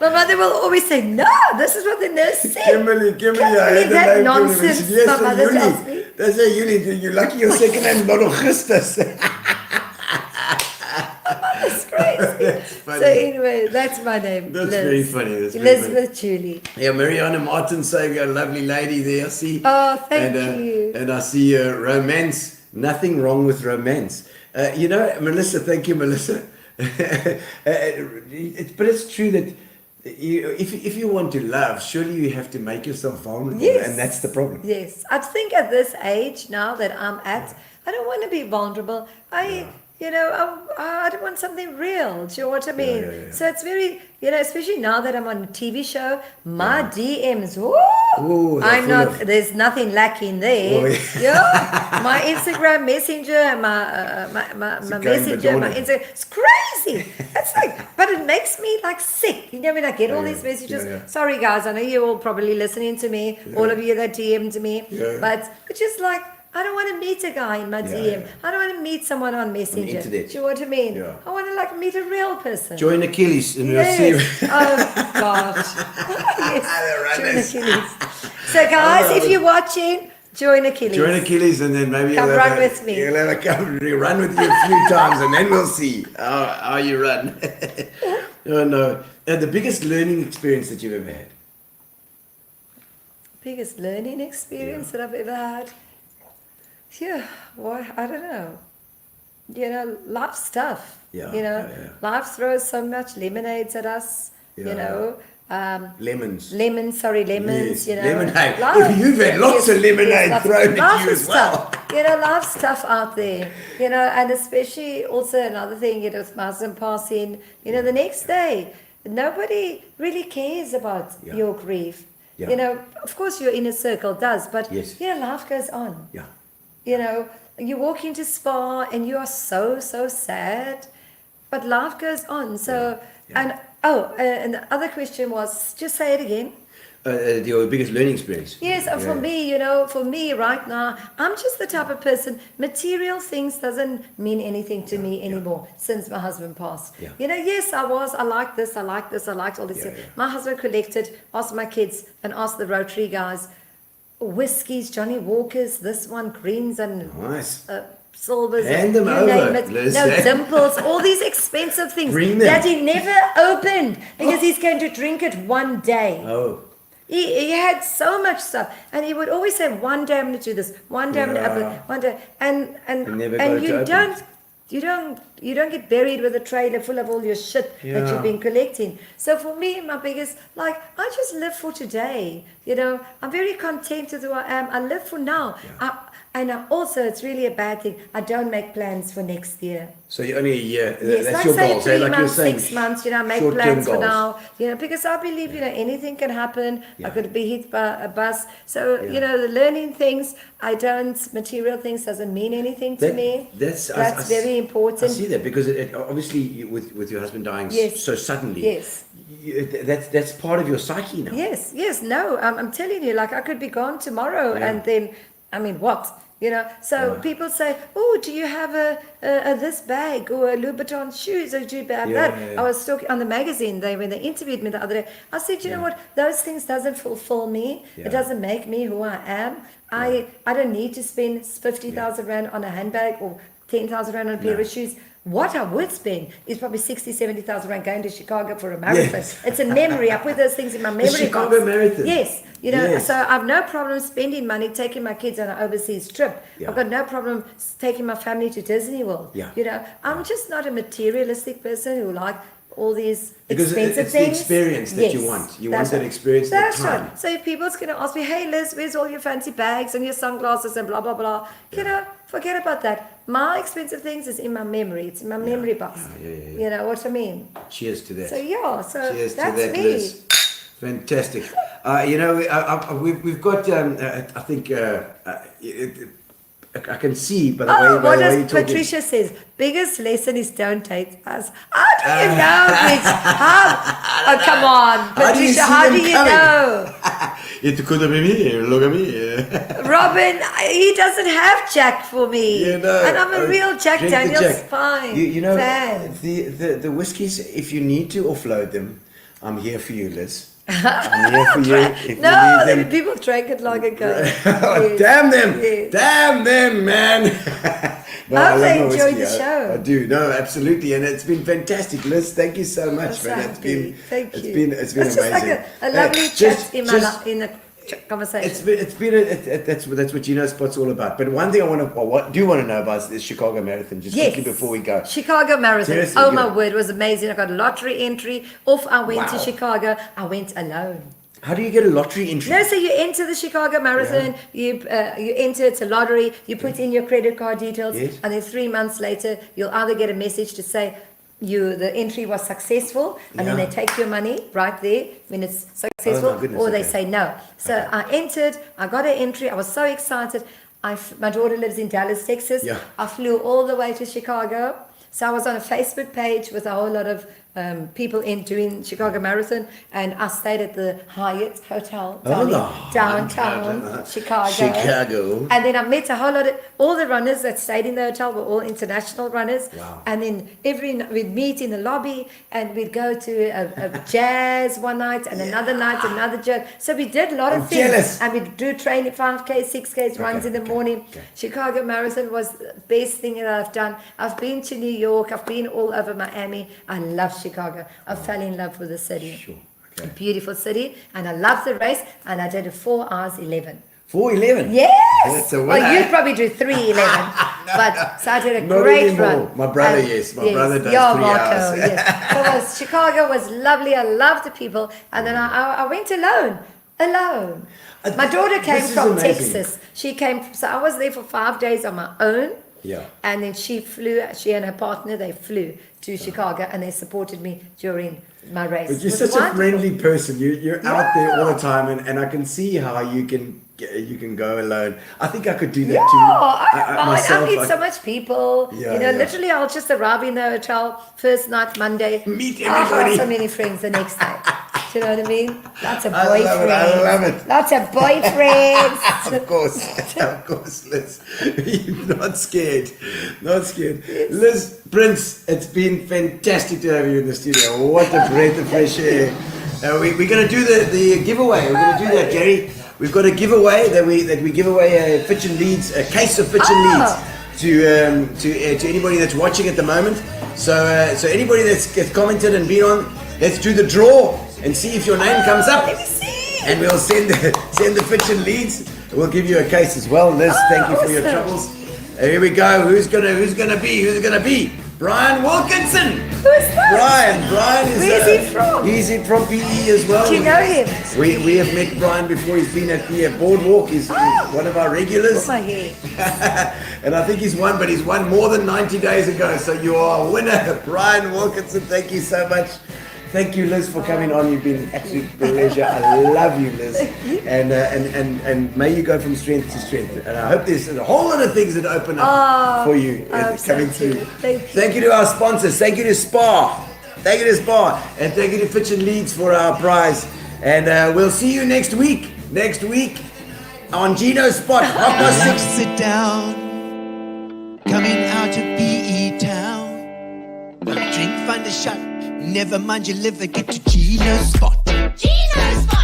[SPEAKER 4] My mother will always say, no, this is what the nurse said.
[SPEAKER 1] Kimberly, I had the
[SPEAKER 4] that
[SPEAKER 1] name
[SPEAKER 4] nonsense
[SPEAKER 1] Kimberly. Yes,
[SPEAKER 4] my mother tells
[SPEAKER 1] Julie.
[SPEAKER 4] me.
[SPEAKER 1] They say Julie, you're lucky your second name is not Augustus.
[SPEAKER 4] That's crazy.
[SPEAKER 1] funny.
[SPEAKER 4] So anyway, that's my name.
[SPEAKER 1] That's
[SPEAKER 4] Liz.
[SPEAKER 1] very funny. That's very
[SPEAKER 4] Elizabeth Julie.
[SPEAKER 1] Yeah, Mariana Martin saying a lovely lady there. I see.
[SPEAKER 4] Oh, thank you.
[SPEAKER 1] And I see romance. Nothing wrong with romance. Melissa, thank you, Melissa. But it's true that if you want to love, surely you have to make yourself vulnerable.
[SPEAKER 4] Yes.
[SPEAKER 1] And that's the problem.
[SPEAKER 4] Yes. I think at this age now that I'm at, I don't want to be vulnerable. I don't want something real. Do you know what I mean?
[SPEAKER 1] yeah.
[SPEAKER 4] So it's very, especially now that I'm on a TV show, my DMs,
[SPEAKER 1] Ooh, they're
[SPEAKER 4] I'm
[SPEAKER 1] full
[SPEAKER 4] not,
[SPEAKER 1] of-
[SPEAKER 4] there's nothing lacking there.
[SPEAKER 1] Oh,
[SPEAKER 4] Yeah. My Instagram messenger and my
[SPEAKER 1] going
[SPEAKER 4] messenger, my
[SPEAKER 1] Madonna.
[SPEAKER 4] Instagram, it's crazy. It's like, but it makes me like sick. You know, when I get all these messages,
[SPEAKER 1] yeah.
[SPEAKER 4] sorry guys, I know you're all probably listening to me, all of you that DM'd me, but it's just like, I don't want to meet a guy in my DM. I don't want to meet someone on Messenger.
[SPEAKER 1] internet.
[SPEAKER 4] Do you know what I mean?
[SPEAKER 1] Yeah.
[SPEAKER 4] I want to meet a real person.
[SPEAKER 1] Join Achilles in your
[SPEAKER 4] Yes.
[SPEAKER 1] series.
[SPEAKER 4] Oh gosh. Yes. Join
[SPEAKER 1] runners.
[SPEAKER 4] Achilles. So guys, if you're watching, join Achilles.
[SPEAKER 1] Join Achilles and then maybe
[SPEAKER 4] Come
[SPEAKER 1] you'll
[SPEAKER 4] run
[SPEAKER 1] have
[SPEAKER 4] with me.
[SPEAKER 1] You'll have a come run with you a few times and then we'll see how you run. Oh no. The biggest learning experience that you've ever had?
[SPEAKER 4] Biggest learning experience that I've ever had. Yeah, well, I don't know. Life stuff.
[SPEAKER 1] Yeah.
[SPEAKER 4] Life throws so much lemonades at us.
[SPEAKER 1] Lemons.
[SPEAKER 4] Lemons.
[SPEAKER 1] Yes,
[SPEAKER 4] You know,
[SPEAKER 1] lemonade.
[SPEAKER 4] Life-
[SPEAKER 1] You've had lots of lemonade
[SPEAKER 4] life-
[SPEAKER 1] thrown at
[SPEAKER 4] life
[SPEAKER 1] you
[SPEAKER 4] is
[SPEAKER 1] as well.
[SPEAKER 4] Tough. Life stuff out there. And especially also another thing, with my husband passing, the next day, nobody really cares about your grief.
[SPEAKER 1] Yeah.
[SPEAKER 4] Of course your inner circle does, but
[SPEAKER 1] Yes.
[SPEAKER 4] life goes on.
[SPEAKER 1] Yeah.
[SPEAKER 4] You walk into Spa and you are so sad, but life goes on. So, and the other question was, just say it again.
[SPEAKER 1] Your biggest learning experience?
[SPEAKER 4] Yes, for me right now, I'm just the type of person, material things doesn't mean anything to me anymore since my husband passed.
[SPEAKER 1] Yeah.
[SPEAKER 4] Yes, I liked this, I liked all this.
[SPEAKER 1] Yeah.
[SPEAKER 4] My husband collected, asked my kids and asked the Rotary guys, whiskies, Johnny Walkers, this one, greens and
[SPEAKER 1] Nice.
[SPEAKER 4] silvers,
[SPEAKER 1] Hand them
[SPEAKER 4] you
[SPEAKER 1] over,
[SPEAKER 4] name it.
[SPEAKER 1] Liz.
[SPEAKER 4] No, dimples, all these expensive things
[SPEAKER 1] Bring them.
[SPEAKER 4] that he never opened because he's going to drink it one day.
[SPEAKER 1] Oh.
[SPEAKER 4] He had so much stuff, and he would always say, "One day I'm going to do this. One day I'm going to open. One day." And
[SPEAKER 1] never got it to open.
[SPEAKER 4] you don't get buried with a trailer full of all your shit that you've been collecting. So for me, my biggest, I just live for today. I'm very content with who I am. I live for now. And also, it's really a bad thing. I don't make plans for next year.
[SPEAKER 1] So you're only a year.
[SPEAKER 4] Yes,
[SPEAKER 1] That's
[SPEAKER 4] like
[SPEAKER 1] your
[SPEAKER 4] say
[SPEAKER 1] goal.
[SPEAKER 4] 3
[SPEAKER 1] like
[SPEAKER 4] months,
[SPEAKER 1] you're saying,
[SPEAKER 4] 6 months, I make
[SPEAKER 1] short-term
[SPEAKER 4] plans for
[SPEAKER 1] goals.
[SPEAKER 4] now, because I believe, anything can happen.
[SPEAKER 1] Yeah.
[SPEAKER 4] I could be hit by a bus. So, the learning things, material things doesn't mean anything to me.
[SPEAKER 1] That's
[SPEAKER 4] very important.
[SPEAKER 1] I see that because it obviously with your husband dying so suddenly,
[SPEAKER 4] Yes.
[SPEAKER 1] That's part of your psyche now.
[SPEAKER 4] Yes, no, I'm telling you, I could be gone tomorrow and then, what? You know, so people say, "Oh, do you have a this bag or a Louis Vuitton shoes or do you have that?" I was talking on the magazine when they interviewed me the other day. I said, "You know what? Those things doesn't fulfill me. It doesn't make me who I am. I don't need to spend 50,000 rand on a handbag or 10,000 rand on a pair of shoes." What I would spend is probably 60, 70,000 rand going to Chicago for a marathon.
[SPEAKER 1] Yes.
[SPEAKER 4] It's a memory. I put those things in my memory
[SPEAKER 1] The Chicago
[SPEAKER 4] box.
[SPEAKER 1] Marathon.
[SPEAKER 4] Yes. You know,
[SPEAKER 1] Yes.
[SPEAKER 4] so I've no problem spending money, taking my kids on an overseas trip.
[SPEAKER 1] Yeah.
[SPEAKER 4] I've got no problem taking my family to Disney World.
[SPEAKER 1] Yeah.
[SPEAKER 4] You know, I'm just not a materialistic person who like all these
[SPEAKER 1] Because
[SPEAKER 4] expensive
[SPEAKER 1] it's
[SPEAKER 4] things.
[SPEAKER 1] the experience that you want. You want
[SPEAKER 4] That's
[SPEAKER 1] that
[SPEAKER 4] right.
[SPEAKER 1] experience, that
[SPEAKER 4] That's
[SPEAKER 1] time.
[SPEAKER 4] right. So if people's going to ask me, "Hey Liz, where's all your fancy bags and your sunglasses and blah, blah, blah." You know, forget about that. My expensive things is in my memory. It's in my memory box. You know what I mean?
[SPEAKER 1] Cheers to that.
[SPEAKER 4] So
[SPEAKER 1] Cheers
[SPEAKER 4] that's
[SPEAKER 1] to that,
[SPEAKER 4] me.
[SPEAKER 1] Liz. Fantastic. You know, we've got, I think, I can see by the way,
[SPEAKER 4] What
[SPEAKER 1] by the way
[SPEAKER 4] does
[SPEAKER 1] you're talking.
[SPEAKER 4] Patricia says? Biggest lesson is don't hate us. How do you know, bitch? Oh, come on,
[SPEAKER 1] How do you
[SPEAKER 4] Patricia.
[SPEAKER 1] see
[SPEAKER 4] How
[SPEAKER 1] them
[SPEAKER 4] do you
[SPEAKER 1] coming?
[SPEAKER 4] know?
[SPEAKER 1] It could have been me. Look at me.
[SPEAKER 4] Robin, he doesn't have Jack for me.
[SPEAKER 1] You know,
[SPEAKER 4] and I'm a real Jack
[SPEAKER 1] drink the
[SPEAKER 4] Daniels
[SPEAKER 1] Jack.
[SPEAKER 4] fine
[SPEAKER 1] You know,
[SPEAKER 4] fan.
[SPEAKER 1] the whiskies, if you need to offload them, I'm here for you, Liz. I'm here for you. If
[SPEAKER 4] No,
[SPEAKER 1] you need them.
[SPEAKER 4] people drank it long ago.
[SPEAKER 1] Oh,
[SPEAKER 4] Yes.
[SPEAKER 1] damn them!
[SPEAKER 4] Yes.
[SPEAKER 1] Damn them, man! No,
[SPEAKER 4] I hope
[SPEAKER 1] love
[SPEAKER 4] they
[SPEAKER 1] my
[SPEAKER 4] enjoyed
[SPEAKER 1] whiskey.
[SPEAKER 4] the show.
[SPEAKER 1] I do. No, absolutely, and it's been fantastic, Liz. Thank you so much,
[SPEAKER 4] So
[SPEAKER 1] man.
[SPEAKER 4] happy. Thank you.
[SPEAKER 1] It's been
[SPEAKER 4] It's
[SPEAKER 1] amazing.
[SPEAKER 4] just like a lovely
[SPEAKER 1] Just-
[SPEAKER 4] chat in
[SPEAKER 1] just-
[SPEAKER 4] in a conversation.
[SPEAKER 1] it's been that's what Gino Spot's all about. But one thing I want to know about is the Chicago Marathon. Just quickly before we go.
[SPEAKER 4] Chicago Marathon.
[SPEAKER 1] Seriously,
[SPEAKER 4] Oh
[SPEAKER 1] you
[SPEAKER 4] my
[SPEAKER 1] know.
[SPEAKER 4] word, it was amazing. I got a lottery entry. Off I went to
[SPEAKER 1] Wow.
[SPEAKER 4] Chicago. I went alone.
[SPEAKER 1] How do you get a lottery entry?
[SPEAKER 4] No, so you enter the Chicago Marathon, you enter, it's a lottery, you put in your credit card details,
[SPEAKER 1] Yes.
[SPEAKER 4] and then 3 months later, you'll either get a message to say the entry was successful, and then
[SPEAKER 1] Yeah.
[SPEAKER 4] they take your money right there when it's successful,
[SPEAKER 1] goodness,
[SPEAKER 4] or they
[SPEAKER 1] okay.
[SPEAKER 4] say no. So I entered, I got an entry, I was so excited. My daughter lives in Dallas, Texas.
[SPEAKER 1] Yeah.
[SPEAKER 4] I flew all the way to Chicago. So I was on a Facebook page with a whole lot of people doing Chicago Marathon, and I stayed at the Hyatt Hotel downtown Chicago. And then I met a whole lot of all the runners that stayed in the hotel were all international runners.
[SPEAKER 1] Wow.
[SPEAKER 4] And then we'd meet in the lobby, and we'd go to a jazz one night, and another night another jazz. So we did a lot of
[SPEAKER 1] I'm
[SPEAKER 4] things,
[SPEAKER 1] jealous.
[SPEAKER 4] and we'd do training 5K, 6K runs in the morning. Chicago Marathon was the best thing that I've done. I've been to New York. I've been all over Miami. I love Chicago. I fell in love with the city.
[SPEAKER 1] Sure.
[SPEAKER 4] A
[SPEAKER 1] Okay.
[SPEAKER 4] beautiful city, and I loved the race, and I did it 4 hours 11.
[SPEAKER 1] 4:11.
[SPEAKER 4] Yes.
[SPEAKER 1] That's a winner.
[SPEAKER 4] Well, you'd probably do 3:11, but so I did a
[SPEAKER 1] Not
[SPEAKER 4] great
[SPEAKER 1] anymore.
[SPEAKER 4] run.
[SPEAKER 1] My brother,
[SPEAKER 4] And-
[SPEAKER 1] yes. My brother does
[SPEAKER 4] yeah,
[SPEAKER 1] 3
[SPEAKER 4] Marco,
[SPEAKER 1] hours.
[SPEAKER 4] yes. So Chicago was lovely. I loved the people, and then I went alone. My daughter came
[SPEAKER 1] This is
[SPEAKER 4] from
[SPEAKER 1] amazing.
[SPEAKER 4] Texas. She came, so I was there for 5 days on my own.
[SPEAKER 1] Yeah.
[SPEAKER 4] And then she and her partner, they flew to Chicago, and they supported me during my race.
[SPEAKER 1] But you're
[SPEAKER 4] It was
[SPEAKER 1] such a
[SPEAKER 4] wonderful.
[SPEAKER 1] friendly person. You're out there all
[SPEAKER 4] Yeah.
[SPEAKER 1] the time, and I can see how you can go alone. I think I could do that
[SPEAKER 4] Yeah,
[SPEAKER 1] too.
[SPEAKER 4] I don't mind.
[SPEAKER 1] myself,
[SPEAKER 4] I meet
[SPEAKER 1] I-
[SPEAKER 4] so much people.
[SPEAKER 1] Yeah,
[SPEAKER 4] you know,
[SPEAKER 1] yeah.
[SPEAKER 4] literally, I'll just arrive in the hotel first night, Monday.
[SPEAKER 1] Meet
[SPEAKER 4] I'll
[SPEAKER 1] everybody.
[SPEAKER 4] have so many friends the next day. Do you know what I mean? Lots of
[SPEAKER 1] I love it,
[SPEAKER 4] boyfriends.
[SPEAKER 1] I love it.
[SPEAKER 4] Lots of boyfriends.
[SPEAKER 1] Of course, Liz. You're not scared. Liz Prins, it's been fantastic to have you in the studio. What a breath of fresh air. We're going to do the giveaway. We're going to do that, Gary. We've got a giveaway that we give away a Fitch and Leeds, a case of Fitch and Leeds to anybody that's watching at the moment. So anybody that's commented and been on, let's do the draw and see if your name comes up.
[SPEAKER 4] Let me see.
[SPEAKER 1] And we'll send the Fitch and Leeds. We'll give you a case as well. Liz, thank you for your
[SPEAKER 4] awesome.
[SPEAKER 1] troubles. Here we go. Who's gonna be? Brian Wilkinson.
[SPEAKER 4] Who is that?
[SPEAKER 1] Brian is.
[SPEAKER 4] Where's he from?
[SPEAKER 1] He's from PE as well.
[SPEAKER 4] Do you know him?
[SPEAKER 1] We have met Brian before. He's been at the Boardwalk. He's one of our regulars.
[SPEAKER 4] Oh, my hair.
[SPEAKER 1] And I think he's won more than 90 days ago. So you are a winner, Brian Wilkinson. Thank you so much. Thank you, Liz, for coming on. You've been an absolute pleasure. I love you, Liz. And may you go from strength to strength. And I hope there's a whole lot of things that open up for you coming through.
[SPEAKER 4] Thank you.
[SPEAKER 1] To our sponsors. Thank you to Spa. And thank you to Fitch and Leeds for our prize. And we'll see you next week. On Gino's spot,
[SPEAKER 5] Relax, sit down. Coming out of PE town. Drink, find a shot. Never mind your liver, get to Gino's spot.
[SPEAKER 2] Gino's spot.